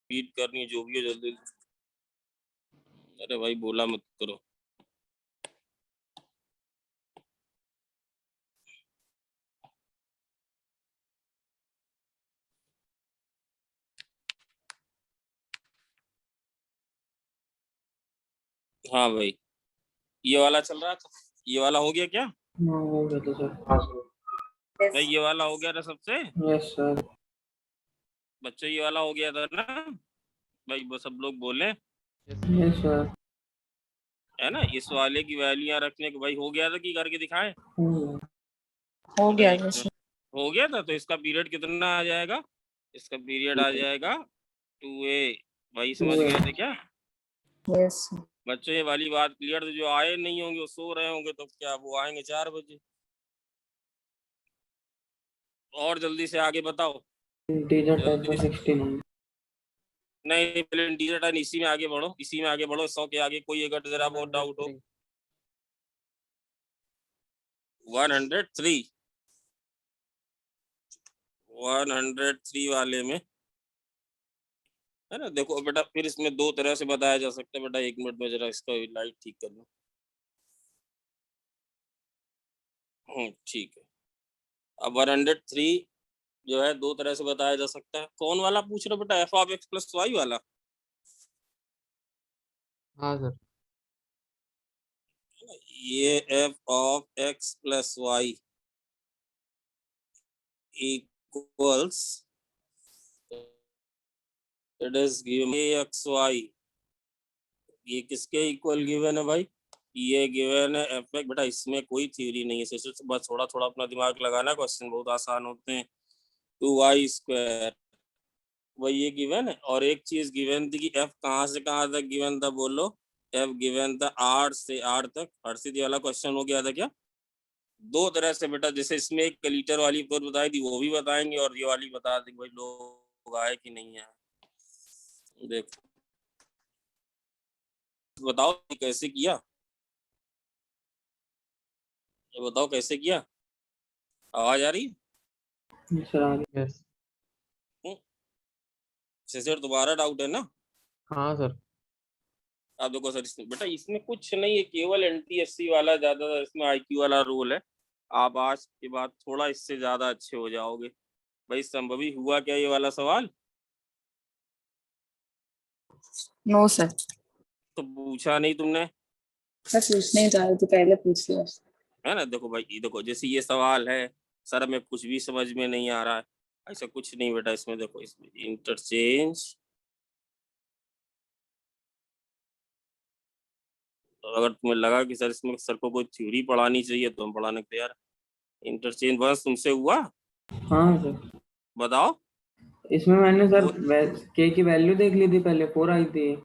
Beat करनी है, जो भी हो जल्दी। अरे भाई बोला मत करो। हाँ भाई, ये वाला चल रहा था, ये वाला हो गया क्या? हाँ हो गया था सर। हाँ सर। भाई ये वाला हो गया था सबसे? Yes sir. बच्चों ये वाला हो गया था ना भाई, वो सब लोग बोले यस सर। है ना। इस वाले की वैल्यू रखने के भाई हो गया था कि करके दिखाएं? हो गया हो गया था। तो इसका पीरियड कितना आ जाएगा? इसका पीरियड आ जाएगा 2a। भाई समझ गए थे क्या? यस बच्चों ये वाली बात क्लियर? तो जो आए नहीं होंगे वो सो रहे होंगे, तो क्या वो आएंगे 4 बजे? और जल्दी से आगे बताओ। इंटीजर टाइप का 16 नहीं पहले इंटीजर टाइप, इसी में आगे बढ़ो, इसी में आगे बढ़ो। 100 के आगे कोई अगर जरा बहुत डाउट हो। 103 103 वाले में है ना। देखो बेटा, फिर इसमें दो तरह से बताया जा सकता है बेटा। 1 मिनट में जरा इसका लाइट ठीक कर लो। ठीक है। अब 103 जो है दो तरह से बताया जा सकता है। कौन वाला पूछ रहे हो बेटा? F of x plus y वाला? हाँ सर। ये F of x plus y equals it is given x y. ये किसके इक्वल गिवन है भाई? ये गिवन है एफ एक्स। बेटा इसमें कोई थ्योरी नहीं है, सिर्फ बस थोड़ा थोड़ा अपना दिमाग लगाना, क्वेश्चन बहुत आसान होते हैं। 2y² वही ये गिवन है। और एक चीज गिवन थी कि एफ कहाँ से कहाँ तक गिवन था, बोलो। एफ गिवन था 8 से 8 तक। हर्षित वाला क्वेश्चन हो गया था क्या? दो तरह से बेटा, जैसे इसमें एक लीटर वाली तो बताई थी, वो भी बताएंगे, और ये वाली बता देंगे भाई लोग आए कि नहीं आए। देखो बताओ कैसे किया, ये बताओ कैसे किया। आवाज आ रही है? यस सर दोबारा डाउट है ना? हाँ सर। आप देखो सर, इसमें बेटा इसमें कुछ नहीं है, केवल एनटीएससी वाला ज्यादा इसमें आईक्यू वाला रोल है। आप आज के बाद थोड़ा इससे ज्यादा अच्छे हो जाओगे। भाई संभवी हुआ क्या ये वाला सवाल? No sir. तो पूछा नहीं तुमने? मैं पूछने ही जा रही थी, पहले पूछ लिया है ना। देखो भाई, ये देखो जैसे ये सवाल है, सर हमें कुछ भी समझ में नहीं आ रहा है, ऐसा कुछ नहीं बेटा। इसमें देखो, इसमें इंटरचेंज, अगर तुम्हें लगा कि सर इसमें सर को कोई थ्योरी पढ़ानी चाहिए तो हम पढ़ाने को तैयार। इंटरचेंज बस तुमसे हुआ? हाँ सर। बताओ। इसमें मैंने सर के की वैल्यू देख ली थी, पहले 4 आई थी।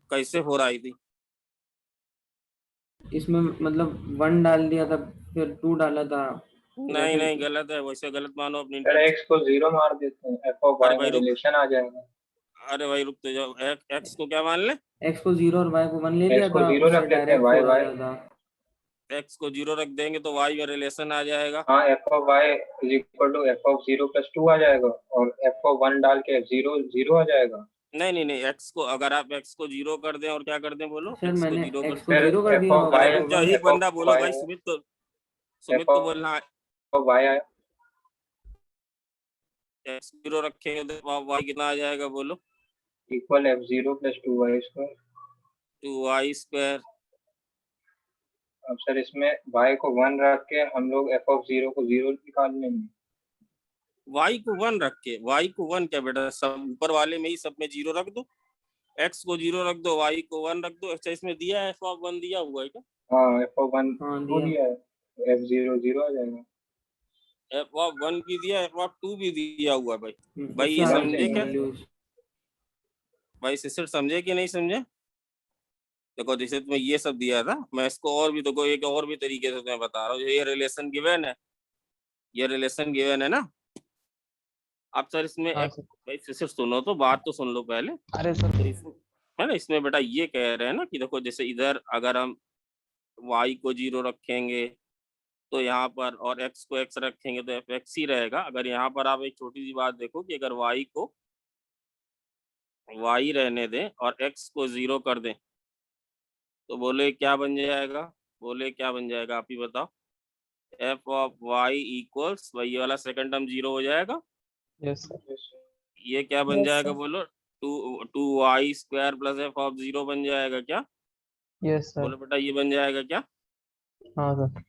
कैसे हो रहा थी? इसमें मतलब 1 डाल दिया था, फिर 2 डाला था। नहीं नहीं गलत है, वैसे गलत मानो अपनी। एक्स को 0 मार देते हैं, एफ ऑफ वाई में रिलेशन आ जाएगा। अरे भाई रुक तो जाओ, एक्स को क्या मान ले? एक्स को 0 और वाई को 1 ले लिया एक्स को था, 0 रख देते हैं, वाई वाई एक्स को 0 रख देंगे तो वाई में रिलेशन आ जाएगा। हाँ, F of Y is equal to F of 0 plus 2 आ जाएगा, और एफ ऑफ 1 डाल के F0 0 आ जाएगा। नहीं नहीं नहीं, एक्स को अगर आप एक्स को 0 कर दें और क्या कर दें, बोलो। सर एक्स मैंने को 0 एक्स को 0 कर दिया और अरे रुक जाओ, एक बंदा बोलो भाई। सुमित तो बोलना है। वाई आया, एक्स 0 रखेंगे तो वाई कितना आ जाएगा, बोलो। Equal F0 plus 2y square. 2y square. अब सर इसमें y को 1 रख के हम लोग एफ ऑफ 0 को 0 निकाल लेंगे। y को 1 रख के, y को 1 क्या बेटा, सब ऊपर वाले में ही सब में 0 रख दो। x को 0 रख दो, y को 1 रख दो। अच्छा इसमें दिया है एफ ऑफ 1 दिया हुआ है क्या? हाँ, एफ ऑफ 1 दिया है, F0 0 आ जाएगा। एफ ऑफ 1 भी दिया, एफ ऑफ 2 भी दिया हुआ है भाई। भाई ये समझे क्या? भाई सिस्टर समझे कि नहीं समझे? देखो जैसे तुम्हें ये सब दिया था, मैं इसको और भी देखो एक और भी तरीके से तुम्हें बता रहा हूँ। ये रिलेशन गिवन है, ये रिलेशन गिवन है ना। अब सर इसमें भाई सिस्टर सुनो तो, बात तो सुन लो पहले। अरे सर तो इसमें है ना, इसमें बेटा ये कह रहे हैं ना कि देखो जैसे इधर अगर हम y को 0 रखेंगे तो यहाँ पर, और x को x रखेंगे तो fx ही रहेगा। अगर यहाँ पर आप एक छोटी सी बात देखो कि अगर y को y रहने दें और x को 0 कर दें, तो बोले क्या बन जाएगा? बोले क्या बन जाएगा, आप ही बताओ। एफ ऑफ y इक्वल्स वही वाला सेकंड टर्म 0 हो जाएगा। Yes sir. ये क्या बन Yes, जाएगा sir. बोलो? Two Y square plus F of 0 बन जाएगा क्या? Yes sir. बोलो बेटा ये बन जाएगा क्या? हाँ सर।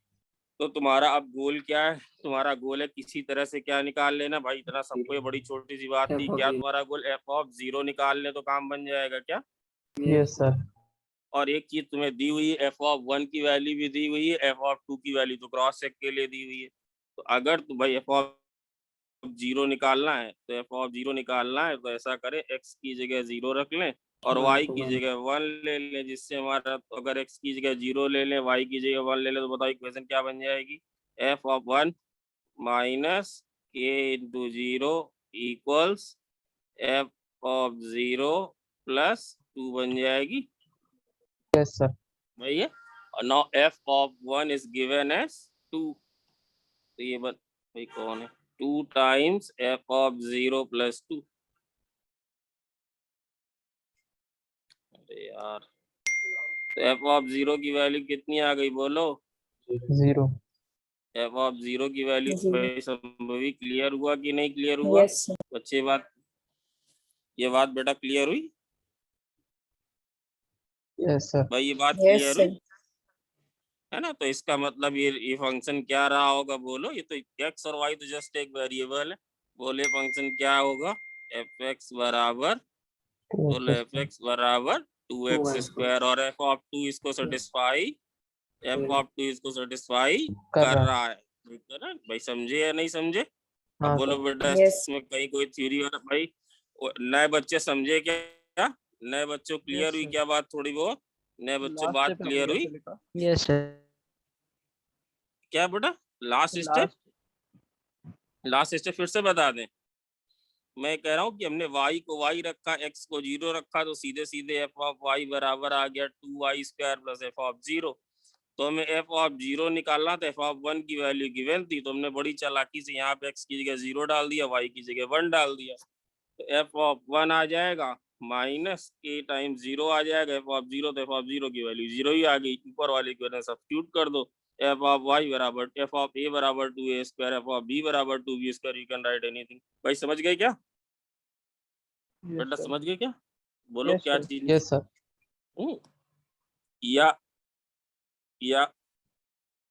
तो तुम्हारा अब गोल क्या है? तुम्हारा गोल है किसी तरह से क्या निकाल लेना भाई, इतना सबको ये बड़ी छोटी सी बात थी। F of क्या zero. तुम्हारा गोल? एफ ऑफ 0 निकाल ले तो काम बन जाएगा क्या? Yes sir. और एक चीज तुम्हें दी हुई है, एफ ऑफ 1 की वैल्यू भी दी हुई है, एफ ऑफ 2 की वैल्यू तो क्रॉस चेक के लिए दी हुई है। तो अगर तो भाई एफ ऑफ 0 निकालना है तो एफ ऑफ 0 निकालना है तो ऐसा करें, एक्स की जगह 0 रख लें और One वाई to की one. जगह 1 ले लें, जिससे हमारा तो अगर एक्स की जगह 0 ले लें, वाई की जगह 1 ले लें, तो बताओ इक्वेशन क्या बन जाएगी? F of 1 minus K into 0 equals F of 0 plus 2 बन जाएगी यस सर। भाई ये। और now F of 1 is given as 2, तो ये बन भाई कौन है? 2 टाइम्स एफ ऑफ 0 प्लस 2। अरे यार, तो एफ ऑफ 0 की वैल्यू कितनी आ गई बोलो? 0। एफ ऑफ 0 की वैल्यू Zero. भाई संभवी क्लियर हुआ कि नहीं क्लियर हुआ Yes, sir. बच्चे? बात ये बात बेटा क्लियर हुई यस सर। भाई? ये बात Yes, क्लियर sir. हुई है ना? तो इसका मतलब ये फंक्शन क्या रहा होगा बोलो? ये तो एक्स और वाई तो जस्ट एक वेरिएबल है। बोले फंक्शन क्या होगा? एफ एक्स बराबर, बोले एफ एक्स बराबर 2x स्क्वायर, और एफ ऑफ 2 इसको सेटिस्फाई, एफ ऑफ 2 इसको सेटिस्फाई कर रहा है। ठीक है ना भाई? समझे या नहीं समझे? अब हाँ बोलो सर। बेटा Yes. इसमें कहीं कोई थ्योरी और भाई नए बच्चे समझे क्या? नए बच्चों क्लियर हुई क्या बात? थोड़ी बहुत नए बच्चों बात क्लियर हुई यस सर। क्या बेटा? लास्ट स्टेप, लास्ट स्टेप फिर से बता दें। मैं कह रहा हूँ कि हमने y को y रखा, x को 0 रखा, तो सीधे सीधे f ऑफ y बराबर आ गया 2y square plus f of 0। तो हमें f ऑफ 0 निकालना था, f ऑफ 1 की वैल्यू गिवन थी, तो हमने बड़ी चालाकी से यहाँ पे x की जगह 0 डाल दिया, y की जगह 1 डाल दिया। तो f ऑफ 1 आ जाएगा माइनस k टाइम्स 0 आ जाएगा, f ऑफ 0, तो f ऑफ 0 की वैल्यू 0 ही आ गई। ऊपर वाले को सब्स्टिट्यूट कर दो, f ऑफ y बराबर f ऑफ a बराबर 2a square, f of b बराबर 2b square. You can write anything. भाई समझ गए क्या बेटा? समझ गए क्या? बोलो क्या चीज? Yes sir. या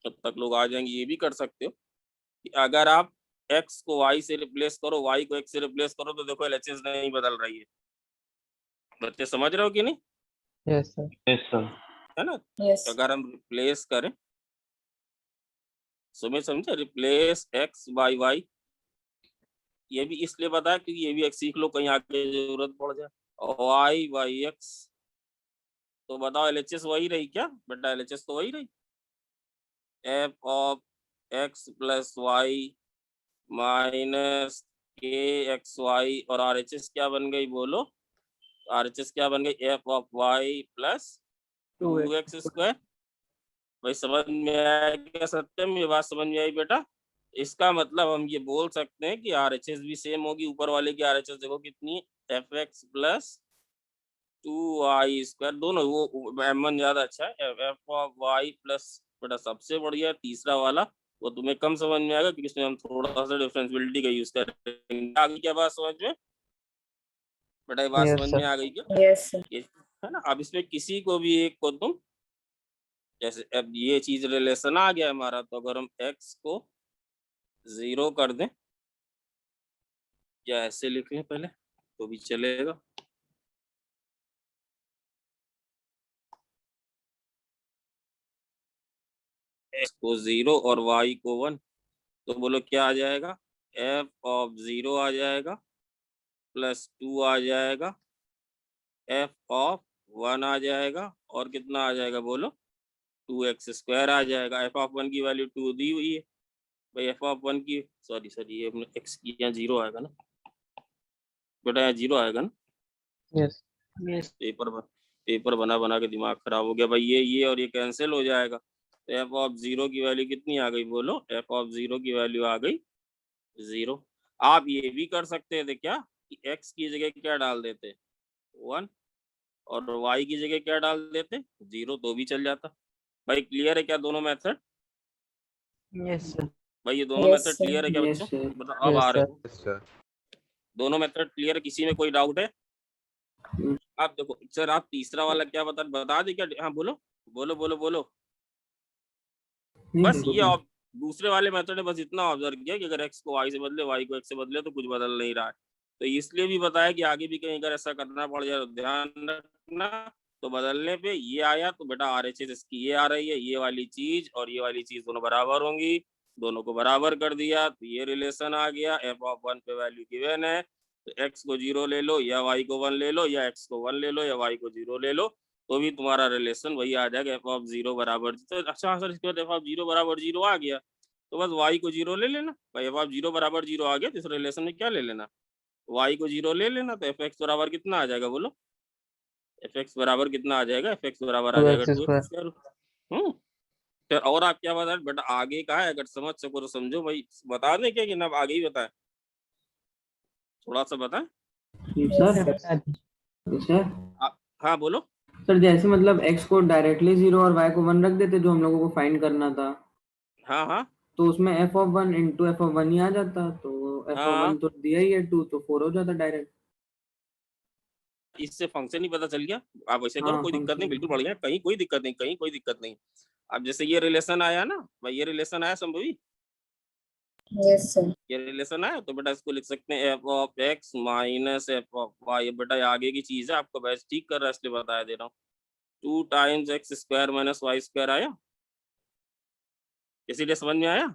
तब तक लोग आ जाएंगे, ये भी कर सकते हो कि अगर आप x को y से रिप्लेस करो, y को x से रिप्लेस करो, तो देखो LHS नहीं बदल रही है। बच्चे समझ रहे हो कि नहीं? Yes sir. है ना? Yes. अगर हम रिप्लेस करें, समझे? रिप्लेस x बाई y, ये भी इसलिए बताया क्योंकि ये भी एक सीख लो, कहीं आगे जरूरत पड़ जाए। y बाई x, तो बताओ LHS वही रही क्या बेटा? LHS तो वही रही, f of x plus y minus के एक्स वाई, और RHS क्या बन गई बोलो? RHS क्या बन गई? f of y plus 2x square. भाई समझ में आया क्या सत्यम? ये बात समझ में आई बेटा? इसका मतलब हम ये बोल सकते हैं कि RHS भी सेम होगी। ऊपर वाले की RHS देखो कितनी, F x plus 2y square, दोनों वो m1 ज्यादा अच्छा है, f ऑफ y प्लस बेटा सबसे बढ़िया तीसरा वाला, वो तुम्हें कम समझ में आएगा क्योंकि इसमें हम थोड़ा सा डिफरेंशियबिलिटी का यूज करेंगे। आ गई क्या बात समझ में बेटा? ये बात Yes, समझ sir. में आ गई क्या? Yes, sir. ये है ना? अब इसमें किसी को भी एक को तुम, जैसे अब ये चीज रिलेशन आ गया हमारा, तो अगर हम x को 0 कर दें या ऐसे लिख लें पहले तो भी चलेगा। x को 0 और y को 1, तो बोलो क्या आ जाएगा? f ऑफ 0 आ जाएगा प्लस 2 आ जाएगा, f ऑफ 1 आ जाएगा, और कितना आ जाएगा बोलो? 2x स्क्वायर आ जाएगा। f ऑफ 1 की वैल्यू 2 दी हुई है भाई। f ऑफ 1 की सॉरी ये x की यहाँ 0 आएगा ना बेटा? यहाँ 0 आएगा ना? यस। यस पेपर बना बना के दिमाग खराब हो गया भाई। ये और ये कैंसिल हो जाएगा, तो f ऑफ 0 की वैल्यू कितनी आ गई बोलो? f ऑफ 0 की वैल्यू आ गई 0। आप ये भी कर सकते थे क्या कि x की जगह क्या डाल देते? 1 और y की जगह क्या डाल देते 0 तो भी चल जाता। भाई क्लियर है क्या दोनों मेथड? Yes, sir. भाई ये दोनों Yes, मेथड sir. क्लियर है क्या Yes, बच्चों? sir. मतलब अब Yes, आ रहे sir. हो दोनों मेथड क्लियर है, किसी में कोई डाउट है? हम्म। आप देखो सर, आप तीसरा वाला क्या बता दी क्या? हाँ बोलो बोलो बोलो बोलो। नहीं, बस मेरे ये को दूसरे वाले मेथड ने बस इतना ऑब्जर्व किया कि अगर x को y से बदले y को x से बदले तो कुछ बदल नहीं रहा है, तो इसलिए भी बताया कि आगे भी कहीं अगर ऐसा करना पड़ जाए तो ध्यान रखना। तो बदलने पे ये आया तो बेटा RHS इसकी ये आ रही है, ये वाली चीज और ये वाली चीज दोनों बराबर होंगी, दोनों को बराबर कर दिया तो ये रिलेशन आ गया। f(1) पे वैल्यू गिवन है तो x को 0 ले लो या y को 1 ले लो या x को 1 ले लो या y को 0 ले लो, तो भी तुम्हारा रिलेशन वही आ जाएगा f(0) बराबर। तो अच्छा सर इसके बाद f(0) बराबर 0 आ गया तो बस y को 0 ले लेना। भाई f(0) बराबर 0 आ गया तो इस रिलेशन में क्या ले लेना, y को 0 ले लेना। तो fx बराबर कितना आ जाएगा बोलो? fx बराबर कितना आ जाएगा? fx बराबर आ जाएगा 2x 2x square. स्क्वायर। फिर और आप क्या बता रहे बेटा आगे का है, अगर समझ सको तो समझो भाई। बता दें क्या कि ना आगे ही बताएं, थोड़ा सा बताएं। सर सर हाँ बोलो। सर जैसे मतलब x को डायरेक्टली 0 और y को 1 रख देते जो हम लोगों को फाइंड करना था, हाँ हाँ तो उसमें f(1) इंटू f(1) ही आ जाता, तो हाँ, f(1) तो दिया ही है 2, तो 4 हो जाता डायरेक्ट। इससे फंक्शन ही पता चल गया। आप ऐसे करो, हाँ कोई दिक्कत नहीं, फंक्शन। बिल्कुल बढ़िया, कहीं कोई दिक्कत नहीं, कहीं कोई दिक्कत नहीं। अब जैसे ये रिलेशन आया ना भाई, ये रिलेशन आया संभवी, Yes, sir. ये रिलेशन आया तो बेटा इसको लिख सकते हैं f(x) माइनस f(y). बेटा ये आगे की चीज है, आपको बैच ठीक कर रहा है इसलिए बताया दे रहा हूँ। 2 times x square minus y square आया, इसीलिए समझ में आया।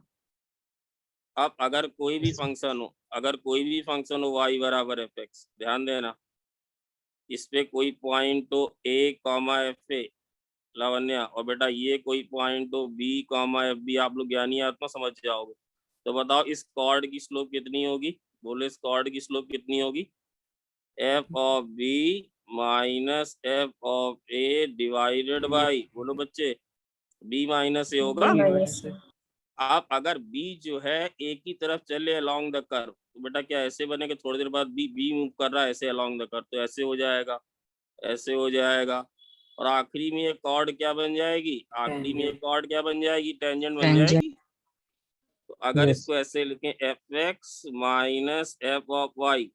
अब अगर कोई भी फंक्शन हो, अगर कोई भी फंक्शन हो y बराबर f(x), ध्यान देना इस पे कोई पॉइंट हो a comma F A Lavanya, और बेटा ये कोई पॉइंट हो b कॉमा एफ बी, आप लोग ज्ञानी आत्मा समझ जाओगे। तो बताओ इस कॉर्ड की स्लोप कितनी होगी? बोलो इस कॉर्ड की स्लोप कितनी होगी? F of B minus F of A divided by, बोलो बच्चे, बी माइनस ए होगा। Minus. आप अगर b जो है एक ही तरफ चले अलोंग द कर्व तो बेटा क्या ऐसे बनेगा, थोड़ी देर बाद b मूव कर रहा है ऐसे अलोंग द कर्व तो ऐसे हो जाएगा, ऐसे हो जाएगा। और आखिरी में एक कॉर्ड क्या बन जाएगी? आखिरी में एक कॉर्ड क्या बन जाएगी? टेंजेंट बन जाएगी। तो अगर Yes. इसको ऐसे लिखें f(x) minus F of Y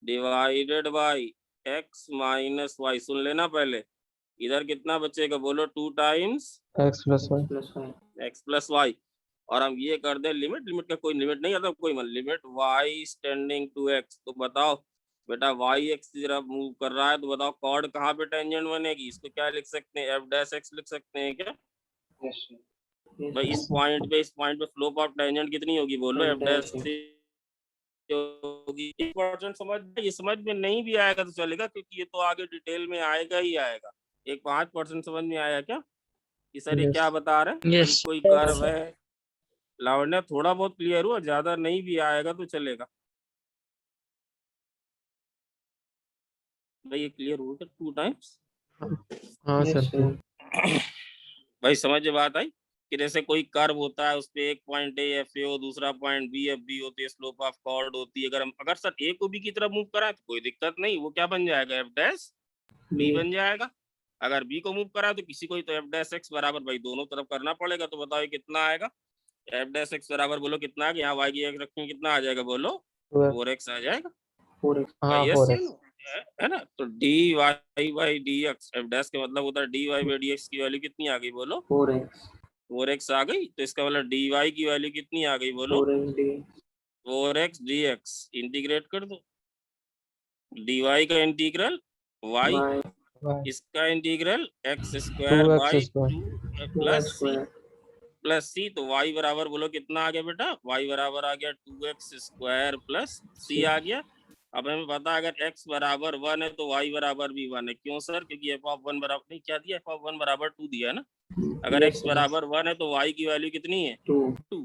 divided by x minus Y, सुन लेना पहले, इधर कितना बचेगा बोलो? 2 times X plus y. Plus y। x plus Y, और हम ये कर दे लिमिट, लिमिट का कोई लिमिट नहीं आता, कोई limit y tending to x। तो बताओ बेटा y x की तरफ मूव कर रहा है तो बताओ कॉर्ड कहाँ पे टेंजेंट बनेगी? इसको क्या लिख सकते हैं? f डैश x लिख सकते हैं क्या? Yes sir. भाई इस पॉइंट पे स्लोप ऑफ टेंजेंट कितनी होगी बोलो? F f डैश dash से होगी। 1% समझ में, ये समझ में नहीं भी आएगा तो चलेगा क्योंकि ये तो आगे डिटेल में आएगा ही आएगा। एक 5% समझ में आया क्या कि सर ये Yes. क्या बता रहे हैं? Yes. कोई कर्व है, लावण्य थोड़ा बहुत क्लियर हुआ, ज्यादा नहीं भी आएगा तो चलेगा। भाई ये क्लियर हुआ 2 टाइम्स? हाँ Yes, सर. sir. भाई समझ में बात आई कि जैसे कोई कर्व होता है उस पे एक पॉइंट ए एफ ए हो, दूसरा पॉइंट बी एफ बी होती है, स्लोप ऑफ कॉर्ड होती है। अगर सर ए को बी की तरफ मूव करा तो कोई दिक्कत नहीं, वो क्या बन जाएगा? एफ डैश बी बन जाएगा। अगर बी को मूव करा तो किसी को तो एफ डैश एक्स बराबर भाई दोनों तरफ करना पड़ेगा। तो बताओ ये कितना आएगा? एफ डैश एक्स बराबर बोलो कितना आ गया? यहाँ वाई की एक्स रखेंगे कितना आ जाएगा बोलो? 4x आ जाएगा। 4x। हाँ भाई 4x. है ना? तो D Y by D X, F dash का मतलब होता है D Y by D X की वैल्यू कितनी आ गई बोलो? 4x। 4x आ गई। तो इसका मतलब डी वाई की वैल्यू कितनी आ गई बोलो? 4x dx। 4x dx। Integrate कर दो, डी वाई का इंटीग्रल y, y इसका integral x square 2x by square. 2 2y plus C, square। Plus C. तो y बराबर बोलो कितना आ गया बेटा? y बराबर आ गया 2x स्क्वायर प्लस सी आ गया। अब हमें पता है अगर x बराबर 1 है तो y बराबर भी 1 है। क्यों सर? क्योंकि f ऑफ 1 बराबर नहीं, क्या दिया? f ऑफ 1 बराबर 2 दिया है ना। अगर Yes, x sir. बराबर 1 है तो y की वैल्यू कितनी है? 2। 2।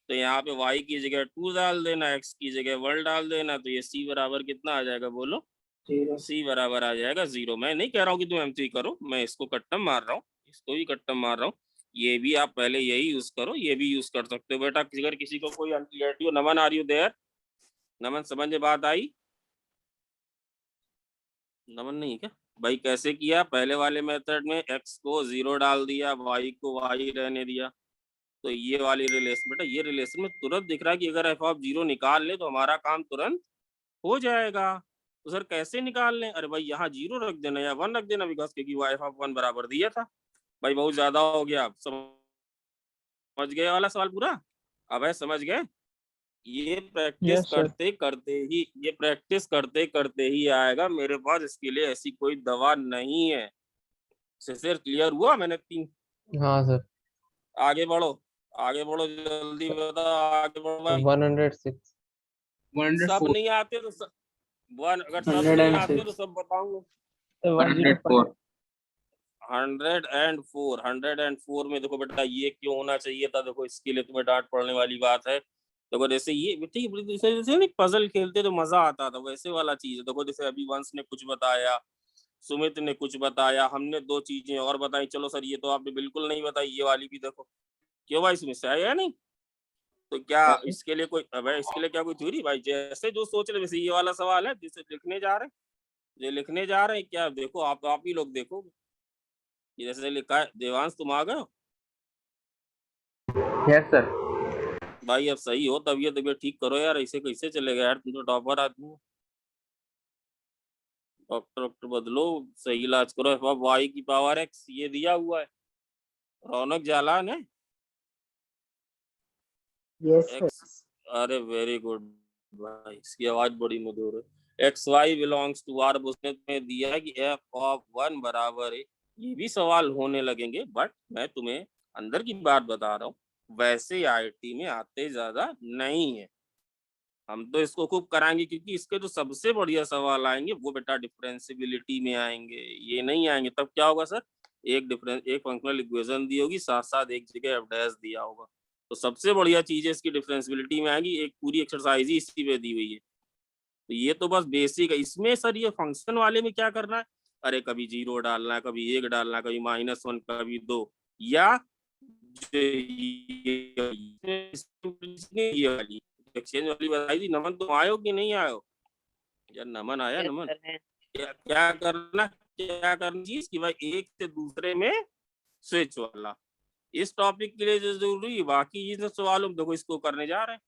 तो यहाँ पे y की जगह 2 डाल देना, x की जगह 1 डाल देना, तो ये c बराबर कितना आ जाएगा बोलो? 0। c बराबर आ जाएगा 0। मैं नहीं कह रहा हूँ कि तुम M3 करो, मैं इसको कट्टम मार रहा हूँ, इसको भी कट्टम मार रहा हूँ। ये भी आप पहले यही यूज करो, ये भी यूज कर सकते हो बेटा। अगर किसी को कोई अनक्लियरिटी हो, नमन आर यू देयर? नमन समझ में बात आई? नमन नहीं है क्या भाई? कैसे किया? पहले वाले मेथड में x को 0 डाल दिया, y को y रहने दिया, तो ये वाली रिलेशन, बेटा ये रिलेशन में तुरंत दिख रहा है कि अगर एफ ऑफ 0 निकाल ले तो हमारा काम तुरंत हो जाएगा। तो सर कैसे निकाल लें? अरे भाई यहाँ 0 रख देना या 1 रख देना, बिकॉज क्योंकि y एफ ऑफ 1 बराबर दिया था। भाई बहुत ज्यादा हो गया, समझ गए वाला सवाल पूरा? अब है समझ गए? ये प्रैक्टिस Yes, sir. करते करते ही, ये प्रैक्टिस करते करते ही आएगा। मेरे पास इसके लिए ऐसी कोई दवा नहीं है। सिर क्लियर हुआ? मैंने 3 हाँ सर। आगे बढ़ो, आगे बढ़ो, जल्दी बताओ, आगे बढ़ो भाई। 106. सब नहीं आते तो अगर सब नहीं आते तो सब बताऊंगा। 104. 104 में देखो बेटा ये क्यों होना चाहिए था, देखो इसके लिए तुम्हें डांट पड़ने वाली बात है। देखो जैसे ये बेटा जैसे नहीं पजल खेलते तो मजा आता था, वैसे वाला चीज है। देखो जैसे अभी वंश ने कुछ बताया, सुमित ने कुछ बताया, हमने 2 चीजें और बताई। चलो सर ये तो आपने बिल्कुल नहीं बताई, ये वाली भी देखो। क्यों भाई इसमें से आया नहीं? तो क्या इसके लिए कोई, अब इसके लिए क्या कोई थ्योरी? भाई जैसे जो सोच रहे वैसे ये वाला सवाल है जिसे लिखने जा रहे हैं, जो लिखने जा रहे हैं। क्या देखो आप ही लोग देखो, ये जैसे लिखा है। देवांश तुम आ गए हो? Yes sir. भाई अब सही हो, तबियत ठीक करो यार, ऐसे कैसे चलेगा यार, तुम तो टॉपर आदमी हो। डॉक्टर बदलो, सही इलाज करो। एफ ऑफ वाई की पावर एक्स ये दिया हुआ है, रौनक जालान है। एक्स, अरे वेरी गुड भाई, इसकी आवाज बड़ी मधुर है। X Y belongs to R, उसने तुम्हें दिया है कि एफ ऑफ 1 बराबर है। ये भी सवाल होने लगेंगे, बट मैं तुम्हें अंदर की बात बता रहा हूँ, वैसे आईटी में आते ज्यादा नहीं है। हम तो इसको खूब कराएंगे, क्योंकि इसके जो सबसे बढ़िया सवाल आएंगे वो बेटा डिफरेंशियबिलिटी में आएंगे। ये नहीं आएंगे तब क्या होगा सर? एक फंक्शनल इक्वेशन दी होगी, साथ साथ एक जगह एफ डैश दिया होगा। तो सबसे बढ़िया चीज है इसकी डिफरेंशियबिलिटी में आएगी। एक पूरी एक्सरसाइज ही इसी पे दी हुई है। तो ये तो बस बेसिक है। इसमें सर ये फंक्शन वाले में क्या करना है? अरे कभी 0 डालना है, कभी 1 डालना है, कभी -1, कभी 2, या ये वाली एक्सचेंज वाली बताई थी। नमन तुम आयो कि नहीं आयो? यार नमन आया? नमन क्या करना, क्या करनी चीज कि भाई एक से दूसरे में स्विच वाला, इस टॉपिक के लिए जो जरूरी है। बाकी ये सब सवाल हम देखो इसको करने जा रहे हैं।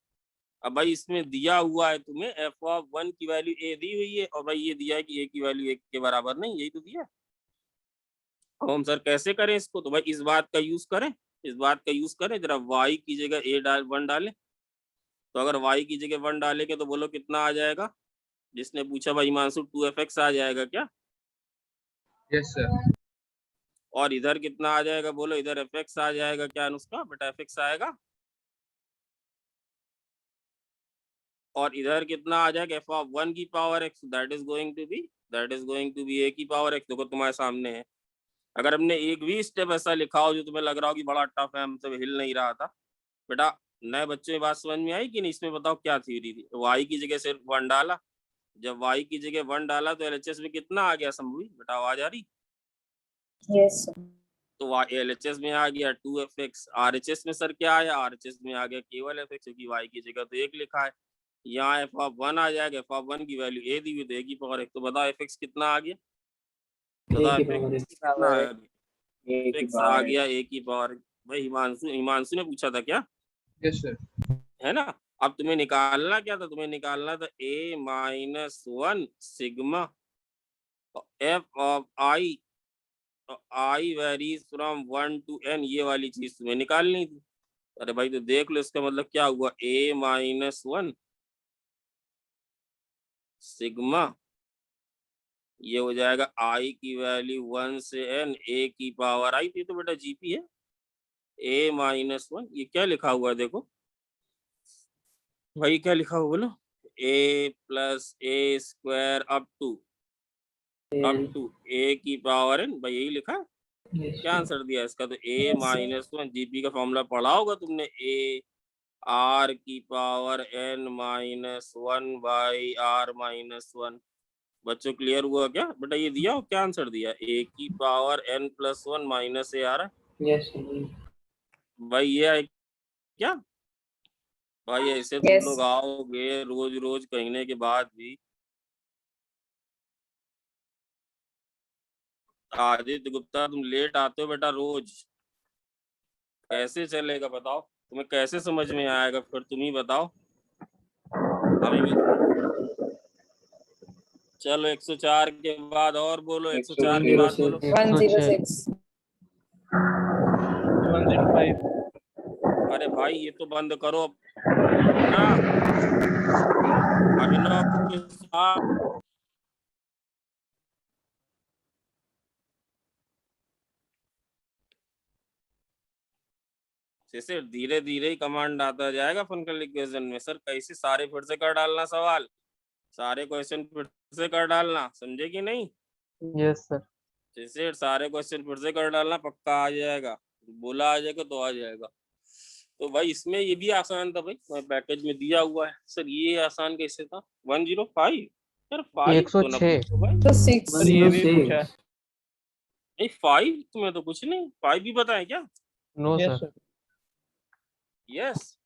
अब भाई इसमें दिया हुआ है तुम्हें एफ ऑफ 1 की वैल्यू ए दी हुई है, और भाई ये दिया है कि ए की वैल्यू 1 के बराबर नहीं, यही तो दिया है। अब हम सर कैसे करें इसको? तो भाई इस बात का यूज करें, इस बात का यूज करें जरा। y की जगह a डाल 1 डालें, तो अगर y की जगह 1 डालेंगे तो बोलो कितना आ जाएगा? जिसने पूछा भाई हिमांशु 2fx आ जाएगा क्या? Yes sir. और इधर कितना आ जाएगा? बोलो इधर fx आ जाएगा क्या अनुष्का? बेटा fx आएगा। और इधर कितना आ जाएगा? एफ ऑफ 1 की power x, that is going to be a की पावर x। देखो तुम्हारे सामने है। अगर हमने एक भी स्टेप ऐसा लिखा हो जो तुम्हें लग रहा हो कि बड़ा टफ है, हमसे हिल नहीं रहा था, बेटा नए बच्चों में बात समझ में आई कि नहीं? इसमें बताओ क्या थ्योरी थी? y की जगह सिर्फ 1 डाला, जब y की जगह 1 डाला तो LHS में कितना आ गया? शंभू बेटा आवाज आ रही? Yes, sir. तो LHS में आ गया 2fx। RHS में सर क्या आया? RHS में आ गया केवल fx, क्योंकि y की जगह तो 1 लिखा है। यहाँ एफ ऑफ 1 आ जाएगा, एफ ऑफ 1 की वैल्यू a दी हुई तो a की पावर 1। तो बताओ fx कितना आ गया? बताओ fx कितना आ गया? fx आ गया a की पावर। भाई हिमांशु ने पूछा था क्या? Yes sir. है ना? अब तुम्हें निकालना क्या था? तुम्हें निकालना था a-1 sigma f of i, i varies from 1 to n, ये वाली चीज तुम्हें निकालनी थी। अरे भाई तो देख लो इसका मतलब क्या हुआ? a-1 सिग्मा, ये हो जाएगा i की वैल्यू 1 से n, a की पावर i थी, तो बेटा जीपी है a-1। ये क्या लिखा हुआ है देखो भाई, क्या लिखा हुआ बोलो? a plus a square up to a की पावर n, भाई यही लिखा है। क्या आंसर दिया इसका? तो a-1 जीपी का फॉर्मूला पढ़ा होगा तुमने, a r की पावर n-1 बाई r-1। बच्चों क्लियर हुआ क्या? बेटा ये दिया हो क्या आंसर दिया? a की पावर n+1 माइनस a आ रहा है। यस भाई ये है क्या? भाई ऐसे तुम Yes. लोग आओगे रोज रोज कहने के बाद भी आदित्य गुप्ता तुम लेट आते हो बेटा रोज, कैसे चलेगा बताओ, तुम्हें कैसे समझ में आएगा, फिर तुम ही बताओ। अभी चलो 104 के बाद और बोलो, 104 के बाद बोलो। 106. 105. अरे भाई ये तो बंद करो ना, अभिनव के साथ जैसे धीरे धीरे ही कमांड आता जाएगा फंक्शनल इक्वेशन में। सर कैसे सारे फिर से कर डालना सवाल, सारे क्वेश्चन फिर से कर डालना, समझे कि नहीं? Yes, sir. जैसे सारे क्वेश्चन फिर से कर डालना, पक्का आ जाएगा, बोला आ जाएगा तो आ जाएगा। तो भाई इसमें ये भी आसान था भाई, पैकेज में दिया हुआ है। सर ये आसान कैसे था? 105 यार, 5 तो ना 106. पूछो भाई। So 6. सर ये भी 106. पूछा है. नहीं 5 तुम्हें तो कुछ नहीं, 5 भी बताएं क्या? No, Yes, sir. sir. Yes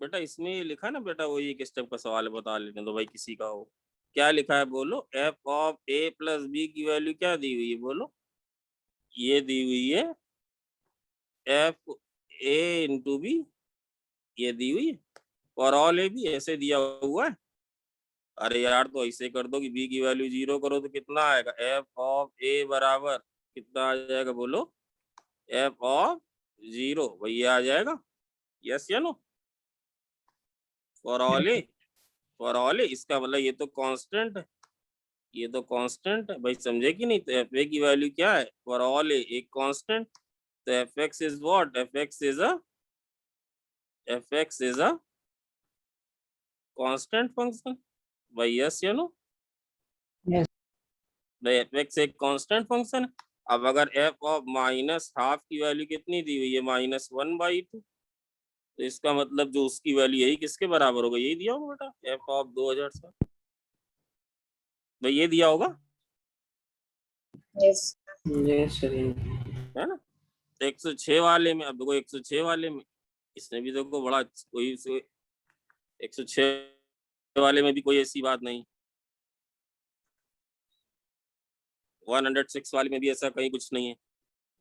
बेटा, इसमें ये लिखा ना बेटा, वही एक स्टेप का सवाल है, बता लेने दो भाई किसी का हो। क्या लिखा है बोलो? F of A plus B की वैल्यू क्या दी हुई है बोलो? ये दी हुई है एफ ए इंटू बी, ये दी हुई है। और ऑल ए भी ऐसे दिया हुआ है। अरे यार तो ऐसे कर दो कि बी की वैल्यू 0 करो तो कितना आएगा? एफ ऑफ ए बराबर कितना आ जाएगा बोलो? एफ ऑफ 0 भैया आ जाएगा। यस या नो? फॉर ऑल ए इसका मतलब ये तो कांस्टेंट है, ये तो कांस्टेंट है भाई, समझे कि नहीं? तो एफ ए की वैल्यू क्या है? फॉर ऑल ए एक कांस्टेंट। तो F x is what? F x is a constant function भाई। यस या नो? Yes. एफ एक्स एक कांस्टेंट फंक्शन है। अब अगर एफ ऑफ माइनस हाफ की वैल्यू कितनी दी हुई है? -1/2, तो इसका मतलब जो उसकी वैल्यू यही किसके बराबर होगा? यही दिया होगा बेटा, एफ ऑफ 2007 भाई, ये दिया होगा Yes. Yes, sir. है ना? तो 106 वाले में, अब देखो 106 वाले में इसने भी देखो बड़ा कोई 106 वाले में भी कोई ऐसी बात नहीं, 106 वाले में भी ऐसा कहीं कुछ नहीं है।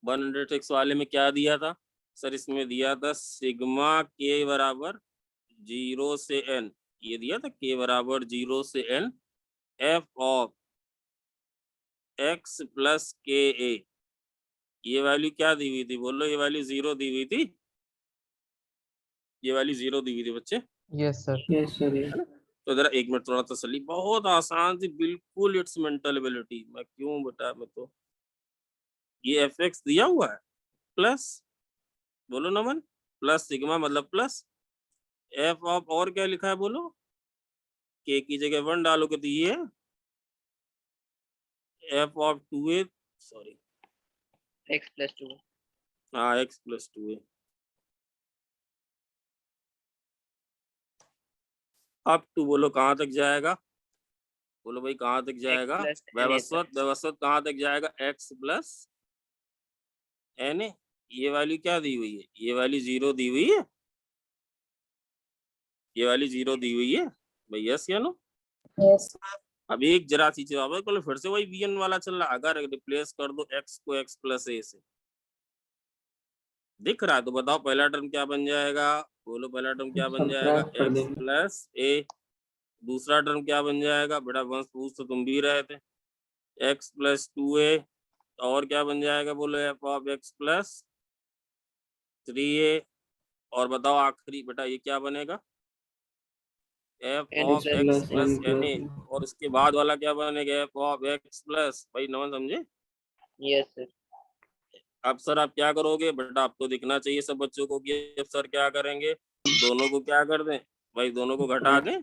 106 वाले में क्या दिया था सर? इसमें दिया था सिग्मा के बराबर 0 से n, ये दिया था के बराबर 0 से n F of x plus के ए। ये वैल्यू क्या दी हुई थी बोलो? ये वैल्यू 0 दी हुई थी, ये वैल्यू 0 दी हुई थी बच्चे, Yes, sir. Yes, sir. है ना? तो जरा एक मिनट थोड़ा तसल्ली, बहुत आसान थी बिल्कुल, इट्स मेंटल एबिलिटी। मैं क्यों बेटा, मैं तो ये एफ एक्स दिया हुआ है प्लस, बोलो नमन, प्लस सिग्मा मतलब प्लस एफ ऑफ, और क्या लिखा है बोलो? के की जगह 1 डालोगे तो ये F of 2a, sorry X plus 2. हाँ x प्लस 2a। अब टू बोलो कहाँ तक जाएगा? बोलो भाई कहाँ तक जाएगा? plus NA, व्यवस्थित कहाँ तक जाएगा? x plus N A. ये वैल्यू क्या दी हुई है? ये वैल्यू 0 दी हुई है, ये वाली 0 दी हुई है भाई। यस या नो? Yes. अब एक जरा सी चीज फिर से वही bn वाला चल रहा। अगर रिप्लेस कर दो x को x प्लस ए से, दिख रहा है तो बताओ पहला टर्म क्या बन जाएगा? बोलो पहला टर्म क्या बन जाएगा? Subtract कर x देंगे। प्लस ए। दूसरा टर्म क्या बन जाएगा? बेटा वंश पूछ तो तुम भी रहे थे, x प्लस 2a। और क्या बन जाएगा बोलो? F of x plus 3a। और बताओ आखिरी बेटा ये क्या बनेगा? F N of plus X Plus plus n N A. plus और उसके बाद वाला क्या बनेगा? एफ ऑफ एक्स प्लस, भाई नमन समझे? Yes, sir. अब सर आप क्या करोगे बेटा? आप तो दिखना चाहिए सब बच्चों को कि अब सर क्या करेंगे, दोनों को क्या कर दें भाई? दोनों को घटा दें,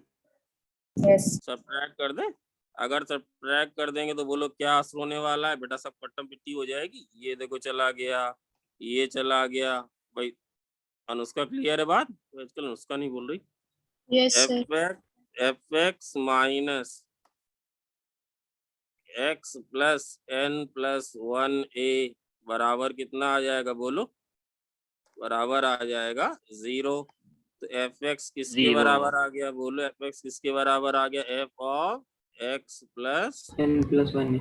Yes. सब्ट्रैक्ट कर दें। अगर सब्ट्रैक्ट कर देंगे तो बोलो क्या असर होने वाला है बेटा? सब पट्टम पिट्टी हो जाएगी। ये देखो चला गया, ये चला गया भाई। अनुष्का क्लियर है बात? आजकल अनुष्का नहीं बोल रही। Yes, sir. F X minus X plus N plus 1a बराबर कितना आ जाएगा बोलो? बराबर आ जाएगा 0। तो एफ एक्स किसके Zero. बराबर आ गया बोलो? एफ एक्स किसके बराबर आ गया? F of x plus n+1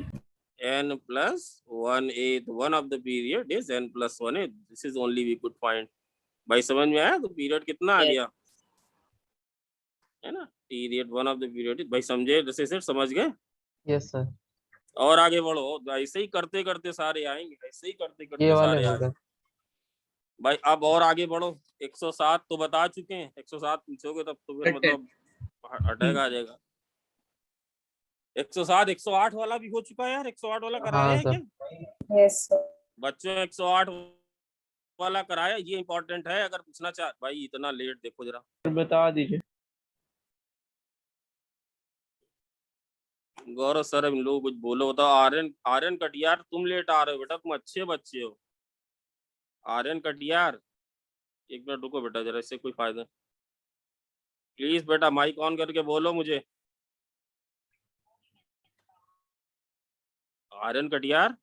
n plus 1/8 one of the period is n plus 1/8. This is only we could find. भाई समझ में आया? तो पीरियड कितना आ Yes. गया है ना? Period one of the period. भाई समझे? जैसे समझ गए? Yes sir. और आगे बढ़ो, ऐसे ही करते करते सारे आएंगे, ऐसे ही करते ये करते वाले सारे हो आएंगे। गए। भाई अब और आगे बढ़ो। 107 तो बता चुके हैं, 107 पूछोगे तब तो फिर मतलब अटैक आ जाएगा। 107 108 वाला भी हो चुका है यार। 108 वाला कराया हाँ है सर। क्या Yes, sir. बच्चों? 108 वाला कराया, ये इंपॉर्टेंट है। अगर पूछना चाह भाई इतना लेट देखो जरा, बता दीजिए। गौरव सर इन लोगों कुछ बोलो। बताओ। आर्यन कटियार तुम लेट आ रहे हो बेटा, तुम अच्छे बच्चे हो। आर्यन कटियार एक मिनट रुको बेटा जरा, इससे कोई फायदा। प्लीज बेटा माइक ऑन करके बोलो मुझे। आर्यन कटियार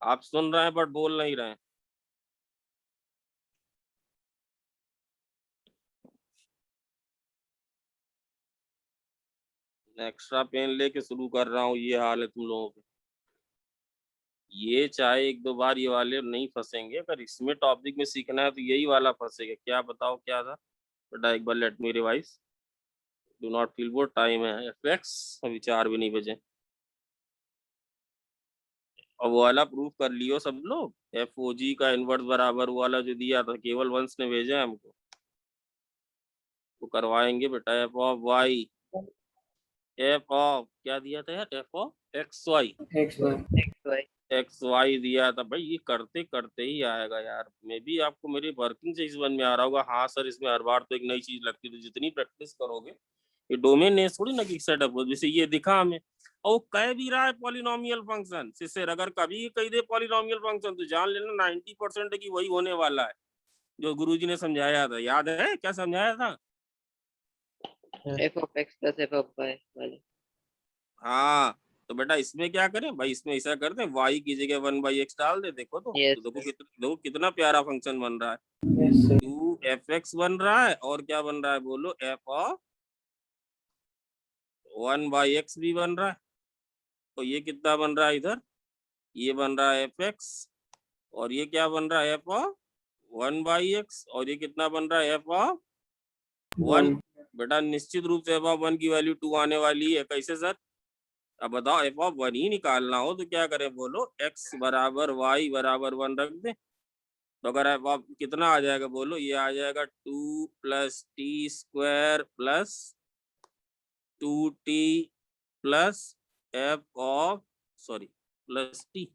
आप सुन रहे हैं बट बोल नहीं रहे हैं। एक्स्ट्रा पेन लेके शुरू कर रहा हूँ, ये हाल है तुम लोगों के। ये चाहे एक दो बार ये वाले नहीं फंसेंगे, अगर इसमें टॉपिक में सीखना है तो यही वाला फंसेगा। क्या बताओ क्या था बेटा, एक बार let me revise. Do not feel वो टाइम है एफएक्स, अभी 4 भी नहीं बजे। और वो वाला प्रूफ कर लियो सब लोग। FOG का इनवर्स बराबर वाला जो दिया था, केवल वंश ने भेजा है हमको, वो करवाएंगे बेटा। F of Y, F of क्या दिया था यार, F of X Y, x1 X Y दिया था भाई। ये करते करते ही आएगा यार। मे भी आपको मेरी वर्किंग से समझ में आ रहा होगा। हाँ सर इसमें हर बार तो एक नई चीज लगती है, तो जितनी प्रैक्टिस करोगे ये डोमेन ने थोड़ी ना कि सेटअप हो। जैसे ये दिखा हमें, और वो कह भी रहा है पॉलिनोमियल फंक्शन। सिस्टर अगर कभी कह दे पॉलिनोमियल फंक्शन तो जान लेना 90% की वही होने वाला है जो गुरुजी ने समझाया था। याद है क्या समझाया था? f of x plus f of y वाले। हाँ तो बेटा इसमें क्या करें भाई, इसमें ऐसा करते हैं y की जगह 1/x डाल दे। देखो तो Yes, देखो कितना प्यारा फंक्शन बन रहा है। yes sir 2fx बन रहा है, और क्या बन रहा है बोलो, f ऑफ 1/x भी बन रहा है। तो ये कितना बन रहा है इधर, ये बन रहा है fx, और ये क्या बन रहा है f ऑफ 1/x, और ये कितना बन रहा है f ऑफ 1। बेटा निश्चित रूप से f ऑफ 1 की वैल्यू 2 आने वाली है। कैसे सर? अब बताओ f ऑफ 1 ही निकालना हो तो क्या करें बोलो, x बराबर y बराबर 1 रख दे। तो अगर f ऑफ कितना आ जाएगा बोलो, ये आ जाएगा 2 + t² plus 2t plus f of plus t।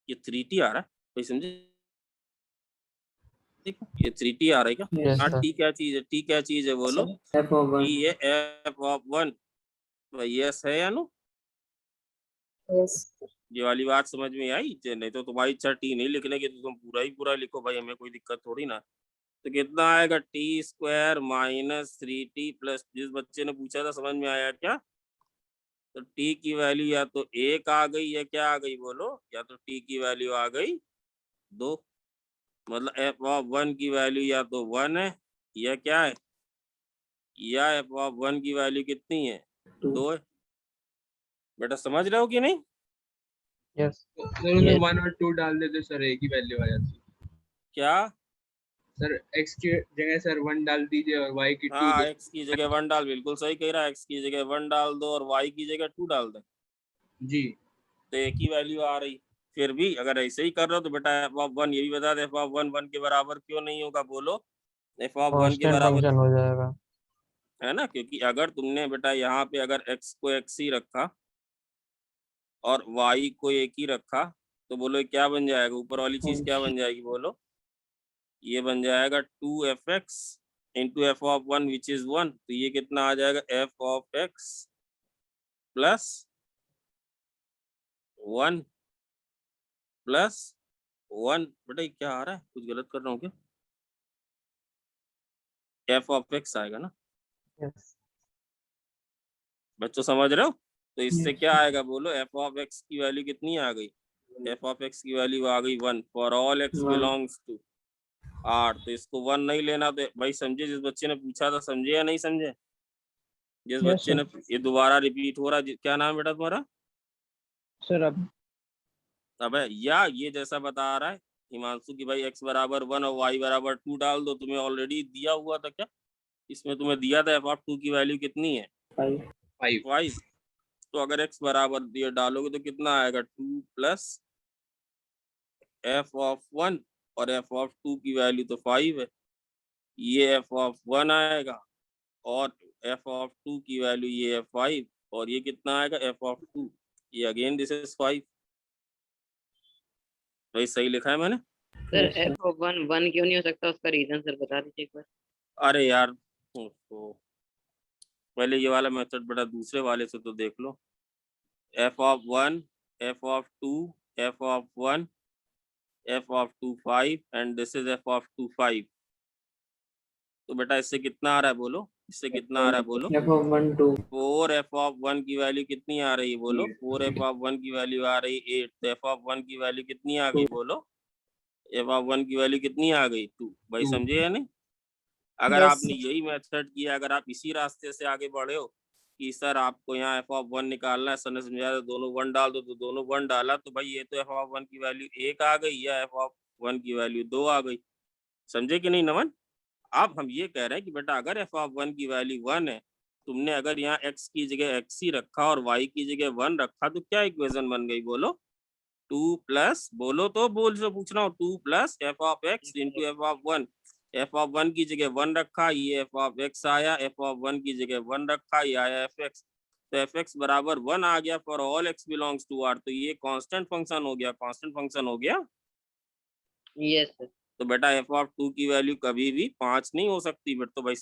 ये 3t आ रहा है कोई समझे? देखो ये 3t आ रहा है क्या? Yes, हाँ sir. t क्या चीज है, t क्या चीज है बोलो, f of 1 t है f ऑफ 1। यस है या नो? Yes. ये वाली बात समझ में आई? नहीं तो तुम्हारी इच्छा टी नहीं लिखने की तो तुम पूरा ही पूरा लिखो भाई, हमें कोई दिक्कत थोड़ी ना। तो कितना आएगा, t² माइनस 3t प्लस, जिस बच्चे ने पूछा था समझ में आया क्या? तो t की वैल्यू या तो 1 आ गई या क्या आ गई बोलो, या तो t की वैल्यू आ गई 2। मतलब f ऑफ 1 की वैल्यू या तो 1 है या क्या है, या f ऑफ 1 की वैल्यू कितनी है, 2 है। बेटा समझ रहे हो कि नहीं? यस सर उसमें 1 और 2 डाल देते सर, एक ही वैल्यू आ जाती। क्या सर x की जगह सर 1 डाल दीजिए और y की 2 हाँ, दे। x की जगह 1 डाल, बिल्कुल सही कह रहा है। x की जगह 1 डाल दो और y की जगह 2 डाल दे, जी तो एक ही वैल्यू आ रही। फिर भी अगर ऐसे ही कर रहे हो तो बेटा f ऑफ 1 ये भी बता दे, f ऑफ 1 1 के बराबर क्यों नहीं होगा बोलो, f ऑफ 1 के कांस्टेंट बराबर फंक्शन हो जाएगा। है ना, क्योंकि अगर तुमने बेटा यहाँ पे अगर x को x ही रखा और y को एक ही रखा तो बोलो क्या बन जाएगा, ऊपर वाली चीज क्या बन जाएगी बोलो, ये बन जाएगा 2fx into f of 1 which is 1। तो ये कितना आ जाएगा, f of x plus 1 plus 1। बेटा ये क्या आ रहा है, कुछ गलत कर रहा हूँ क्या? f ऑफ x आएगा ना यस बच्चों, समझ रहे हो? तो इससे Yes. क्या आएगा बोलो, f ऑफ x की वैल्यू कितनी आ गई, एफ ऑफ एक्स की वैल्यू आ गई 1 for all X One. Belongs to R. तो इसको 1 नहीं लेना, तो भाई समझे, जिस बच्चे ने पूछा था समझे या नहीं समझे? जिस Yes, बच्चे ने, ये दोबारा रिपीट हो रहा है, क्या नाम है बेटा तुम्हारा? सर अब अबे या ये जैसा बता रहा है हिमांशु की भाई x बराबर 1 और y बराबर 2 डाल दो, तुम्हें ऑलरेडी दिया हुआ था क्या? इसमें तुम्हें दिया था एफ ऑफ 2 की वैल्यू कितनी है? 5. 5 5। तो अगर x बराबर दिए डालोगे तो कितना आएगा? 2 प्लस एफ ऑफ 1 और एफ ऑफ 2 की वैल्यू तो 5 है, ये एफ ऑफ 1 आएगा और एफ ऑफ 2 की वैल्यू ये है 5 और ये कितना आएगा? एफ ऑफ 2, ये अगेन दिस इज 5। भाई सही लिखा है मैंने? Sir Yes, sir. F of 1 1 क्यों नहीं हो सकता, उसका रीजन सर बता दीजिए एक बार। अरे यार तो पहले ये वाला मेथड बेटा दूसरे वाले से तो देख लो। F of 1, F of 2, F of 1, F of 2 5 and this is F of 2 5। तो बेटा इससे कितना आ रहा है बोलो? इससे कितना आ रहा है बोलो? F of 1 2. 4 एफ ऑफ 1 की वैल्यू कितनी आ रही है बोलो? 4 एफ ऑफ 1 की वैल्यू आ रही 8। तो एफ ऑफ 1 की वैल्यू कितनी आ गई बोलो? एफ ऑफ 1 की वैल्यू कितनी आ गई? 2। भाई Two. समझे या नहीं? अगर Yes, आपने sir. यही मेथड किया, अगर आप इसी रास्ते से आगे बढ़े हो कि सर आपको यहाँ एफ ऑफ 1 निकालना है, सर ने समझाया तो दोनों 1 डाल दो, तो दोनों 1 डाला, तो भाई ये तो एफ ऑफ 1 की वैल्यू 1 आ गई या एफ ऑफ 1 की वैल्यू 2 आ गई। समझे कि नहीं नमन? अब हम ये कह रहे हैं कि बेटा अगर एफ ऑफ 1 की वैल्यू 1 है, तुमने अगर यहाँ x की जगह x ही रखा और y की जगह 1 रखा, तो क्या इक्वेशन बन गई बोलो? 2 प्लस, बोलो तो बोल से पूछना हो, 2 plus F of X into F of 1। F of 1 की जगह 1 रखा, ये एफ ऑफ एक्स आया, एफ ऑफ 1 की जगह 1 रखा, ये आया एफ एक्स। तो एफ एक्स बराबर 1 आ गया for all X belongs to R. तो ये कांस्टेंट फंक्शन हो गया, कांस्टेंट फंक्शन हो गया। Yes sir. तो बेटा एफ ऑफ 2 की वैल्यू कभी भी 5 नहीं हो सकती। बेटा तो भाई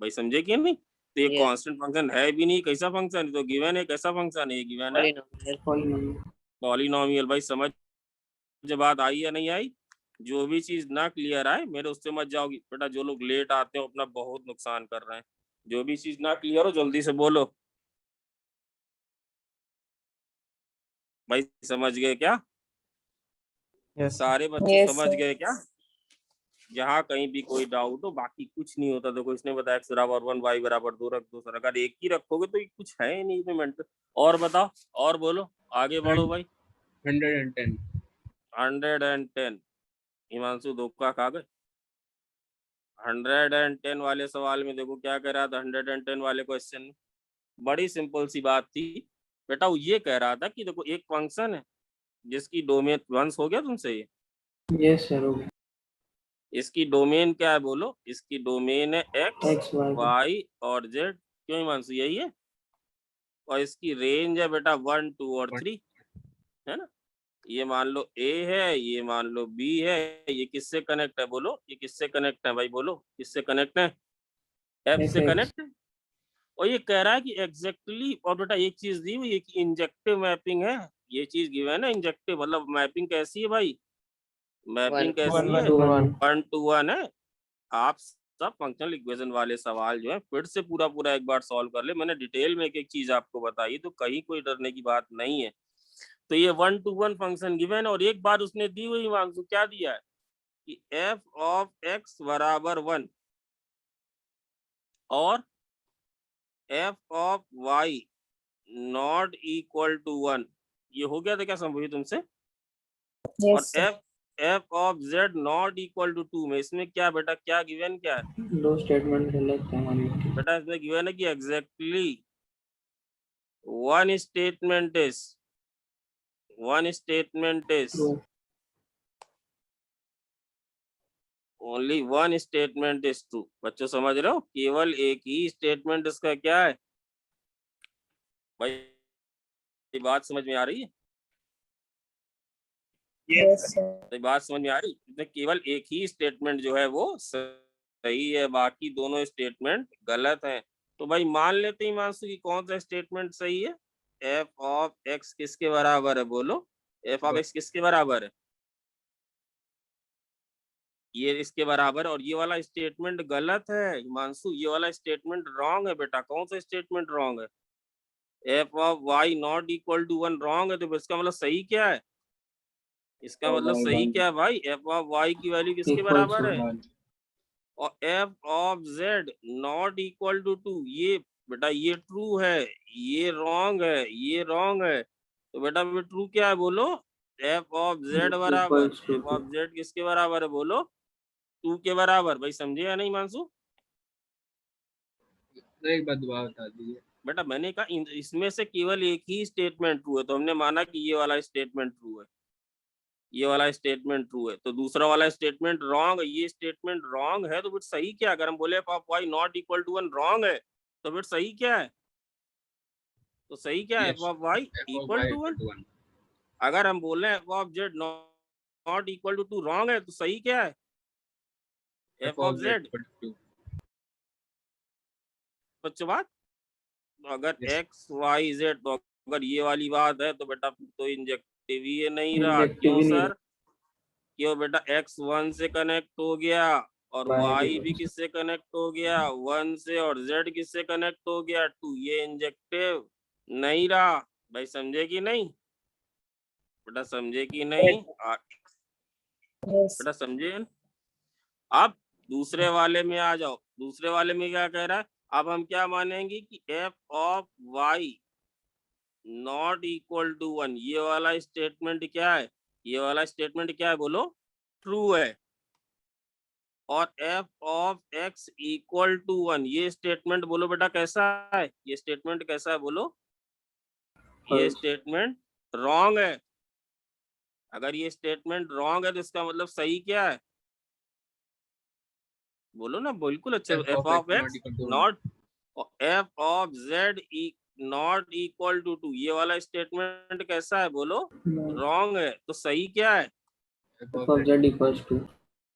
समझे कि नहीं? तो ये Yes. कांस्टेंट फंक्शन है भी नहीं, कैसा फंक्शन है? तो गिवन है, कैसा फंक्शन है? ये गिवन है पॉलिनोमियल। Polynomial. पॉलिनोमियल। भाई समझ बात आई या नहीं आई? जो भी चीज ना क्लियर आए मेरे उससे मत जाओगी बेटा। जो लोग लेट आते हो अपना बहुत नुकसान कर रहे हैं। जो भी चीज ना क्लियर हो जल्दी से बोलो। भाई समझ गए क्या? yes, सारे बच्चे Yes, समझ sir. गए क्या? जहाँ कहीं भी कोई डाउट हो, बाकी कुछ नहीं होता। देखो इसने बताया x बराबर 1 y बराबर 2 रख दो सर। अगर एक ही रखोगे तो ये कुछ है ही नहीं इसमें मेंटल। और बताओ, और बोलो, आगे बढ़ो भाई। 110 110 हिमांशु धोखा खा गए। 110 वाले सवाल में देखो क्या कह रहा था। 110 वाले क्वेश्चन में बड़ी सिंपल सी बात थी बेटा। वो ये कह रहा था कि देखो एक फंक्शन है जिसकी डोमेन, वंश हो गया तुमसे ये? Yes, sir. Okay. इसकी डोमेन क्या है बोलो? इसकी डोमेन है x, X Y. y और z। क्यों हिमांशु? यही है। और इसकी रेंज है बेटा 1 2 और 3, है ना? ये मान लो A है, ये मान लो B है। ये किससे कनेक्ट है बोलो? ये किससे कनेक्ट है भाई बोलो? किससे कनेक्ट है? F से FX. कनेक्ट है। और ये कह रहा है कि एग्जैक्टली और बेटा एक चीज दी हुई है कि इंजेक्टिव मैपिंग है। ये चीज गिवन है इंजेक्टिव, मतलब मैपिंग कैसी है भाई? Mapping One. कैसी 1 है? 1 1 1 to 1 है। आप सब फंक्शनल इक्वेशन वाले सवाल जो है फिर से पूरा एक बार सॉल्व कर ले। मैंने डिटेल में एक एक चीज आपको बताई, तो कहीं कोई डरने की बात नहीं है। तो ये 1 to 1 फंक्शन गिवन, और एक बार उसने दी हुई मांगू क्या दिया है कि f ऑफ x बराबर 1 और f of y not equal to 1। ये हो गया था क्या संभवी तुमसे? और Yes, sir. f of z not equal to 2 में इसमें क्या बेटा, क्या गिवन क्या है दो स्टेटमेंट गलत है हमारी। बेटा? इसमें गिवन है कि exactly one statement is True. only one statement is true। बच्चों समझ रहे हो? केवल एक ही स्टेटमेंट इसका क्या है भाई? ये बात समझ में आ रही है? Yes, sir. ये बात समझ में आ रही है? केवल एक ही स्टेटमेंट जो है वो सही है, बाकी दोनों स्टेटमेंट गलत हैं। तो भाई मान लेते हैं मानसू की कौन सा स्टेटमेंट सही है? f ऑफ x किसके बराबर है बोलो? f ऑफ x किसके बराबर है? ये इसके बराबर। और ये वाला स्टेटमेंट गलत है हिमांशु, ये वाला स्टेटमेंट रॉन्ग है बेटा। कौन सा स्टेटमेंट रॉन्ग है? f of y not equal to 1 wrong है। तो इसका मतलब सही क्या है? इसका मतलब सही क्या है भाई? एफ ऑफ वाई की वैल्यू किसके Equals बराबर to है? और F of Z not equal to 2, ये बेटा ये ट्रू है, ये रॉन्ग है, ये रॉन्ग है। तो बेटा ट्रू क्या है बोलो? एफ ऑफ जेड बराबर, Equals to F of Z किसके बराबर है बोलो? 2 के बराबर। भाई समझे या नहीं मानसू? एक बात दोबारा बता दीजिए। बेटा मैंने कहा इसमें से केवल एक ही स्टेटमेंट ट्रू है, तो हमने माना कि ये वाला स्टेटमेंट ट्रू है, ये वाला स्टेटमेंट ट्रू है, तो दूसरा वाला स्टेटमेंट रॉन्ग है। ये स्टेटमेंट रॉन्ग है तो फिर सही क्या? अगर हम बोले F of Y not equal to 1 wrong है, तो फिर सही क्या है? तो सही क्या है? F of Y equal to 1। अगर हम बोले F of Z not equal to 2 wrong है, तो सही क्या है? F of Z. बच्चों बात, तो अगर Yes. एक्स वाई जेड, तो अगर ये वाली बात है तो बेटा तो इंजेक्टिव ही नहीं रहा। Injective क्यों ही नहीं सर? क्यों बेटा? एक्स 1 से कनेक्ट हो गया और Y वाई भी भी किससे कनेक्ट हो गया? 1 से। और जेड किससे कनेक्ट हो गया? 2। ये इंजेक्टिव नहीं रहा। भाई समझे कि नहीं? बेटा समझे कि नहीं? Yes. बेटा समझे? अब दूसरे वाले में आ जाओ। दूसरे वाले में क्या कह रहा है? अब हम क्या मानेंगे कि F of Y not equal to 1, ये वाला स्टेटमेंट क्या है? ये वाला स्टेटमेंट क्या है बोलो? ट्रू है। और F of X equal to 1, ये स्टेटमेंट बोलो बेटा कैसा है? ये स्टेटमेंट कैसा है बोलो? ये False. स्टेटमेंट रॉन्ग है। अगर ये स्टेटमेंट रॉन्ग है तो इसका मतलब सही क्या है बोलो ना? बिल्कुल अच्छे। F of X not, F of Z not equal to 2, ये वाला स्टेटमेंट कैसा है बोलो? रॉन्ग है। तो सही क्या है? F of Z equals to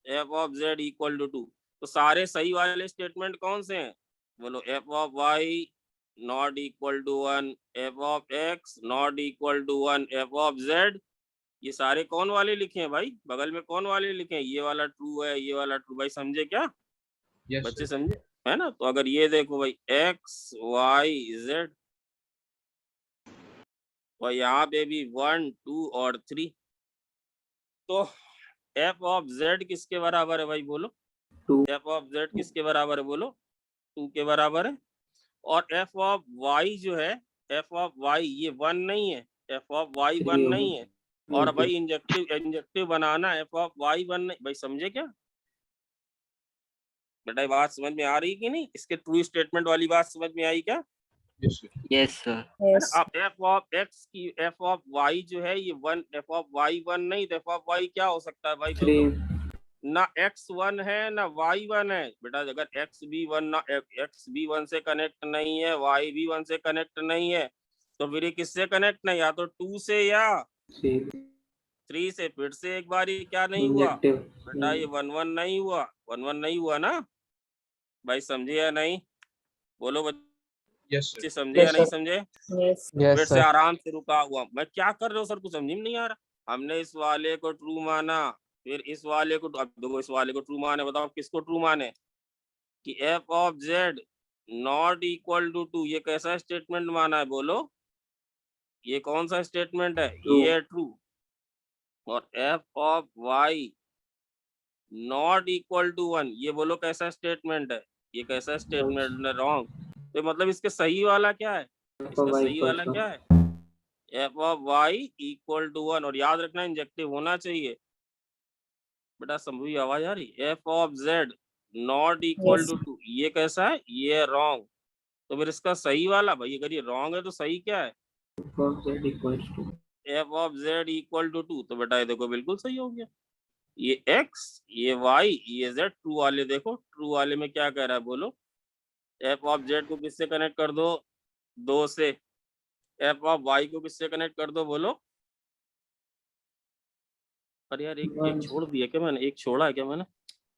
F of Z equal to 2। तो सारे सही वाले स्टेटमेंट कौन से हैं बोलो? F of Y not equal to 1, F of X not equal to 1, F of Z, ये सारे कौन वाले लिखे हैं भाई? बगल में कौन वाले लिखे हैं? ये वाला ट्रू है, ये वाला ट्रू। भाई समझे क्या? Yes, बच्चे sir. समझे है ना? तो अगर ये देखो भाई एक्स वाई जेड, और यहाँ पे भी 1 2 और 3, तो एफ ऑफ जेड किसके बराबर है भाई बोलो? 2. एफ ऑफ जेड किसके बराबर है बोलो? 2 के बराबर है। और एफ ऑफ वाई जो है, एफ ऑफ वाई ये 1 नहीं है, एफ ऑफ वाई 1 3 नहीं है। और Okay. भाई इंजेक्टिव बनाना, एफ ऑफ वाई 1 नहीं। भाई समझे क्या बेटा? ये बात समझ में आ रही कि नहीं? इसके ट्रू स्टेटमेंट वाली बात समझ में आई क्या? Yes, sir. Yes, sir. Yes. अब एफ ऑफ एक्स की एफ ऑफ वाई जो है ये 1, एफ ऑफ वाई 1 नहीं, तो एफ ऑफ वाई क्या हो सकता है भाई बोलो? 3. ना एक्स 1 है ना वाई 1 है बेटा। अगर एक्स भी 1 ना, एक्स भी 1 से कनेक्ट नहीं है, वाई भी 1 से कनेक्ट नहीं है, तो फिर ये किससे कनेक्ट नहीं? या तो 2 से या 3 से। फिर से एक बार ये क्या नहीं हुआ Injective. बेटा? ये 1 1 नहीं हुआ, 1 1 नहीं हुआ ना? भाई समझे या नहीं बोलो Yes, sir. बच्चे? समझे या Yes, नहीं sir. समझे? Yes. फिर से आराम से रुका हुआ। मैं क्या कर रहे हो सर? कुछ समझ में नहीं आ रहा। हमने इस वाले को ट्रू माना, फिर इस वाले को, अब देखो इस वाले को ट्रू माने। बताओ किसको ट्रू माने? कि F of Z not equal to 2, ये कैसा स्टेटमेंट माना है बोलो? ये कौन सा स्टेटमेंट है? True. ये ट्रू। और F of Y not equal to 1, ये बोलो कैसा स्टेटमेंट है? ये कैसा स्टेटमेंट है? रॉन्ग। तो मतलब इसके सही वाला क्या है? F of इसका Y सही वाला equals to क्या है? F of Y equal to 1। और याद रखना इंजेक्टिव होना चाहिए बेटा। समझी आवाज आ रही? F of Z not equal Yes. To 2, ये कैसा है? ये रॉन्ग। तो फिर इसका सही वाला भाई, अगर ये रॉन्ग है तो सही क्या है? F of Z equals to F of Z equal to 2। तो बेटा ये देखो बिल्कुल सही हो गया। ये एक्स, ये वाई, ये जेड, ट्रू वाले देखो। ट्रू वाले में क्या कह रहा है बोलो? एफ ऑफ जेड को किससे कनेक्ट कर दो? 2 से। एफ ऑफ वाई को किससे कनेक्ट कर दो बोलो? अरे यार एक छोड़ दिया क्या मैंने? एक छोड़ा है क्या मैंने?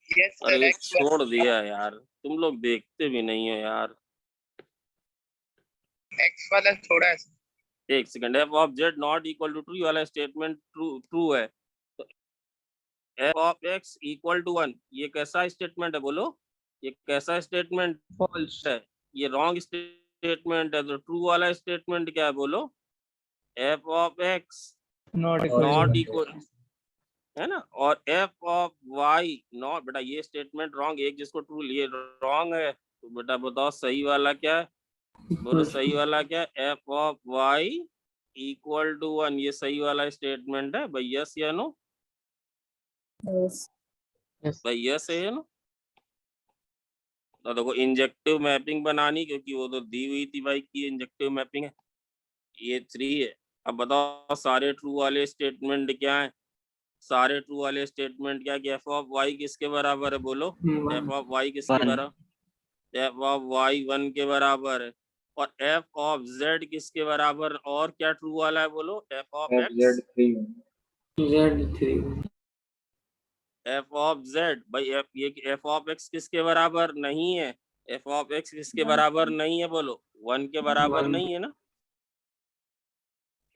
Yes, sir. अरे एक छोड़ दिया यार, तुम लोग देखते भी नहीं हो यार। X वाला छोड़ा है. एक second. F of Z not equal to 2 वाला स्टेटमेंट ट्रू है। तो F of X equal to 1, ये कैसा स्टेटमेंट है बोलो? ये कैसा स्टेटमेंट False. है? ये रॉन्ग स्टेटमेंट है। तो ट्रू वाला स्टेटमेंट क्या है बोलो? F of x Not not equal, है ना। और एफ ऑफ वाई नॉट, बेटा ये स्टेटमेंट रॉन्ग, एक जिसको ट्रू लिए रॉन्ग है, तो बेटा बताओ सही वाला क्या है, बोलो सही वाला क्या है, F of Y equal to 1, ये सही वाला स्टेटमेंट है भाई, यस या नो Yes. भाई, यस है नो। तो देखो इंजेक्टिव मैपिंग बनानी, क्योंकि वो तो दी हुई थी भाई कि इंजेक्टिव मैपिंग है, ये 3 है। अब बताओ सारे ट्रू वाले स्टेटमेंट क्या है, सारे ट्रू वाले स्टेटमेंट क्या कि एफ ऑफ वाई किसके बराबर है, बोलो एफ ऑफ वाई किसके बराबर, एफ ऑफ वाई 1 के बराबर है। और एफ ऑफ जेड किसके बराबर, और क्या ट्रू वाला है, बोलो F of x, Z3 F of Z भाई, ये एफ ऑफ एक्स किसके बराबर नहीं है, एफ ऑफ एक्स किसके बराबर नहीं है, बोलो 1 के बराबर 1 नहीं है ना,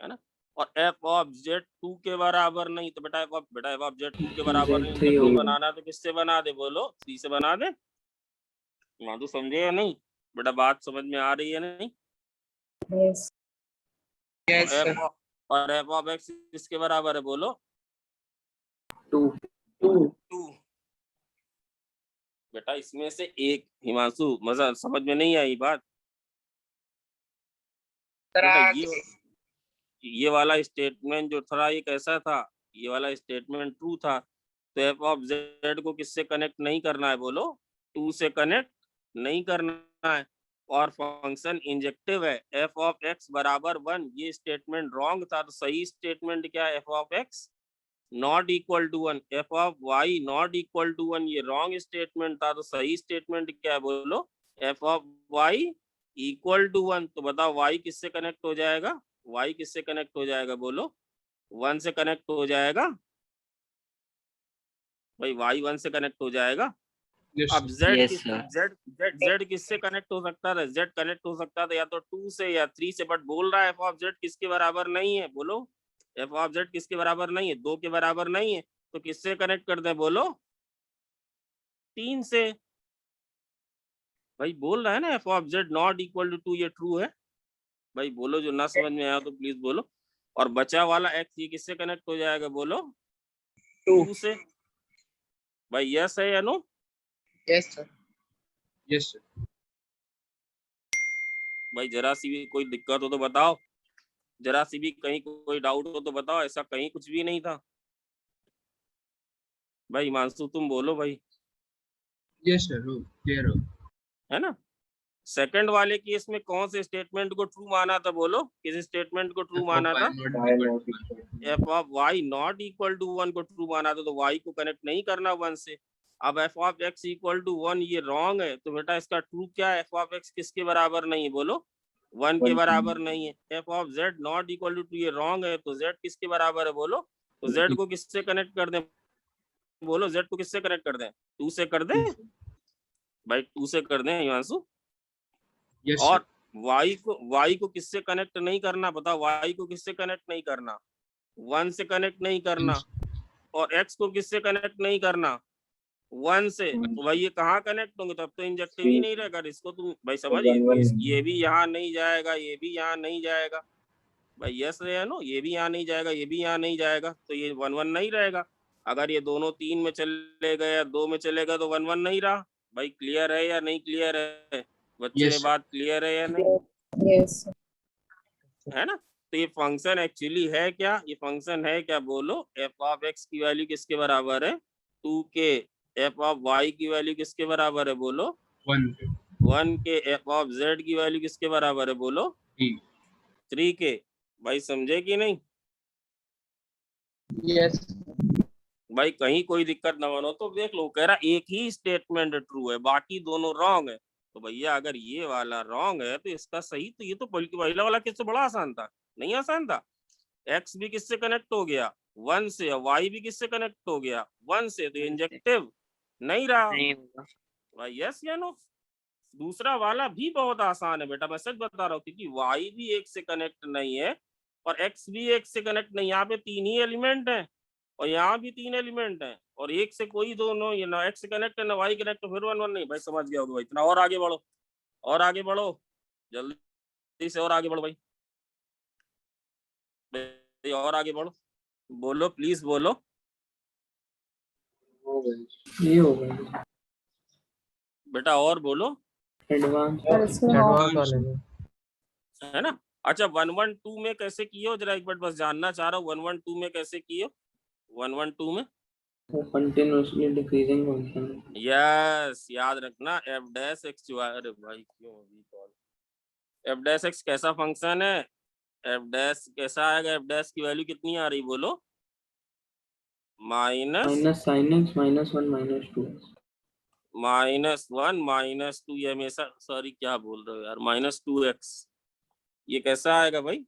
है ना। और एफ ऑफ जेड 2 के बराबर नहीं, तो बेटा एफ ऑफ जेड 2 के बराबर नहीं, Z3 तो होगा। बनाना तो किससे बना दे, बोलो 3 से बना दे। वहां तो समझे या नहीं बेटा, बात समझ में आ रही है नहीं। Yes. Yes, sir. और एफ ऑफ एक्स किसके बराबर है, बोलो 2 2। बेटा इसमें से एक, हिमांशु मजा समझ में नहीं आई बात, सर बेटा आप ये वाला स्टेटमेंट जो था ये कैसा था, ये वाला स्टेटमेंट ट्रू था, तो एफ ऑफ जेड को किससे कनेक्ट नहीं करना है, बोलो 2 से कनेक्ट नहीं करना है। और फंक्शन इंजेक्टिव है, एफ ऑफ एक्स बराबर 1, ये स्टेटमेंट रॉन्ग था, तो सही स्टेटमेंट क्या है, F of X not equal to 1, F of Y not equal to 1, ये रॉन्ग स्टेटमेंट था, तो सही स्टेटमेंट क्या है, बोलो F of Y equal to 1। तो बताओ वाई किससे कनेक्ट हो जाएगा, वाई किससे कनेक्ट हो जाएगा, बोलो 1 से कनेक्ट हो जाएगा भाई, वाई 1 से कनेक्ट हो जाएगा। Yes, अब sir. जेड किससे कनेक्ट हो सकता था, जेड कनेक्ट हो सकता था या तो 2 से या 3 से, बट बोल रहा है एफ ऑफ जेड किसके बराबर नहीं है, बोलो एफ ऑफ जेड किसके बराबर नहीं है, 2 के बराबर नहीं है, तो किससे कनेक्ट कर दे, बोलो 3 से। भाई बोल रहा है ना F of Z not equal to 2, ये ट्रू है भाई, बोलो जो ना समझ में आया तो प्लीज बोलो। और बचा वाला एक्स ये किससे कनेक्ट हो जाएगा, बोलो 2 से। भाई यस है या no, Yes, sir. Yes, sir. भाई जरा सी भी कोई दिक्कत हो तो बताओ, जरा सी भी कहीं कोई डाउट हो तो बताओ, ऐसा कहीं कुछ भी नहीं था भाई। हिमांशु तुम बोलो भाई, Yes, sir. हो clear हो है ना। सेकंड वाले केस में कौन से स्टेटमेंट को ट्रू माना था, बोलो किस स्टेटमेंट को ट्रू माना था, F of Y not equal to 1 को ट्रू माना था, तो वाई को कनेक्ट नहीं करना 1 से। अब F of X equal to 1 ये रॉन्ग है, तो बेटा इसका ट्रू क्या है, एफ ऑफ एक्स किसके बराबर नहीं है, बोलो 1 के बराबर नहीं है। F of Z not equal to 2 ये रॉन्ग है, तो जेड किसके बराबर है, बोलो, तो जेड को किससे कनेक्ट कर दें, बोलो जेड को किससे कनेक्ट कर दें, 2 से कर दें भाई, 2 से कर दें हिमांशु। Yes, sir. और वाई को किससे कनेक्ट नहीं करना, बताओ वाई को किससे कनेक्ट नहीं करना, 1 से कनेक्ट नहीं करना। और एक्स को किससे कनेक्ट नहीं करना, 1 से। तो भाई ये कहाँ कनेक्ट होंगे, तब तो इंजेक्टिव ही नहीं रहेगा, इसको तुम भाई समझ, ये भी यहाँ नहीं जाएगा, ये भी यहाँ नहीं जाएगा भाई, यस है नो, ये भी यहाँ नहीं जाएगा, ये भी यहाँ नहीं जाएगा, तो ये 1 1 नहीं रहेगा। अगर ये दोनों 3 में चले गए या 2 में चले गए तो 1 1 नहीं रहा भाई। क्लियर है या नहीं क्लियर है बच्चे, Yes, sir. बात क्लियर है या नहीं, Yes. है ना। तो ये फंक्शन एक्चुअली है क्या, ये फंक्शन है क्या, बोलो एफ ऑफ एक्स की वैल्यू किसके बराबर है 2 के, एफ ऑफ वाई की वैल्यू किसके बराबर है, बोलो 1 के, एफ ऑफ जेड की वैल्यू किसके बराबर है, बोलो 3 के। भाई समझे कि नहीं Yes. भाई, कहीं कोई दिक्कत ना बनो तो देख लो, कह रहा एक ही स्टेटमेंट ट्रू है बाकी दोनों रॉन्ग है। तो भैया अगर ये वाला रॉन्ग है तो इसका सही, तो ये तो पहला वाला किससे बड़ा आसान था, नहीं आसान था। एक्स भी किससे कनेक्ट हो गया 1 से, और वाई भी किससे कनेक्ट हो गया 1 से, तो इंजेक्टिव नहीं रहा नहीं होगा। भाई, यस या नो। दूसरा वाला भी बहुत आसान है बेटा, मैं सच बता रहा हूँ, क्योंकि वाई भी एक से कनेक्ट नहीं है और एक्स भी एक से कनेक्ट नहीं, यहाँ पे 3 ही एलिमेंट है और यहाँ भी 3 एलिमेंट है, और एक से कोई दोनों, ये ना एक्स कनेक्ट है ना वाई कनेक्ट, तो फिर 1 1 नहीं भाई, समझ गया होगा भाई। इतना और आगे बढ़ो, और आगे बढ़ो, जल्दी से और आगे बढ़ो भाई, और आगे बढ़ो, बोलो प्लीज बोलो। होगा। ये होगा बेटा और बोलो, एडवांस। और इसमें हो एडवांस वाले में है ना। अच्छा 112 में कैसे किए हो, जरा एक बार बस जानना चाह रहा हूँ, 112 में कैसे किए हो, 112 में। वो कंटिन्यूअसली डिक्रीजिंग फंक्शन है। यस, याद रखना एफ डैश एक्स जो है, अरे भाई क्यों अभी कॉल, एफ डैश एक्स कैसा फंक्शन है, एफ डैश कैसा आएगा, एफ डैश की वैल्यू कितनी आ रही बोलो, माइनस माइनस साइन एक्स -1 -2 -1 -2, ये हमेशा, सॉरी क्या बोल रहे हो यार, -2x, ये कैसा आएगा भाई,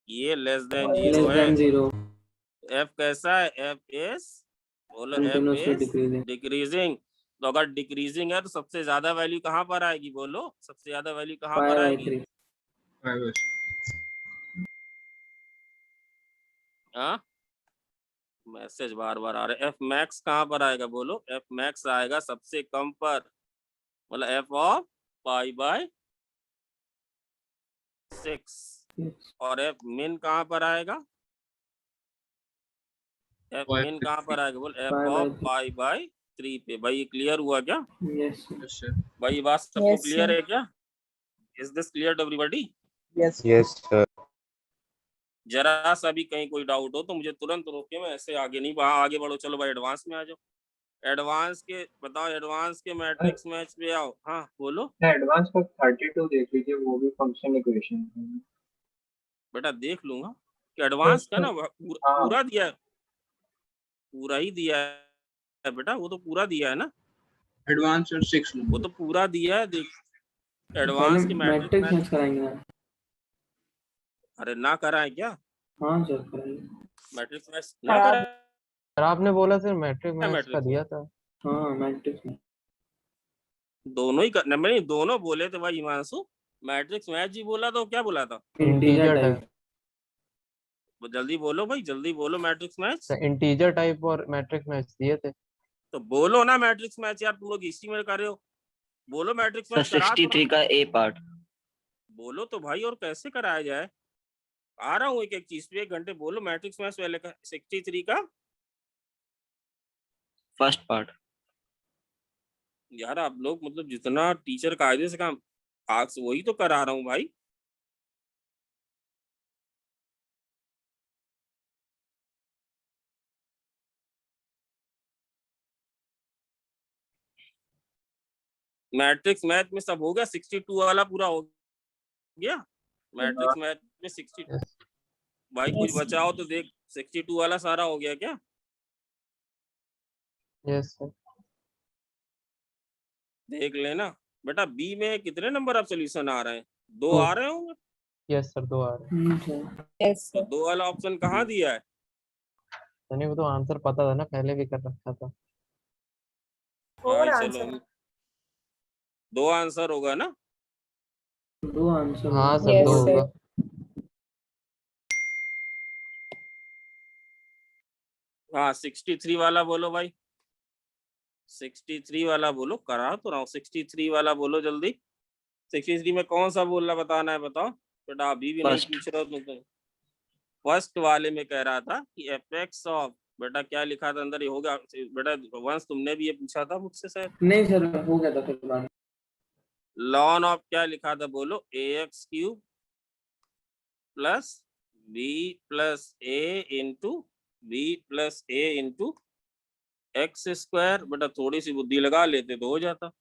ये लेस देन और जीरो लेस है। देन 0 एफ कैसा है, एफ इज, बोलो F continuously is decreasing. Decreasing. तो अगर डिक्रीजिंग है तो सबसे ज्यादा वैल्यू कहाँ पर आएगी बोलो, सबसे ज्यादा वैल्यू कहाँ पर आएगी, 5/3 हाँ मैसेज बार बार आ रहा है, एफ मैक्स कहाँ पर आएगा बोलो, एफ मैक्स आएगा सबसे कम पर, मतलब एफ ऑफ π/6, और एफ मिन कहाँ पर आएगा, एफ मिन कहाँ पर आएगा बोल, एफ ऑफ π/3 पे। भाई ये क्लियर हुआ क्या, यस भाई ये बात सबको Yes, क्लियर sir. है क्या, is this clear to everybody. Yes Yes, sir. जरा सा भी कहीं कोई डाउट हो तो मुझे तुरंत रोके, मैं ऐसे आगे नहीं, वहाँ आगे बढ़ो, चलो भाई एडवांस में आ जाओ, एडवांस के बताओ, एडवांस के मैट्रिक्स मैच पे आओ, हाँ बोलो एडवांस का 32 देख लीजिए, वो भी फंक्शन इक्वेशन है। बेटा, देख लूंगा कि एडवांस का ना हाँ। पूरा दिया है, पूरा ही दिया है बेटा, वो तो पूरा दिया है ना, एडवांस और 6 वो तो पूरा दिया है, देख एडवांस पहले के मैट्रिक्स मैट्रिक्स मैच कराएंगे ना। अरे ना कराएं क्या, हाँ सर कराएंगे। मैट्रिक्स मैच ना हाँ। कराएं, सर आपने बोला सर मैट्रिक मैच का मैट्रिक्स दिया था। हाँ मैट्रिक्स मैच दोनों ही करना, मैंने दोनों बोले थे भाई हिमांशु, मैट्रिक्स मैच ही बोला तो क्या बोला था, इंटीजर इंटीजर टाइप। वो जल्दी बोलो भाई, जल्दी बोलो, मैट्रिक्स मैच इंटीजर टाइप और मैट्रिक मैच दिए थे। तो बोलो ना, मैट्रिक्स मैच यार, तुम लोग हिस्ट्री में कर रहे हो, बोलो मैट्रिक्स मैच करा तो 63 का ए पार्ट। बोलो तो भाई, और कैसे कराया जाए, आ रहा हूँ एक एक चीज पे, 1 घंटे बोलो मैट्रिक्स मैच पहले का 63 का फर्स्ट पार्ट। यार, आप लोग मतलब जितना टीचर कायदे से काम, आज से वही तो करा रहा हूँ भाई, मैट्रिक्स मैथ में सब हो गया, 62 वाला पूरा हो गया, मैट्रिक्स मैथ में 60, यस भाई कुछ Yes. बचा हो तो देख, 62 वाला सारा हो गया क्या, यस सर। देख लेना बेटा, बी में कितने नंबर ऑफ सोल्यूशन आ रहे हैं, 2 दो। आ रहे होंगे, यस सर 2 आ रहे हैं। सर Yes, तो sir. 2 वाला ऑप्शन कहाँ दिया है, सर नहीं वो तो आंसर पता था ना, पहले भी कर रखा था। Four हाँ answer. चलो 2 आंसर होगा ना, 2 आंसर हाँ सर Yes, 2 sir. होगा। हाँ 63 वाला बोलो भाई, 63 वाला बोलो, करा तो रहा हूँ, 63 वाला बोलो जल्दी, 63 में कौन सा बोलना बताना है बताओ बेटा, अभी भी नहीं First. पूछ रहे हो तुम, फर्स्ट वाले में कह रहा था कि एपेक्स ऑफ, बेटा क्या लिखा था अंदर, ये होगा बेटा, वंश तुमने भी ये पूछा था मुझसे शायद, नहीं सर हो गया था फिर बाद। लॉन ऑफ क्या लिखा था बोलो, ax³ plus b plus a into b plus a into x², बेटा थोड़ी सी बुद्धि लगा लेते तो हो जाता,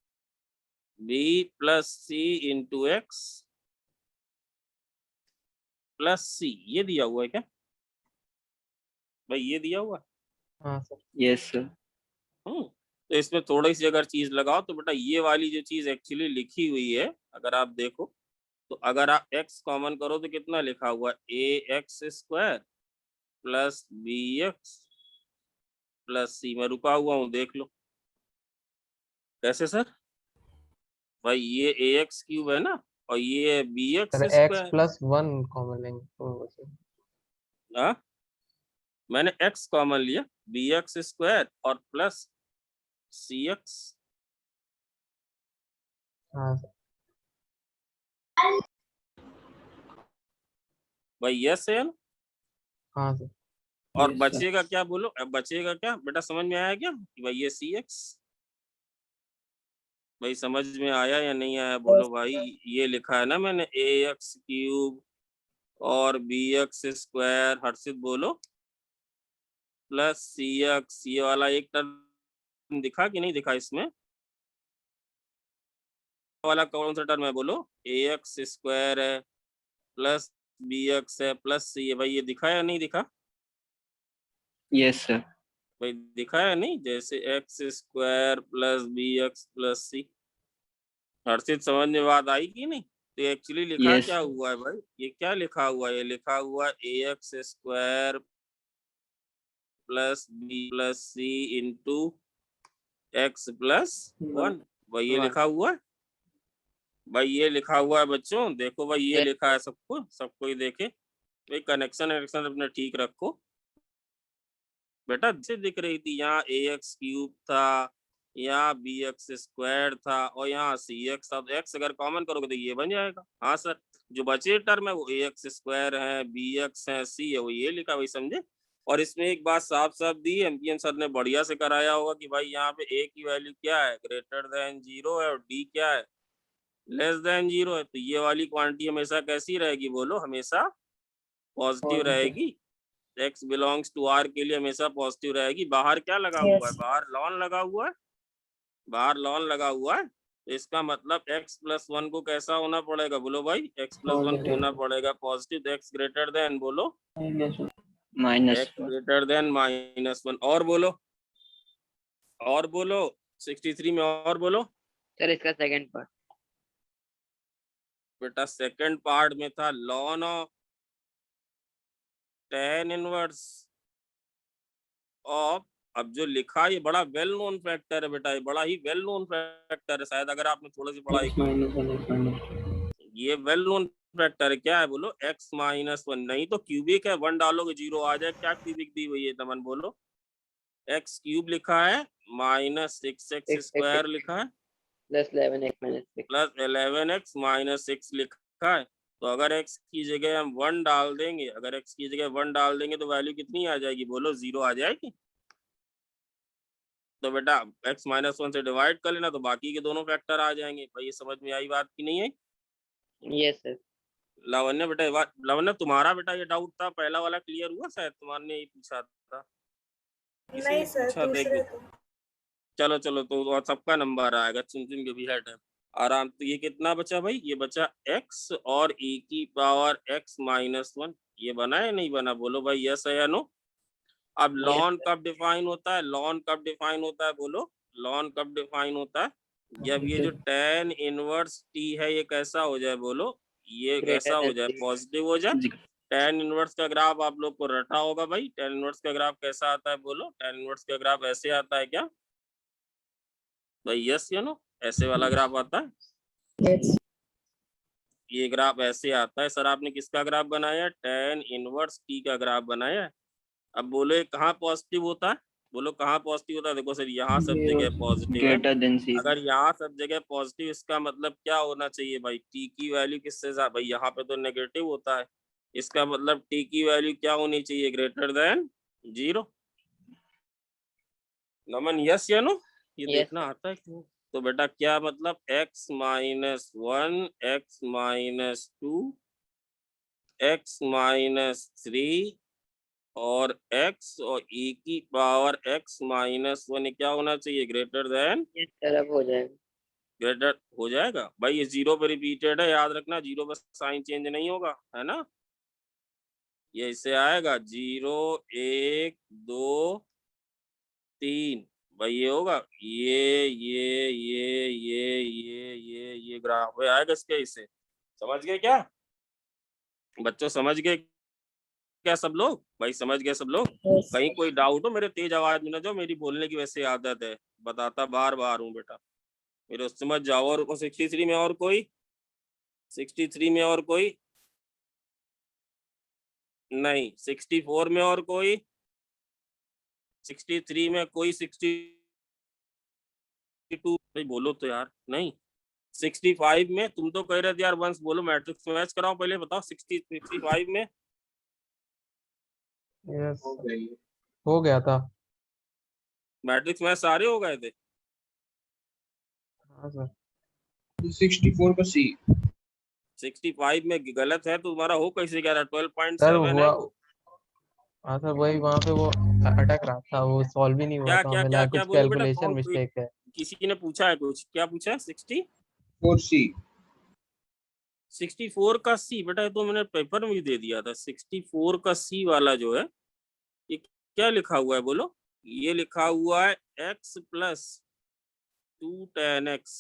b plus c into x plus c, ये दिया हुआ है क्या भाई, ये दिया हुआ है, हाँ सर। Yes sir. तो इसमें थोड़ी सी अगर चीज लगाओ तो बेटा ये वाली जो चीज एक्चुअली लिखी हुई है, अगर आप देखो तो अगर आप x कॉमन करो तो कितना लिखा हुआ है, ax² plus bx plus c, मैं रुका हुआ हूँ देख लो, कैसे सर भाई, ये ax³ है ना, और ये सर bx², x+1 कॉमन लेंगे तो बचे। हाँ मैंने x कॉमन लिया, bx² और प्लस cx, हाँ सर। भाई यस है ना, हाँ सर। और Yes, sir. बचेगा क्या बोलो, अब बचेगा क्या बेटा, समझ में आया क्या कि भाई ये CX, भाई समझ में आया या नहीं आया बोलो भाई। ये लिखा है ना मैंने AX³ और BX², हर्षित बोलो, प्लस CX, ये वाला एक टर्म दिखा कि नहीं दिखा इसमें, वाला कौन सा टर्म है बोलो, AX² है प्लस BX है प्लस C है, भाई ये दिखा या नहीं दिखा, यस सर। भाई दिखा है नहीं, जैसे X² plus BX plus C। हर्षित समझ में बात आई कि नहीं। तो एक्चुअली लिखा Yes. क्या हुआ है भाई, ये क्या लिखा हुआ है, ये लिखा हुआ AX² plus B plus C into X plus 1, भाई ये One. लिखा हुआ है, भाई ये लिखा हुआ है बच्चों, देखो भाई ये Yes. लिखा है, सबको ही देखे भाई, कनेक्शन अपने ठीक रखो बेटा। से दिख रही थी यहाँ AX³ था, यहाँ BX² था और यहाँ CX था, तो X अगर कॉमन करोगे तो ये बन जाएगा। हाँ सर, जो बचे टर्म है वो AX² है, BX है, C है, वो ये लिखा भाई, समझे। और इसमें एक बात साफ साफ दी है, MPN सर ने बढ़िया से कराया होगा कि भाई यहाँ पे A की वैल्यू क्या है, ग्रेटर देन 0 है, और D क्या है, लेस देन 0 है। तो ये वाली क्वांटिटी हमेशा कैसी रहेगी बोलो, हमेशा पॉजिटिव रहेगी। X बिलोंग्स टू R के लिए हमेशा पॉजिटिव रहेगी। बाहर क्या लगा हुआ है, बाहर लॉन लगा हुआ है, बाहर लॉन लगा हुआ है, तो इसका मतलब X प्लस 1 को कैसा होना पड़ेगा बोलो भाई, X प्लस 1 को होना पड़ेगा पॉजिटिव, तो X ग्रेटर देन बोलो माइनस X ग्रेटर देन -1, और बोलो, और बोलो 63 में, और बोलो सर इसका सेकंड पार्ट। बेटा। सेकंड पार्ट में था lawn of tan inverse of, अब जो लिखा है ये बड़ा वेल नोन फैक्टर है बेटा, ये बड़ा ही वेल नोन फैक्टर है, शायद अगर आपने थोड़ी सी पढ़ाई की, ये वेल नोन फैक्टर है। क्या है बोलो, X-1, नहीं तो क्यूबिक है, 1 डालोगे 0 आ जाए, क्या क्यूबिक दी हुई है तमन बोलो, X³ लिखा है, -6X² लिखा है, plus 11x minus 6 plus 11x minus 6 लिखा है। तो अगर x की जगह हम 1 डाल देंगे, अगर x की जगह 1 डाल देंगे तो वैल्यू कितनी आ जाएगी बोलो, 0 आ जाएगी। तो बेटा x -1 से डिवाइड कर लेना तो बाकी के दोनों फैक्टर आ जाएंगे। भाई ये समझ में आई बात की नहीं आई। Yes sir. लावण्य बेटा, लावण्य तुम्हारा बेटा ये डाउट था, पहला वाला क्लियर हुआ, शायद तुम्हारे ने ये पूछा था, किसी नहीं ने सर, पूछा था दूसरे कि चलो चलो, तो सबका नंबर आएगा, चुन के भी है टाइम आराम। तो ये कितना बचा भाई, ये बचा x और e⁻x -1, ये बना है नहीं बना बोलो भाई, यस है या नो। अब लॉन कब डिफाइन होता है, लॉन कब डिफाइन होता है बोलो, लॉन कब डिफाइन होता है, जब ये जो tan इनवर्स t है ये कैसा हो जाए बोलो, ये कैसा हो जाए, पॉजिटिव हो जाए। tan इनवर्स का ग्राफ आप लोग को रटा होगा भाई, tan इनवर्स का ग्राफ कैसा आता है बोलो, tan इनवर्स का ग्राफ ऐसे आता है क्या भाई, यस या नो, ऐसे वाला ग्राफ आता है, ये ग्राफ ऐसे आता है। सर आपने किसका ग्राफ बनाया है, tan इनवर्स t का ग्राफ बनाया है। अब बोलो ये कहाँ पॉजिटिव होता है, बोलो कहाँ पॉजिटिव होता है, देखो सर यहाँ सब जगह पॉजिटिव है, ग्रेटर देन 0। अगर यहाँ सब जगह पॉजिटिव, इसका मतलब क्या होना चाहिए भाई, t की वैल्यू किससे ज्यादा, भाई यहाँ पे तो नेगेटिव होता है, इसका मतलब t की वैल्यू क्या होनी चाहिए, ग्रेटर देन 0। नमन यस या नो, ये देखना आता है क्यों। तो बेटा क्या मतलब, x -1, x -2, x -3 और x और e⁻x -1 क्या होना चाहिए, ग्रेटर देन, तरफ हो जाएगा, ग्रेटर हो जाएगा। भाई ये 0 पे रिपीटेड है, याद रखना, 0 पर साइन चेंज नहीं होगा, है ना। ये इससे आएगा 0 1 2 3, भाई ये होगा, ये ग्राफ है आएगा इसके, इसे समझ गए क्या बच्चों, समझ गए क्या सब लोग, भाई समझ गए सब लोग। कहीं कोई डाउट हो, मेरे तेज आवाज में ना जाओ, मेरी बोलने की वैसे आदत है, बताता बार बार हूँ बेटा, मेरे उससे मत जाओ। और 63 में और कोई, 63 में और कोई नहीं, 64 में और कोई, 63 में कोई, 62 भाई बोलो तो यार, नहीं 65 में, तुम तो कह रहे थे यार वंश बोलो, मैट्रिक्स मैच कराओ, पहले बताओ 65 में यस हो गई है। हो गया था। मैट्रिक्स में सारे हो गए थे। हाँ सर 64 का सी। 65 में गलत है तो तुम्हारा हो कैसे गया? सर 12.7 है हुआ। वो। हाँ सर वही वहाँ पे वो अटक रहा था, वो सॉल्व ही नहीं हुआ क्या तो क्या हमें क्या लगा क्या कुछ बोले बेटा? कैलकुलेशन कौन मिस्टेक है। किसी ने पूछा है कुछ? क्या पूछा है? 4 सी। 64 का सी बेटा, ये तो मैंने पेपर में भी दे दिया था। 64 का सी वाला जो है, ये क्या लिखा हुआ है बोलो? ये लिखा हुआ है x प्लस 2 tan x।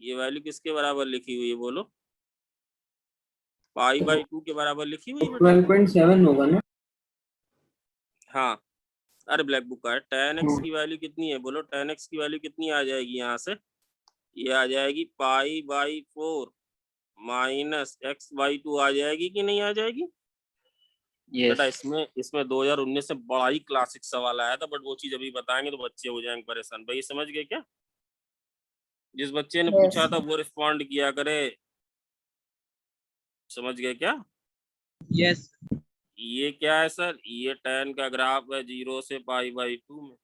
ये वैल्यू किसके बराबर लिखी हुई है बोलो? पाई बाई 2 के बराबर लिखी हुई है बेटा। 12.7 होगा ना? हाँ, अरे ब्लैक बुक का है। tan x की वैल्यू कितनी है बोलो? tan x की वैल्यू कितनी आ जाएगी यहाँ से? ये आ जाएगी pi by 4 minus x by 2 आ जाएगी कि नहीं आ जाएगी? बेटा यस इसमें 2019 से बड़ा ही क्लासिक सवाल आया था, बट वो चीज अभी बताएंगे तो बच्चे हो जाएंगे परेशान। भाई समझ गए क्या? जिस बच्चे ने पूछा था वो रिस्पॉन्ड किया करे। समझ गए क्या? यस ये क्या है सर? ये tan का ग्राफ है 0 से पाई बाई 2 में।